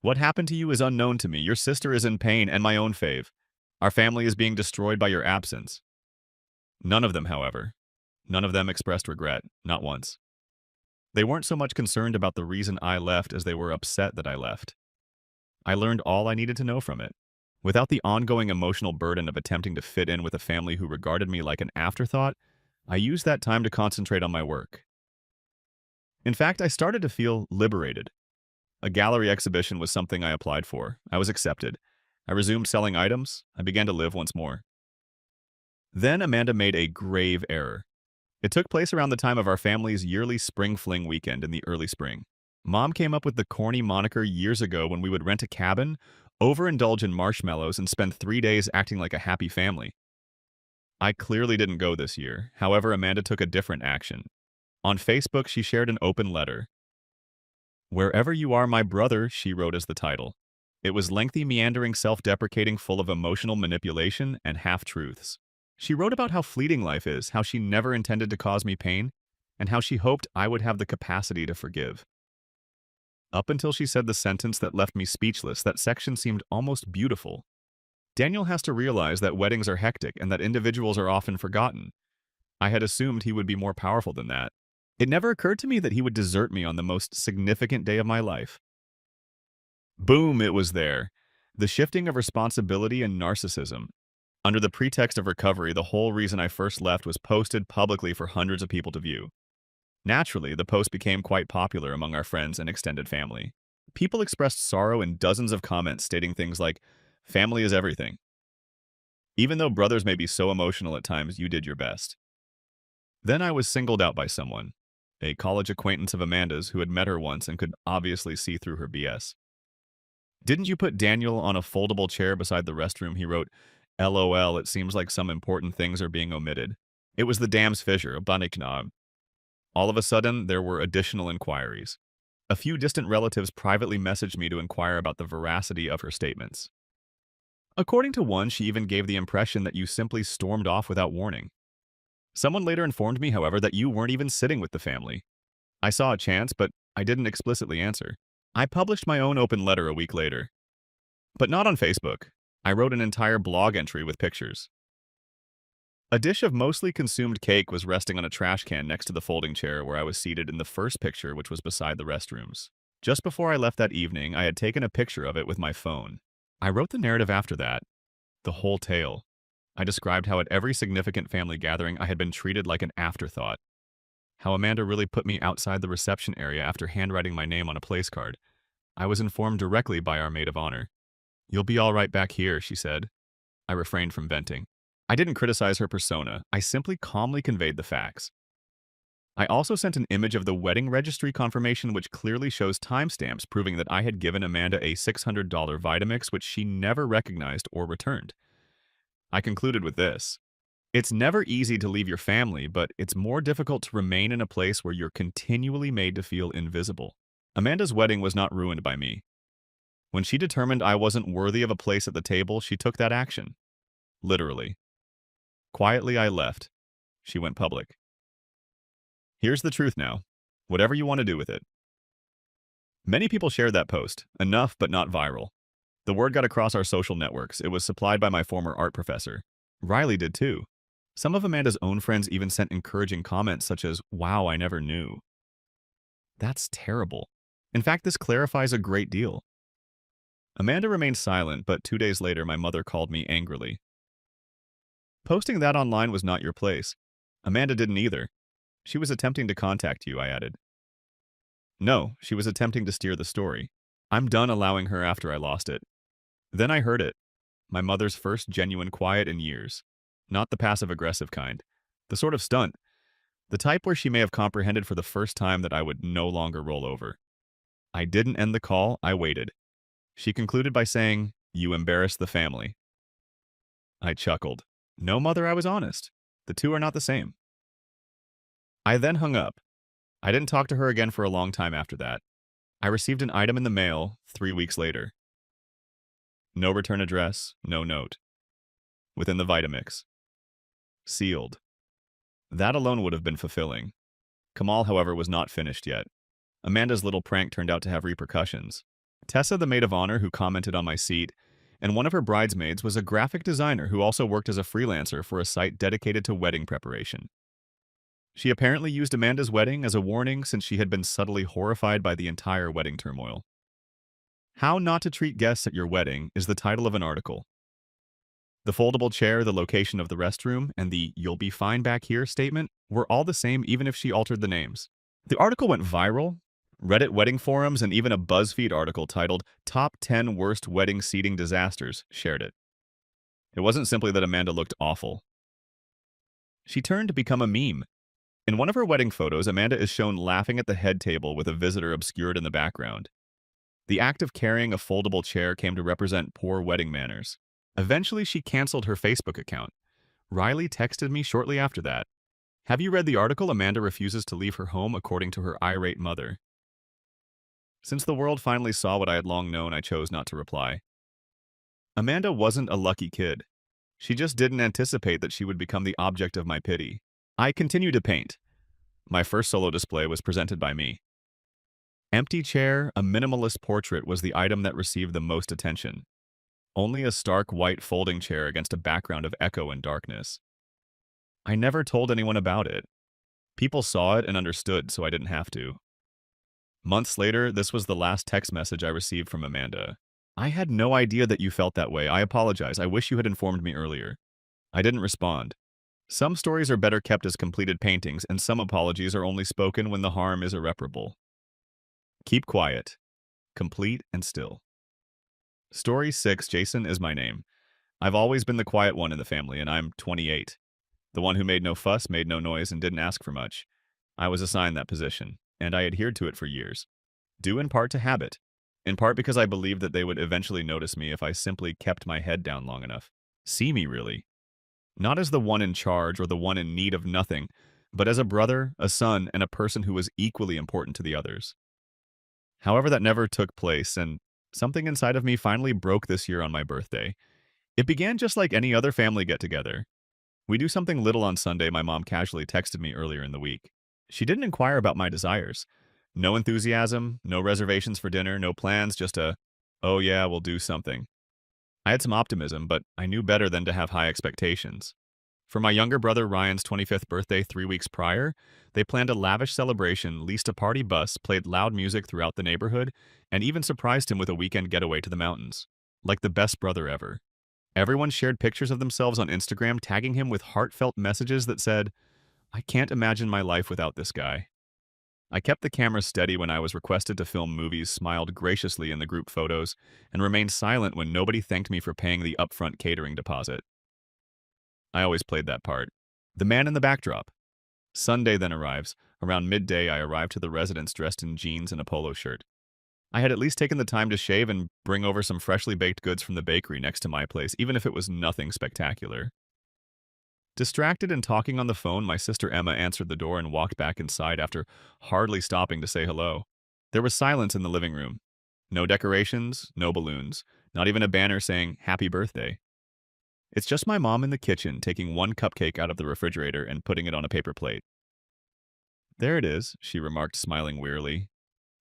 [SPEAKER 1] "What happened to you is unknown to me. Your sister is in pain, and my own fave. Our family is being destroyed by your absence." None of them, however. None of them expressed regret, not once. They weren't so much concerned about the reason I left as they were upset that I left. I learned all I needed to know from it. Without the ongoing emotional burden of attempting to fit in with a family who regarded me like an afterthought, I used that time to concentrate on my work. In fact, I started to feel liberated. A gallery exhibition was something I applied for. I was accepted. I resumed selling items. I began to live once more. Then Amanda made a grave error. It took place around the time of our family's yearly spring fling weekend in the early spring. Mom came up with the corny moniker years ago when we would rent a cabin, overindulge in marshmallows, and spend 3 days acting like a happy family. I clearly didn't go this year. However, Amanda took a different action. On Facebook, she shared an open letter. "Wherever you are, my brother," she wrote as the title. It was lengthy, meandering, self-deprecating, full of emotional manipulation and half-truths. She wrote about how fleeting life is, how she never intended to cause me pain, and how she hoped I would have the capacity to forgive. Up until she said the sentence that left me speechless, that section seemed almost beautiful. Daniel has to realize that weddings are hectic and that individuals are often forgotten. I had assumed he would be more powerful than that. It never occurred to me that he would desert me on the most significant day of my life. Boom, it was there. The shifting of responsibility and narcissism. Under the pretext of recovery, the whole reason I first left was posted publicly for hundreds of people to view. Naturally, the post became quite popular among our friends and extended family. People expressed sorrow in dozens of comments stating things like, "Family is everything. Even though brothers may be so emotional at times, you did your best." Then I was singled out by someone, a college acquaintance of Amanda's who had met her once and could obviously see through her BS. "Didn't you put Daniel on a foldable chair beside the restroom?" he wrote. "LOL, it seems like some important things are being omitted." It was the dam's fissure, a Baniknob. All of a sudden, there were additional inquiries. A few distant relatives privately messaged me to inquire about the veracity of her statements. According to one, she even gave the impression that you simply stormed off without warning. Someone later informed me, however, that you weren't even sitting with the family. I saw a chance, but I didn't explicitly answer. I published my own open letter a week later. But not on Facebook. I wrote an entire blog entry with pictures. A dish of mostly consumed cake was resting on a trash can next to the folding chair where I was seated in the first picture, which was beside the restrooms. Just before I left that evening, I had taken a picture of it with my phone. I wrote the narrative after that, the whole tale. I described how at every significant family gathering I had been treated like an afterthought. How Amanda really put me outside the reception area after handwriting my name on a place card. I was informed directly by our maid of honor. "You'll be all right back here," she said. I refrained from venting. I didn't criticize her persona. I simply calmly conveyed the facts. I also sent an image of the wedding registry confirmation which clearly shows timestamps proving that I had given Amanda a $600 Vitamix which she never recognized or returned. I concluded with this. It's never easy to leave your family, but it's more difficult to remain in a place where you're continually made to feel invisible. Amanda's wedding was not ruined by me. When she determined I wasn't worthy of a place at the table, she took that action. Literally. Quietly, I left. She went public. Here's the truth now. Whatever you want to do with it. Many people shared that post. Enough, but not viral. The word got across our social networks. It was supplied by my former art professor. Riley did too. Some of Amanda's own friends even sent encouraging comments such as, "Wow, I never knew." That's terrible. In fact, this clarifies a great deal. Amanda remained silent, but 2 days later my mother called me angrily. Posting that online was not your place. Amanda didn't either. She was attempting to contact you, I added. No, she was attempting to steer the story. I'm done allowing her after I lost it. Then I heard it. My mother's first genuine quiet in years. Not the passive-aggressive kind. The sort of stunt. The type where she may have comprehended for the first time that I would no longer roll over. I didn't end the call, I waited. She concluded by saying, "You embarrassed the family." I chuckled. No, Mother, I was honest. The two are not the same. I then hung up. I didn't talk to her again for a long time after that. I received an item in the mail 3 weeks later. No return address, no note. Within the Vitamix. Sealed. That alone would have been fulfilling. Kamal, however, was not finished yet. Amanda's little prank turned out to have repercussions. Tessa, the maid of honor who commented on my seat, and one of her bridesmaids was a graphic designer who also worked as a freelancer for a site dedicated to wedding preparation. She apparently used Amanda's wedding as a warning since she had been subtly horrified by the entire wedding turmoil. How Not to Treat Guests at Your Wedding is the title of an article. The foldable chair, the location of the restroom, and the "you'll be fine back here" statement were all the same even if she altered the names. The article went viral. Reddit wedding forums and even a BuzzFeed article titled "Top 10 Worst Wedding Seating Disasters" shared it. It wasn't simply that Amanda looked awful. She turned to become a meme. In one of her wedding photos, Amanda is shown laughing at the head table with a visitor obscured in the background. The act of carrying a foldable chair came to represent poor wedding manners. Eventually, she canceled her Facebook account. Riley texted me shortly after that. "Have you read the article? Amanda refuses to leave her home according to her irate mother." Since the world finally saw what I had long known, I chose not to reply. Amanda wasn't a lucky kid. She just didn't anticipate that she would become the object of my pity. I continued to paint. My first solo display was presented by me. Empty chair, a minimalist portrait was the item that received the most attention. Only a stark white folding chair against a background of echo and darkness. I never told anyone about it. People saw it and understood, so I didn't have to. Months later, this was the last text message I received from Amanda. "I had no idea that you felt that way. I apologize. I wish you had informed me earlier." I didn't respond. Some stories are better kept as completed paintings, and some apologies are only spoken when the harm is irreparable. Keep quiet. Complete and still. Story 6, Jason is my name. I've always been the quiet one in the family, and I'm 28. The one who made no fuss, made no noise, and didn't ask for much. I was assigned that position, and I adhered to it for years. Due in part to habit. In part because I believed that they would eventually notice me if I simply kept my head down long enough. See me, really. Not as the one in charge or the one in need of nothing, but as a brother, a son, and a person who was equally important to the others. However, that never took place, and something inside of me finally broke this year on my birthday. It began just like any other family get-together. We do something little on Sunday, my mom casually texted me earlier in the week. She didn't inquire about my desires. No enthusiasm, no reservations for dinner, no plans, just a, "Oh yeah, we'll do something." I had some optimism, but I knew better than to have high expectations. For my younger brother Ryan's 25th birthday 3 weeks prior, they planned a lavish celebration, leased a party bus, played loud music throughout the neighborhood, and even surprised him with a weekend getaway to the mountains. Like the best brother ever. Everyone shared pictures of themselves on Instagram, tagging him with heartfelt messages that said, "I can't imagine my life without this guy." I kept the camera steady when I was requested to film movies, smiled graciously in the group photos, and remained silent when nobody thanked me for paying the upfront catering deposit. I always played that part. The man in the backdrop. Sunday then arrives. Around midday, I arrived to the residence dressed in jeans and a polo shirt. I had at least taken the time to shave and bring over some freshly baked goods from the bakery next to my place, even if it was nothing spectacular. Distracted and talking on the phone, my sister Emma answered the door and walked back inside after hardly stopping to say hello. There was silence in the living room. No decorations, no balloons, not even a banner saying, "Happy Birthday." It's just my mom in the kitchen taking one cupcake out of the refrigerator and putting it on a paper plate. "There it is," she remarked, smiling wearily,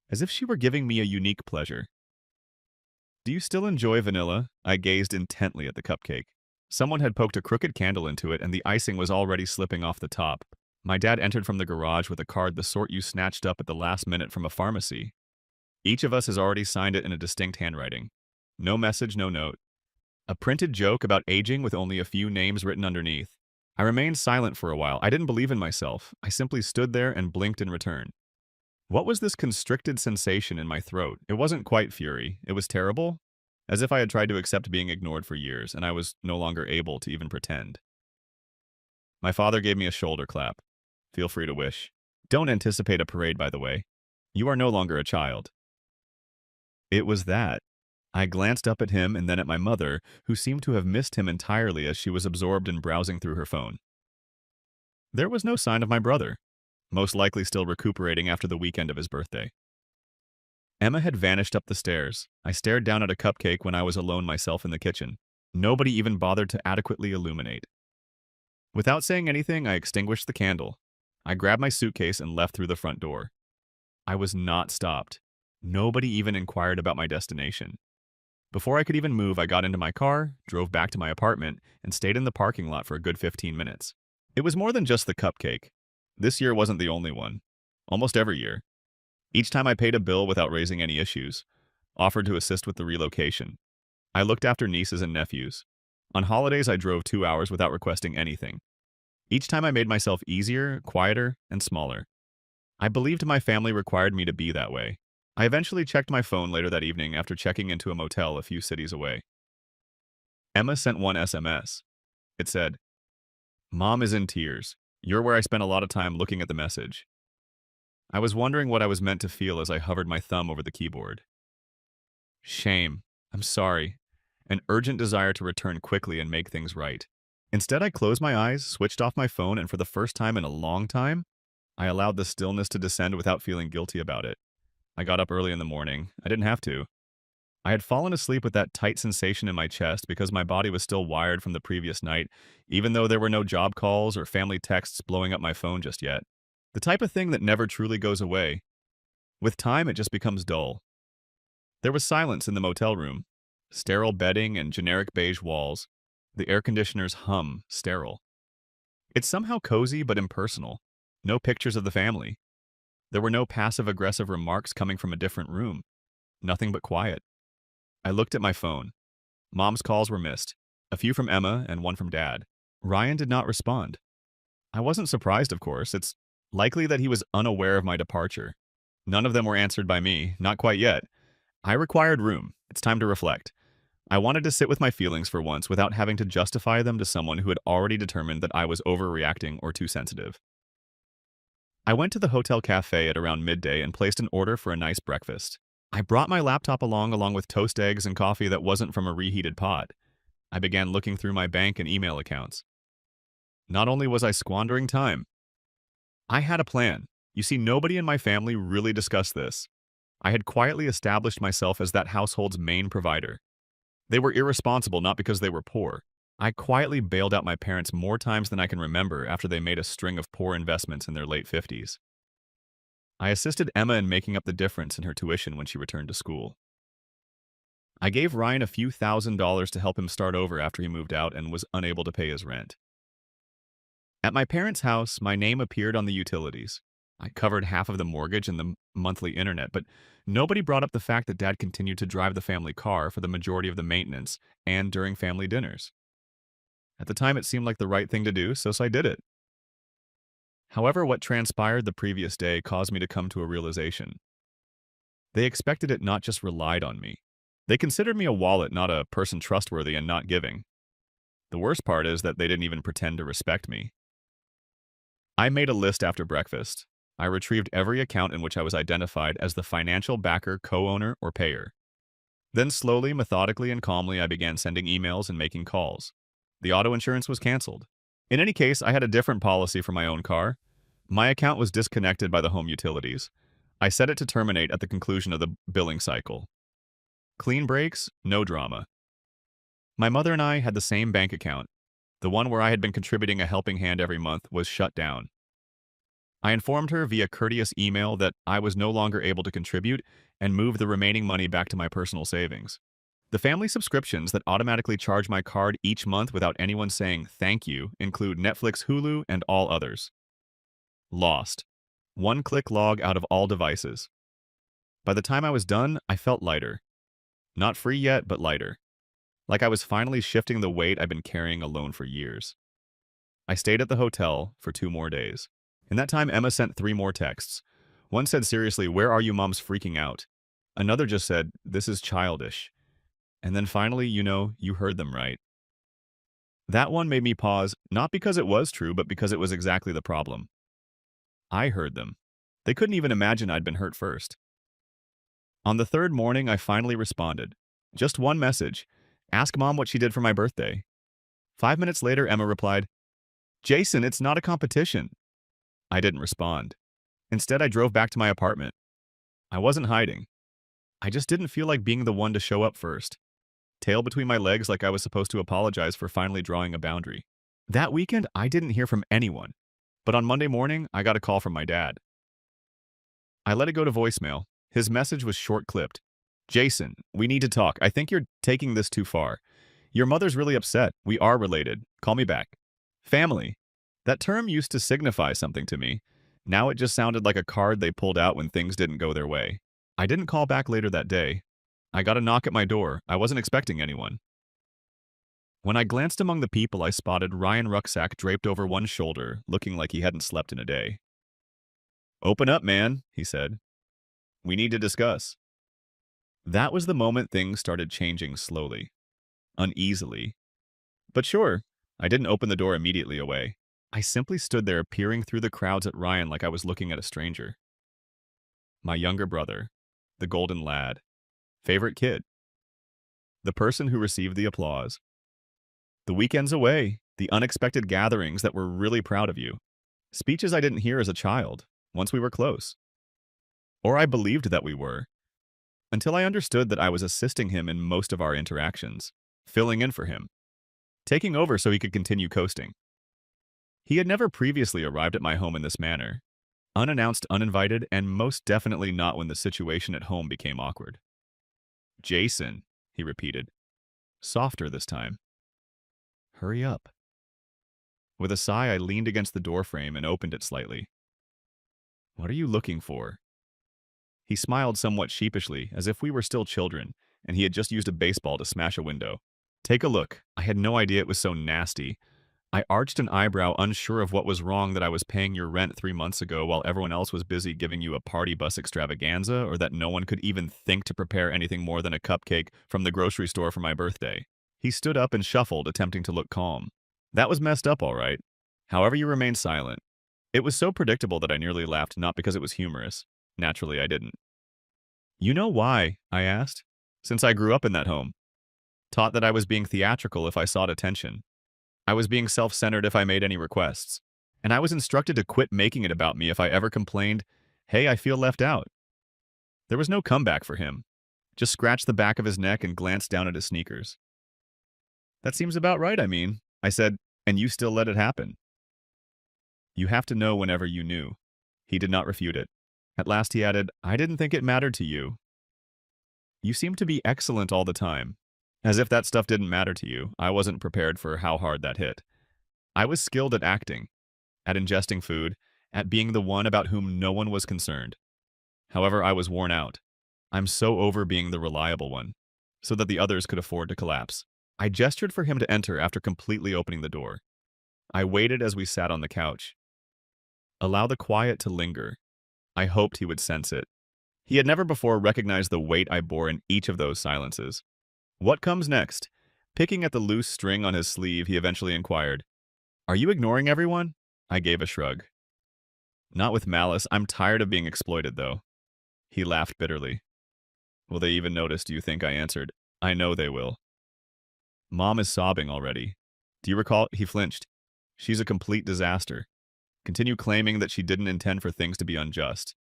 [SPEAKER 1] as if she were giving me a unique pleasure. "Do you still enjoy vanilla?" I gazed intently at the cupcake. Someone had poked a crooked candle into it, and the icing was already slipping off the top. My dad entered from the garage with a card the sort you snatched up at the last minute from a pharmacy. Each of us has already signed it in a distinct handwriting. No message, no note. A printed joke about aging with only a few names written underneath. I remained silent for a while. I didn't believe in myself. I simply stood there and blinked in return. What was this constricted sensation in my throat? It wasn't quite fury. It was terrible, as if I had tried to accept being ignored for years, and I was no longer able to even pretend. My father gave me a shoulder clap. "Feel free to wish. Don't anticipate a parade, by the way. You are no longer a child." It was that. I glanced up at him and then at my mother, who seemed to have missed him entirely as she was absorbed in browsing through her phone. There was no sign of my brother, most likely still recuperating after the weekend of his birthday. Emma had vanished up the stairs. I stared down at a cupcake when I was alone myself in the kitchen. Nobody even bothered to adequately illuminate. Without saying anything, I extinguished the candle. I grabbed my suitcase and left through the front door. I was not stopped. Nobody even inquired about my destination. Before I could even move, I got into my car, drove back to my apartment, and stayed in the parking lot for a good 15 minutes. It was more than just the cupcake. This year wasn't the only one. Almost every year. Each time I paid a bill without raising any issues, offered to assist with the relocation. I looked after nieces and nephews. On holidays, I drove 2 hours without requesting anything. Each time I made myself easier, quieter, and smaller. I believed my family required me to be that way. I eventually checked my phone later that evening after checking into a motel a few cities away. Emma sent one SMS. It said, "Mom is in tears. You're where I spent a lot of time looking at the message." I was wondering what I was meant to feel as I hovered my thumb over the keyboard. Shame. I'm sorry. An urgent desire to return quickly and make things right. Instead, I closed my eyes, switched off my phone, and for the first time in a long time, I allowed the stillness to descend without feeling guilty about it. I got up early in the morning. I didn't have to. I had fallen asleep with that tight sensation in my chest because my body was still wired from the previous night, even though there were no job calls or family texts blowing up my phone just yet. The type of thing that never truly goes away. With time, it just becomes dull. There was silence in the motel room. Sterile bedding and generic beige walls. The air conditioner's hum, sterile. It's somehow cozy but impersonal. No pictures of the family. There were no passive-aggressive remarks coming from a different room. Nothing but quiet. I looked at my phone. Mom's calls were missed. A few from Emma and one from Dad. Ryan did not respond. I wasn't surprised, of course. It's likely that he was unaware of my departure. None of them were answered by me, not quite yet. I required room. It's time to reflect. I wanted to sit with my feelings for once without having to justify them to someone who had already determined that I was overreacting or too sensitive. I went to the hotel cafe at around midday and placed an order for a nice breakfast. I brought my laptop along with toast eggs and coffee that wasn't from a reheated pot. I began looking through my bank and email accounts. Not only was I squandering time, I had a plan. You see, nobody in my family really discussed this. I had quietly established myself as that household's main provider. They were irresponsible not because they were poor. I quietly bailed out my parents more times than I can remember after they made a string of poor investments in their late 50s. I assisted Emma in making up the difference in her tuition when she returned to school. I gave Ryan a few $1,000s to help him start over after he moved out and was unable to pay his rent. At my parents' house, my name appeared on the utilities. I covered half of the mortgage and the monthly internet, but nobody brought up the fact that Dad continued to drive the family car for the majority of the maintenance and during family dinners. At the time, it seemed like the right thing to do, so I did it. However, what transpired the previous day caused me to come to a realization. They expected it, not just relied on me. They considered me a wallet, not a person trustworthy and not giving. The worst part is that they didn't even pretend to respect me. I made a list after breakfast. I retrieved every account in which I was identified as the financial backer, co-owner, or payer. Then slowly, methodically, and calmly, I began sending emails and making calls. The auto insurance was canceled. In any case, I had a different policy for my own car. My account was disconnected by the home utilities. I set it to terminate at the conclusion of the billing cycle. Clean breaks, no drama. My mother and I had the same bank account. The one where I had been contributing a helping hand every month was shut down. I informed her via courteous email that I was no longer able to contribute and moved the remaining money back to my personal savings. The family subscriptions that automatically charge my card each month without anyone saying thank you include Netflix, Hulu, and all others. Lost. One-click log out of all devices. By the time I was done, I felt lighter. Not free yet, but lighter. Like I was finally shifting the weight I've been carrying alone for years. I stayed at the hotel for 2 more days. In that time, Emma sent 3 more texts. One said, seriously, where are you? Mom's freaking out. Another just said, this is childish. And then finally, you heard them right. That one made me pause, not because it was true, but because it was exactly the problem. I heard them. They couldn't even imagine I'd been hurt first. On the 3rd morning, I finally responded. Just one message. Ask Mom what she did for my birthday. 5 minutes later, Emma replied, Jason, it's not a competition. I didn't respond. Instead, I drove back to my apartment. I wasn't hiding. I just didn't feel like being the one to show up first. Tail between my legs like I was supposed to apologize for finally drawing a boundary. That weekend, I didn't hear from anyone. But on Monday morning, I got a call from my dad. I let it go to voicemail. His message was short-clipped. Jason, we need to talk. I think you're taking this too far. Your mother's really upset. We are related. Call me back. Family. That term used to signify something to me. Now it just sounded like a card they pulled out when things didn't go their way. I didn't call back later that day. I got a knock at my door. I wasn't expecting anyone. When I glanced among the people, I spotted Ryan rucksack draped over one shoulder, looking like he hadn't slept in a day. Open up, man, he said. We need to discuss. That was the moment things started changing slowly, uneasily. But sure, I didn't open the door immediately away. I simply stood there peering through the crowds at Ryan like I was looking at a stranger. My younger brother, the golden lad, favorite kid, the person who received the applause. The weekends away, the unexpected gatherings that were really proud of you. Speeches I didn't hear as a child, once we were close. Or I believed that we were, until I understood that I was assisting him in most of our interactions, filling in for him, taking over so he could continue coasting. He had never previously arrived at my home in this manner, unannounced, uninvited, and most definitely not when the situation at home became awkward. Jason, he repeated, softer this time. Hurry up. With a sigh, I leaned against the doorframe and opened it slightly. What are you looking for? He smiled somewhat sheepishly, as if we were still children, and he had just used a baseball to smash a window. Take a look. I had no idea it was so nasty. I arched an eyebrow, unsure of what was wrong, that I was paying your rent 3 months ago while everyone else was busy giving you a party bus extravaganza, or that no one could even think to prepare anything more than a cupcake from the grocery store for my birthday. He stood up and shuffled, attempting to look calm. That was messed up, all right. However, you remained silent. It was so predictable that I nearly laughed, not because it was humorous. Naturally, I didn't. You know why? I asked. Since I grew up in that home. Taught that I was being theatrical if I sought attention. I was being self-centered if I made any requests. And I was instructed to quit making it about me if I ever complained, hey, I feel left out. There was no comeback for him. Just scratched the back of his neck and glanced down at his sneakers. That seems about right, I said, and you still let it happen. You have to know whenever you knew. He did not refute it. At last he added, I didn't think it mattered to you. You seem to be excellent all the time. As if that stuff didn't matter to you. I wasn't prepared for how hard that hit. I was skilled at acting, at ingesting food, at being the one about whom no one was concerned. However, I was worn out. I'm so over being the reliable one, so that the others could afford to collapse. I gestured for him to enter after completely opening the door. I waited as we sat on the couch. Allow the quiet to linger. I hoped he would sense it. He had never before recognized the weight I bore in each of those silences. What comes next? Picking at the loose string on his sleeve, he eventually inquired, Are you ignoring everyone? I gave a shrug. Not with malice. I'm tired of being exploited, though. He laughed bitterly. Will they even notice, do you think? I answered. I know they will. Mom is sobbing already. Do you recall? He flinched. She's a complete disaster. Continue claiming that she didn't intend for things to be unjust.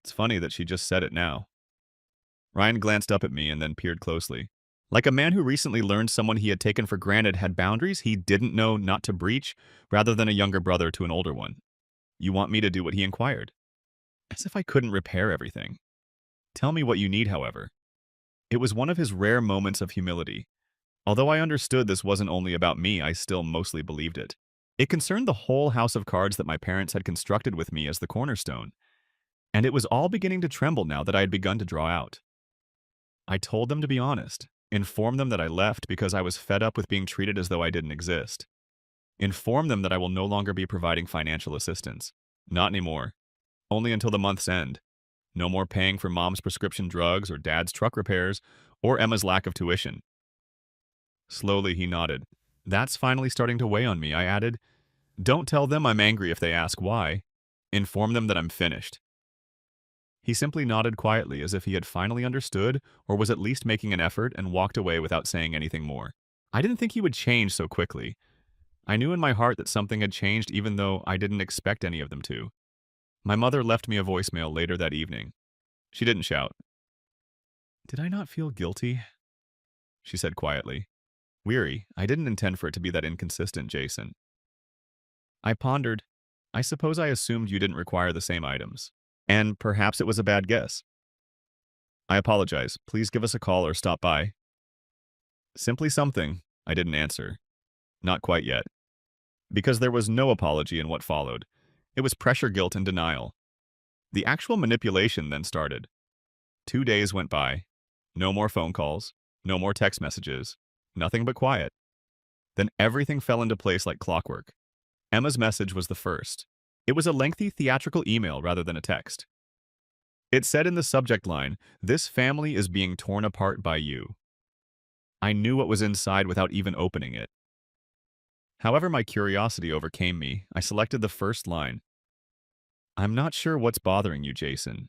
[SPEAKER 1] It's funny that she just said it now. Ryan glanced up at me and then peered closely. Like a man who recently learned someone he had taken for granted had boundaries he didn't know not to breach, rather than a younger brother to an older one. You want me to do what he inquired? As if I couldn't repair everything. Tell me what you need, however. It was one of his rare moments of humility. Although I understood this wasn't only about me, I still mostly believed it. It concerned the whole house of cards that my parents had constructed with me as the cornerstone, and it was all beginning to tremble now that I had begun to draw out. I told them to be honest, inform them that I left because I was fed up with being treated as though I didn't exist. Inform them that I will no longer be providing financial assistance. Not anymore. Only until the month's end. No more paying for mom's prescription drugs or dad's truck repairs or Emma's lack of tuition. Slowly he nodded. That's finally starting to weigh on me, I added. Don't tell them I'm angry if they ask why. Inform them that I'm finished. He simply nodded quietly as if he had finally understood or was at least making an effort and walked away without saying anything more. I didn't think he would change so quickly. I knew in my heart that something had changed even though I didn't expect any of them to. My mother left me a voicemail later that evening. She didn't shout. Did I not feel guilty? She said quietly. Weary, I didn't intend for it to be that inconsistent, Jason. I pondered. I suppose I assumed you didn't require the same items. And perhaps it was a bad guess. I apologize. Please give us a call or stop by. Simply something. I didn't answer. Not quite yet. Because there was no apology in what followed. It was pressure, guilt, and denial. The actual manipulation then started. 2 days went by. No more phone calls. No more text messages. Nothing but quiet. Then everything fell into place like clockwork. Emma's message was the first. It was a lengthy theatrical email rather than a text. It said in the subject line, "This family is being torn apart by you." I knew what was inside without even opening it. However, my curiosity overcame me. I selected the first line. I'm not sure what's bothering you, Jason,